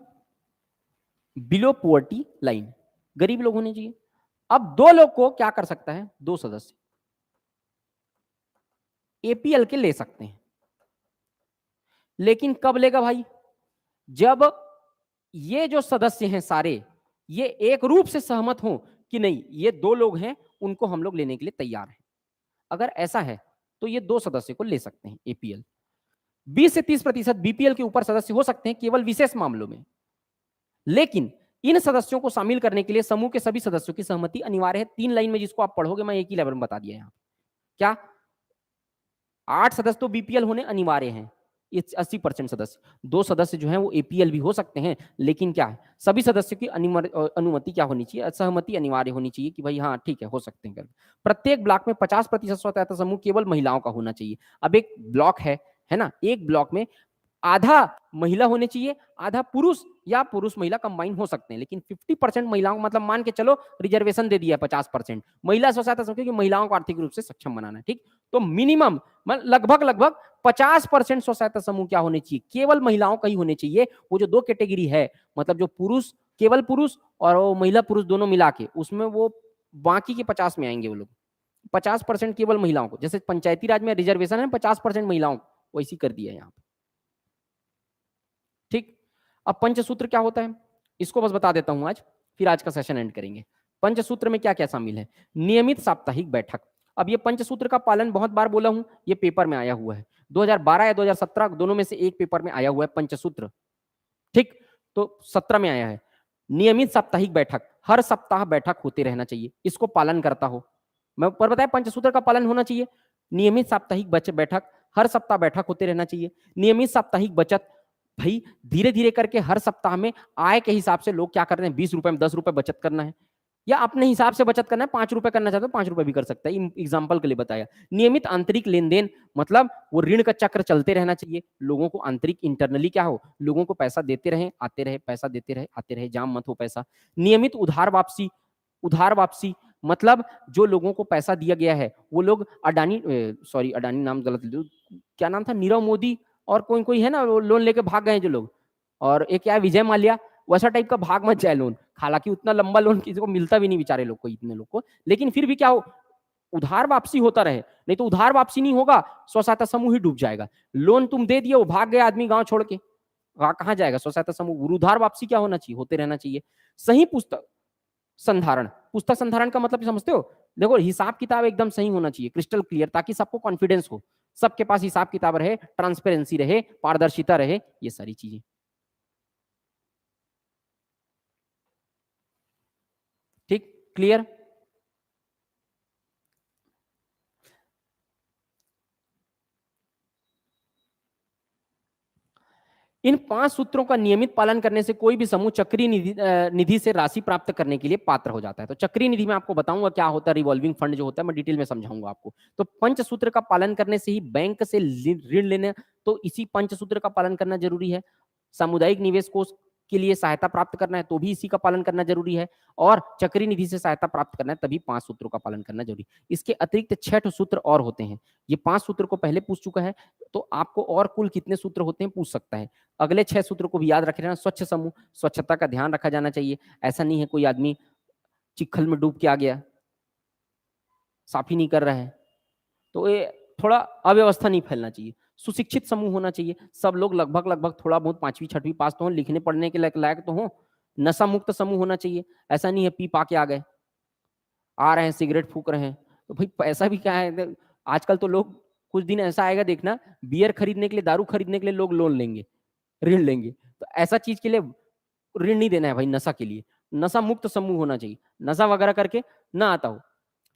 बिलो पॉवर्टी लाइन, गरीब लोग होने चाहिए। अब 2 लोग को क्या कर सकता है, 2 सदस्य एपीएल के ले सकते हैं, लेकिन कब लेगा भाई, जब ये जो सदस्य हैं सारे, ये एक रूप से सहमत हो कि नहीं ये 2 लोग हैं, उनको हम लोग लेने के लिए तैयार हैं। अगर ऐसा है तो ये 2 सदस्य को ले सकते हैं एपीएल। 20 से 30% बीपीएल के ऊपर सदस्य हो सकते हैं केवल विशेष मामलों में, लेकिन इन सदस्यों को शामिल करने के लिए समूह के सभी सदस्यों की सहमति अनिवार्य है। 3 लाइन में जिसको आप पढ़ोगे, मैं एक ही लेवल में बता दिया यहाँ, क्या 8 सदस्य तो बीपीएल होने अनिवार्य हैं, 80% सदस्य, 2 सदस्य जो हैं वो एपीएल भी हो सकते हैं, लेकिन क्या है, सभी सदस्यों की अनुमति क्या होनी चाहिए, सहमति अनिवार्य होनी चाहिए कि भाई हाँ ठीक है हो सकते हैं। प्रत्येक ब्लॉक में 50% स्वतंत्रता समूह केवल महिलाओं का होना चाहिए। अब एक ब्लॉक है ना, एक ब्लॉक में आधा महिला होने चाहिए, आधा पुरुष या पुरुष महिला कंबाइन हो सकते हैं, लेकिन 50% महिलाओं, मतलब मान के चलो रिजर्वेशन दे दिया 50% महिला स्व सहायता समूह, क्योंकि महिलाओं को आर्थिक रूप से सक्षम बनाना है, ठीक। तो मिनिमम लगभग 50% स्व सहायता समूह क्या होने चाहिए, केवल महिलाओं का ही होने चाहिए। वो जो दो कैटेगरी है, मतलब जो पुरुष, केवल पुरुष और वो महिला पुरुष दोनों मिला के, उसमें वो बाकी के 50 में आएंगे वो लोग। 50% केवल महिलाओं को, जैसे पंचायती राज में रिजर्वेशन है 50% महिलाओं को, वैसी कर दिया है यहाँ पे, ठीक। अब पंचसूत्र क्या होता है, इसको बस बता देता हूं आज, फिर आज का सेशन एंड करेंगे। पंचसूत्र में क्या क्या शामिल है, नियमित साप्ताहिक बैठक। अब ये पंचसूत्र का पालन बहुत बार बोला हूं, ये पेपर में आया हुआ है 2012 या 2017 दोनों में से एक पेपर में आया हुआ है पंचसूत्र, ठीक। तो 17 में आया है। नियमित साप्ताहिक बैठक, हर सप्ताह बैठक होते रहना चाहिए, इसको पालन करता हो। मैं ऊपर बताया पंचसूत्र का पालन होना चाहिए। नियमित साप्ताहिक बैठक, हर सप्ताह बैठक होते रहना चाहिए। नियमित साप्ताहिक बचत, भाई धीरे धीरे करके हर सप्ताह में आय के हिसाब से लोग क्या कर रहे हैं, 20 रुपए में 10 रुपए बचत करना है, या अपने हिसाब से बचत करना है, 5 रुपए करना चाहते हो 5 रुपए भी कर सकता है, एग्जाम्पल के लिए बताया। नियमित आंतरिक लेन देन, मतलब वो ऋण का चक्र चलते रहना चाहिए, लोगों को आंतरिक इंटरनली क्या हो, लोगों को पैसा देते रहे आते रहे, पैसा देते रहे आते रहे, जाम मत हो पैसा। नियमित उधार वापसी, उधार वापसी मतलब जो लोगों को पैसा दिया गया है वो लोग अडानी, सॉरी अडानी नाम गलत, क्या नाम था, नीरव मोदी और कोई कोई है ना, वो लोन लेके भाग गए जो लोग, और एक क्या विजय माल्या, वैसा टाइप का भाग मत जाए लोन। हालांकि उतना लंबा लोन किसी को मिलता भी नहीं बेचारे लोग को, इतने लोग को, लेकिन फिर भी क्या हो, उधार वापसी होता रहे, नहीं तो उधार वापसी नहीं होगा, स्व सहायता समूह ही डूब जाएगा। लोन तुम दे दिए, वो भाग गया आदमी गांव छोड़ के, कहां जाएगा स्व सहायता समूह। उधार वापसी क्या होना चाहिए, होते रहना चाहिए। सही पुस्तक संधारण, पुस्तक संधारण का मतलब समझते हो, देखो हिसाब किताब एकदम सही होना चाहिए, क्रिस्टल क्लियर, ताकि सबको कॉन्फिडेंस हो, सबके पास हिसाब किताब रहे, ट्रांसपेरेंसी रहे, पारदर्शिता रहे, ये सारी चीजें, ठीक, क्लियर। इन 5 सूत्रों का नियमित पालन करने से कोई भी समूह चक्रीय निधि से राशि प्राप्त करने के लिए पात्र हो जाता है। तो चक्रीय निधि में आपको बताऊंगा क्या होता है, रिवॉल्विंग फंड जो होता है मैं डिटेल में समझाऊंगा आपको। तो पंचसूत्र का पालन करने से ही बैंक से ऋण लेने, तो इसी पंचसूत्र का पालन करना जरूरी है। सामुदायिक निवेश कोष के लिए सहायता प्राप्त करना है तो भी इसी का पालन करना जरूरी है, और चक्रीय निधि से सहायता प्राप्त करना है तभी 5 सूत्रों का पालन करना जरूरी। इसके अतिरिक्त 6 सूत्र और होते हैं, ये 5 सूत्र को पहले पूछ चुका है, तो आपको और कुल कितने सूत्र होते हैं पूछ सकता है। अगले 6 सूत्र को भी याद रख लेना। स्वच्छ समूह, स्वच्छता का ध्यान रखा जाना चाहिए, ऐसा नहीं है कोई आदमी चिखल में डूब के आ गया, साफ ही नहीं कर रहा है, तो ये थोड़ा अव्यवस्था नहीं फैलना चाहिए। सुशिक्षित समूह होना चाहिए, सब लोग लगभग थोड़ा बहुत 5वीं 6वीं पास तो हो, लिखने पढ़ने के लायक तो हो। नशा मुक्त समूह होना चाहिए, ऐसा नहीं है पी पा के आ गए, आ रहे हैं सिगरेट फूक रहे हैं, तो भाई पैसा भी क्या है, आजकल तो लोग, कुछ दिन ऐसा आएगा देखना, बियर खरीदने के लिए, दारू खरीदने के लिए लोग लोन लेंगे, ऋण लेंगे, तो ऐसा चीज के लिए ऋण नहीं देना है भाई, नशा के लिए। नशा मुक्त समूह होना चाहिए, नशा वगैरह करके ना आता हो,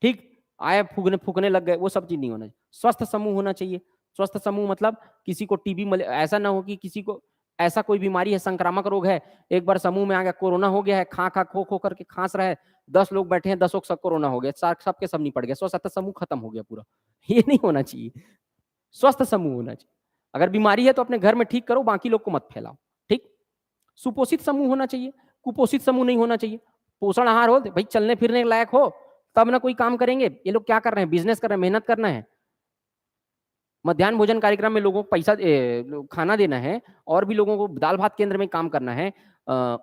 ठीक, आए फूकने फूकने लग गए, वो सब चीज नहीं होना चाहिए। स्वस्थ समूह होना चाहिए, स्वस्थ समूह मतलब किसी को टीबी ऐसा ना हो कि किसी को ऐसा कोई बीमारी है, संक्रामक रोग है, एक बार समूह में आ गया, कोरोना हो गया है, खा खो करके खांस रहा है, 10 लोग बैठे हैं, 10 सब कोरोना हो गया, सबके सब नहीं पड़ गया, स्वस्थ समूह खत्म हो गया पूरा, ये नहीं होना चाहिए। स्वस्थ समूह होना चाहिए, अगर बीमारी है तो अपने घर में ठीक करो, बाकी लोग को मत फैलाओ, ठीक। सुपोषित समूह होना चाहिए, कुपोषित समूह नहीं होना चाहिए। पोषण आहार हो भाई, चलने फिरने के लायक हो, तब ना कोई काम करेंगे। ये लोग क्या कर रहे हैं, बिजनेस कर रहे हैं, मेहनत करना है, मध्याह्न भोजन कार्यक्रम में लोगों को पैसा खाना देना है, और भी लोगों को दाल भात केंद्र में काम करना है,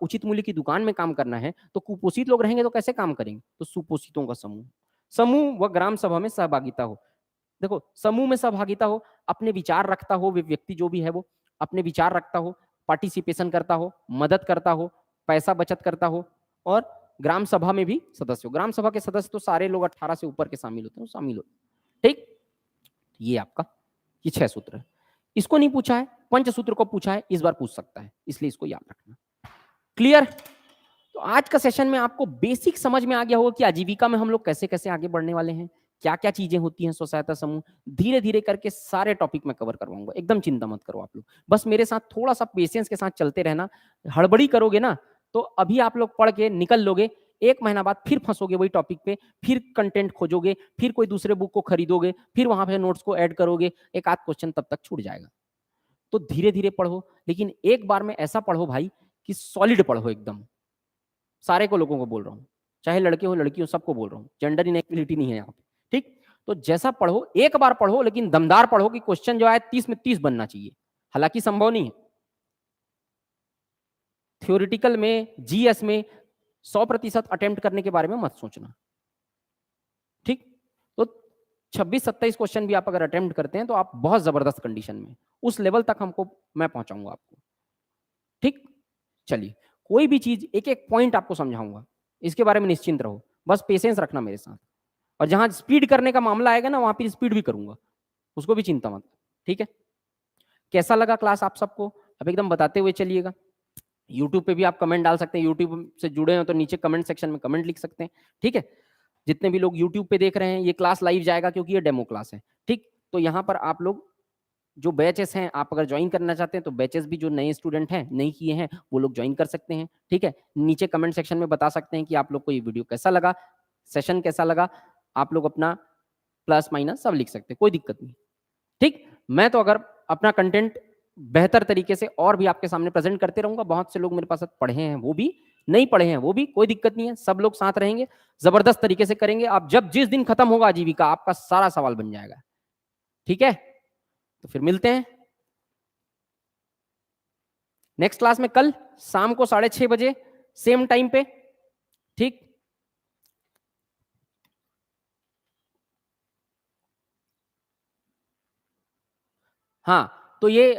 उचित मूल्य की दुकान में काम करना है, तो कुपोषित लोग रहेंगे तो कैसे काम करेंगे। तो सुपोषितों का समूह, समूह व ग्राम सभा में सहभागिता हो। देखो समूह में सहभागिता हो, अपने विचार रखता हो, व्यक्ति जो भी है वो अपने विचार रखता हो, पार्टिसिपेशन करता हो, मदद करता हो, पैसा बचत करता हो, और ग्राम सभा में भी सदस्य हो। ग्राम सभा के सदस्य तो सारे लोग 18 से ऊपर के शामिल होते हैं, शामिल हो, ठीक। ये आपका ये 6 सूत्र है। इसको नहीं पूछा है, पंच सूत्र को पूछा है, इस बार पूछ सकता है, इसलिए इसको याद रखना। क्लियर। तो आज का सेशन में आपको बेसिक समझ में आ गया होगा कि आजीविका में हम लोग कैसे कैसे आगे बढ़ने वाले हैं, क्या क्या चीजें होती हैं स्व सहायता समूह। धीरे धीरे करके सारे टॉपिक में कवर करवाऊंगा, एकदम चिंता मत करो आप लोग, बस मेरे साथ थोड़ा सा पेशेंस के साथ चलते रहना। हड़बड़ी करोगे ना तो अभी आप लोग पढ़ के निकल लोगे, 1 महीना बाद फिर फंसोगे वही टॉपिक पे, फिर कंटेंट खोजोगे, फिर कोई दूसरे बुक को खरीदोगे, फिर वहां पे नोट्स को ऐड करोगे, एक आध क्वेश्चन तब तक छूट जाएगा। तो धीरे धीरे पढ़ो, लेकिन एक बार में ऐसा पढ़ो भाई कि सॉलिड पढ़ो एकदम। सारे को लोगों को बोल रहा हूँ, चाहे लड़के हो लड़की हो, सबको बोल रहा हूँ, जेंडर इनइक्वलिटी नहीं है यहाँ पे, ठीक। तो जैसा पढ़ो, एक बार पढ़ो, लेकिन दमदार पढ़ो कि क्वेश्चन जो आए 30 में 30 बनना चाहिए। हालांकि संभव नहीं है, थ्योरेटिकल में, जीएस में 100% अटेम्प्ट करने के बारे में मत सोचना, ठीक। तो 26-27 क्वेश्चन भी आप अगर अटेम्प्ट करते हैं तो आप बहुत जबरदस्त कंडीशन में, उस लेवल तक हमको मैं पहुंचाऊंगा आपको, ठीक। चलिए, कोई भी चीज एक एक पॉइंट आपको समझाऊंगा, इसके बारे में निश्चिंत रहो, बस पेशेंस रखना मेरे साथ। और जहां स्पीड करने का मामला आएगा ना, वहां पर स्पीड भी करूंगा, उसको भी चिंता मत, ठीक है। कैसा लगा क्लास आप सबको, अब एकदम बताते हुए चलिएगा। यूट्यूब पे भी आप कमेंट डाल सकते हैं, यूट्यूब से जुड़े हो तो नीचे कमेंट सेक्शन में कमेंट लिख सकते हैं, ठीक है। जितने भी लोग यूट्यूब पे देख रहे हैं, ये क्लास लाइव जाएगा क्योंकि ये डेमो क्लास है, ठीक। तो यहाँ पर आप लोग जो बैचेस हैं, आप अगर ज्वाइन करना चाहते हैं तो बैचेस भी जो नए स्टूडेंट हैं, नहीं किए हैं, वो लोग ज्वाइन कर सकते हैं, ठीक है। नीचे कमेंट सेक्शन में बता सकते हैं कि आप लोग को ये वीडियो कैसा लगा, सेशन कैसा लगा, आप लोग अपना प्लस माइनस सब लिख सकते हैं, कोई दिक्कत नहीं, ठीक। मैं तो अगर अपना कंटेंट बेहतर तरीके से और भी आपके सामने प्रेजेंट करते रहूंगा। बहुत से लोग मेरे पास पढ़े हैं, वो भी नहीं पढ़े हैं, वो भी, कोई दिक्कत नहीं है, सब लोग साथ रहेंगे, जबरदस्त तरीके से करेंगे। आप जब जिस दिन खत्म होगा आजीविका, आपका सारा सवाल बन जाएगा, ठीक है। तो फिर मिलते हैं नेक्स्ट क्लास में कल शाम को 6:30 बजे सेम टाइम पे, ठीक। हाँ, तो ये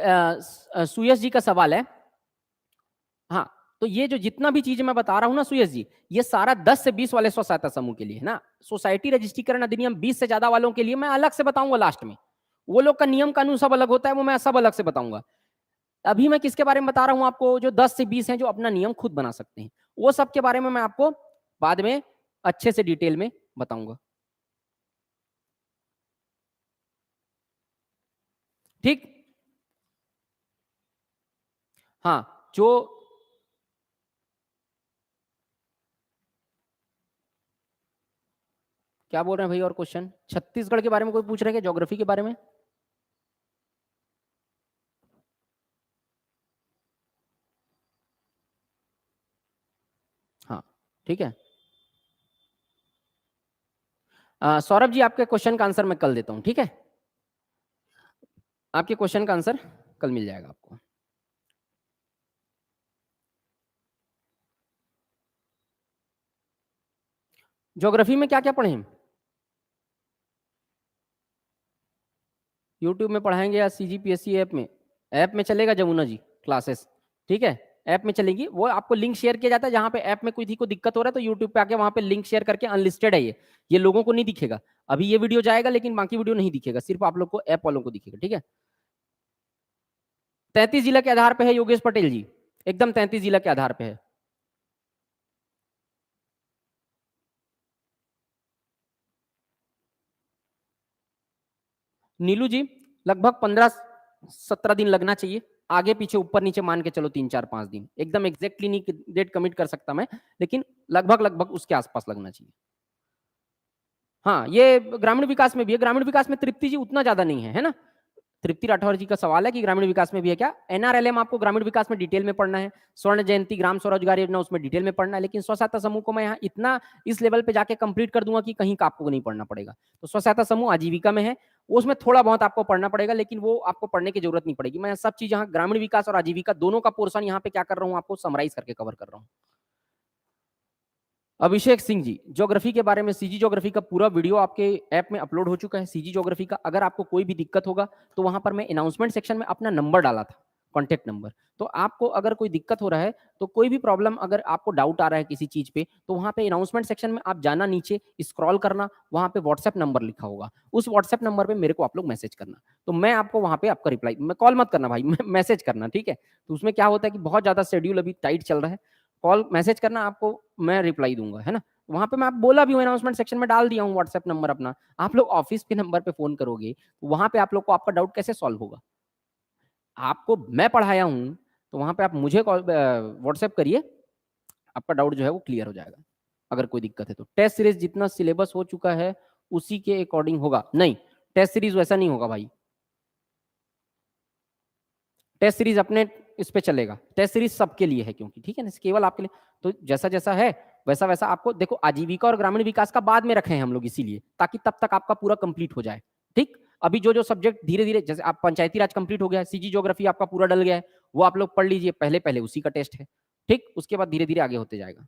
सुयश जी का सवाल है। हाँ, तो ये जो जितना भी चीज मैं बता रहा हूँ ना सुयश जी, ये सारा 10 से 20 वाले स्व सहायता समूह के लिए है ना। सोसाइटी रजिस्ट्रीकरण अधिनियम 20 से ज्यादा वालों के लिए मैं अलग से बताऊंगा लास्ट में, वो लोग का नियम कानून सब अलग होता है, वो मैं सब अलग से बताऊंगा। अभी मैं किसके बारे में बता रहा हूँ आपको, जो 10 से 20 हैं जो अपना नियम खुद बना सकते हैं, वो सब के बारे में मैं आपको बाद में अच्छे से डिटेल में बताऊंगा, ठीक। हाँ, जो क्या बोल रहे हैं भाई, और क्वेश्चन छत्तीसगढ़ के बारे में कोई पूछ रहे हैं, ज्योग्राफी के बारे में। हाँ, ठीक है। सौरभ जी, आपके क्वेश्चन का आंसर मैं कल देता हूं, ठीक है। आपके क्वेश्चन का आंसर कल मिल जाएगा आपको। ज्योग्राफी में क्या क्या पढ़े हैं, यूट्यूब में पढ़ाएंगे या सीजीपीएससी ऐप में चलेगा जमुना जी क्लासेस, ठीक है। ऐप में चलेगी, वो आपको लिंक शेयर किया जाता है, जहां पे ऐप में कोई को दिक्कत हो रहा है तो यूट्यूब पे आके वहां पे लिंक शेयर करके, अनलिस्टेड है ये लोगों को नहीं दिखेगा। अभी ये वीडियो जाएगा लेकिन बाकी वीडियो नहीं दिखेगा, सिर्फ आप लोग को ऐप वालों को दिखेगा, ठीक है। 33 जिला के आधार पे है योगेश पटेल जी, एकदम 33 जिला के आधार पे है। नीलू जी, लगभग 15-17 दिन लगना चाहिए, आगे पीछे ऊपर नीचे मान के चलो 3-4-5 दिन, एकदम एग्जैक्टली नहीं डेट कमिट कर सकता मैं, लेकिन लगभग लगभग उसके आसपास लगना चाहिए। हाँ, ये ग्रामीण विकास में भी है, ग्रामीण विकास में तृप्ति जी उतना ज्यादा नहीं है, है ना। तृप्ति राठौर जी का सवाल है कि ग्रामीण विकास में भी है क्या। एनआरएलएम आपको ग्रामीण विकास में डिटेल में पढ़ना है, स्वर्ण जयंती ग्राम स्वरोजगार योजना उसमें डिटेल में पढ़ना है, लेकिन स्व सहायता समूह को मैं यहाँ इतना इस लेवल पे जाके कंप्लीट कर दूंगा कि कहीं का आपको नहीं पढ़ना पड़ेगा। तो स्व सहायता समूह आजीविका में है, उसमें थोड़ा बहुत आपको पढ़ना पड़ेगा, लेकिन वो आपको पढ़ने की जरूरत नहीं पड़ेगी। मैं सब चीज यहाँ ग्रामीण विकास और आजीविका दोनों का पोर्शन यहाँ पे क्या कर रहा हूँ, आपको समराइज करके कवर कर रहा हूँ। अभिषेक सिंह जी, ज्योग्राफी के बारे में, सीजी ज्योग्राफी का पूरा वीडियो आपके ऐप में अपलोड हो चुका है, सीजी ज्योग्राफी का। अगर आपको कोई भी दिक्कत होगा तो वहां पर मैं अनाउंसमेंट सेक्शन में अपना नंबर डाला था, कॉन्टेक्ट नंबर। तो आपको अगर कोई दिक्कत हो रहा है, तो कोई भी प्रॉब्लम, अगर आपको डाउट आ रहा है किसी चीज पे, तो वहां पे अनाउंसमेंट सेक्शन में आप जाना, नीचे स्क्रॉल करना, वहां पे व्हाट्सएप नंबर लिखा होगा, उस व्हाट्सएप नंबर पे मेरे को आप लोग मैसेज करना, तो मैं आपको वहां पे आपका रिप्लाई, मैं कॉल मत करना भाई, मैसेज करना, ठीक है। तो उसमें क्या होता है कि बहुत ज्यादा शेड्यूल अभी टाइट चल रहा है, कॉल मैसेज करना, आपको मैं रिप्लाई दूंगा, है ना। वहां पे मैं आप बोला भी हूँ, अनाउंसमेंट सेक्शन में डाल दिया हूँ व्हाट्सएप नंबर अपना। आप लोग ऑफिस के नंबर पे फोन करोगे, वहां पे आप लोग को आपका डाउट कैसे सॉल्व होगा। आपको मैं पढ़ाया हूँ, तो वहां पे आप मुझे व्हाट्सएप करिए, आपका डाउट जो है वो क्लियर हो जाएगा। अगर कोई दिक्कत है तो टेस्ट सीरीज जितना सिलेबस हो चुका है उसी के अकॉर्डिंग होगा, नहीं टेस्ट सीरीज वैसा नहीं होगा भाई। टेस्ट सीरीज अपने इस पे चलेगा, टेस्ट सीरीज सबके लिए है क्योंकि, ठीक है ना, केवल आपके लिए। तो जैसा जैसा है वैसा वैसा आपको देखो, आजीविका और ग्रामीण विकास का बाद में रखे हैं हम लोग इसीलिए, ताकि तब तक आपका पूरा कंप्लीट हो जाए। ठीक, अभी जो जो सब्जेक्ट धीरे धीरे, जैसे आप पंचायती राज कंप्लीट हो गया है, सीजी ज्योग्राफी आपका पूरा डल गया है, वो आप लोग पढ़ लीजिए, पहले पहले उसी का टेस्ट है। ठीक, उसके बाद धीरे धीरे आगे होते जाएगा।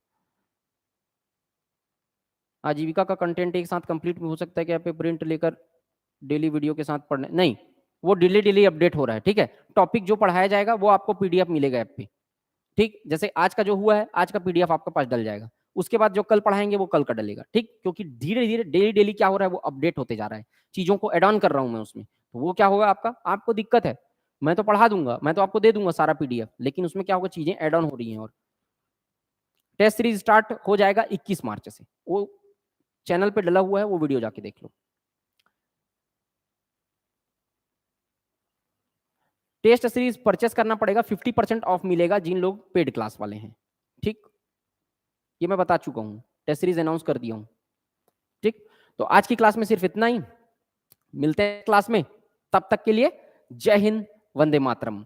आजीविका का कंटेंट एक साथ कंप्लीट हो सकता है कि आप प्रिंट लेकर डेली वीडियो के साथ पढ़ने, नहीं, वो डेली डेली अपडेट हो रहा है। ठीक है, टॉपिक जो पढ़ाया जाएगा वो आपको पीडीएफ मिलेगा ऐप पे। ठीक, जैसे आज का जो हुआ है, आज का पीडीएफ आपके पास डल जाएगा, उसके बाद जो कल पढ़ाएंगे वो कल का डलेगा। ठीक, क्योंकि धीरे धीरे डेली डेली क्या हो रहा है, वो अपडेट होते जा रहा है, चीजों को एड ऑन कर रहा हूं मैं उसमें, तो वो क्या होगा आपका, आपको दिक्कत है, मैं तो पढ़ा दूंगा, मैं तो आपको दे दूंगा सारा पीडीएफ, लेकिन उसमें क्या होगा, चीजें एड ऑन हो रही हैं। और टेस्ट सीरीज स्टार्ट हो जाएगा 21 मार्च से, वो चैनल पे डला हुआ है, वो वीडियो जाके देख लो। टेस्ट सीरीज परचेस करना पड़ेगा, 50% ऑफ मिलेगा जिन लोग पेड क्लास वाले हैं। ठीक, ये मैं बता चुका हूं, टेस्ट सीरीज अनाउंस कर दिया हूं। ठीक, तो आज की क्लास में सिर्फ इतना ही, मिलते हैं क्लास में, तब तक के लिए जय हिंद, वंदे मातरम।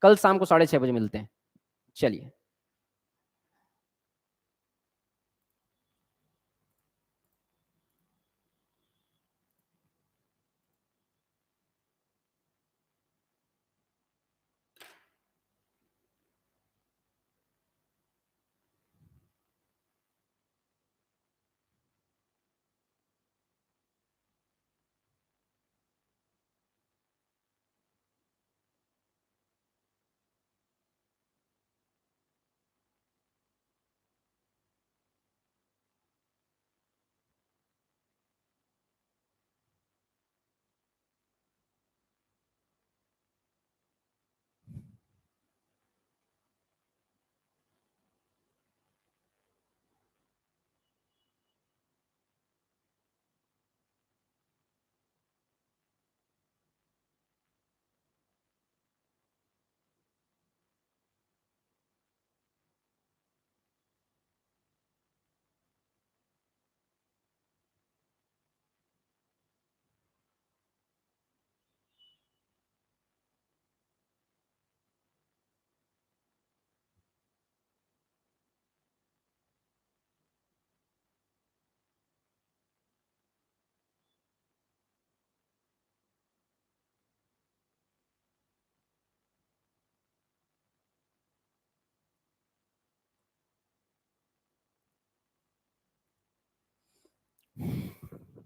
कल शाम को 6:30 बजे मिलते हैं। चलिए।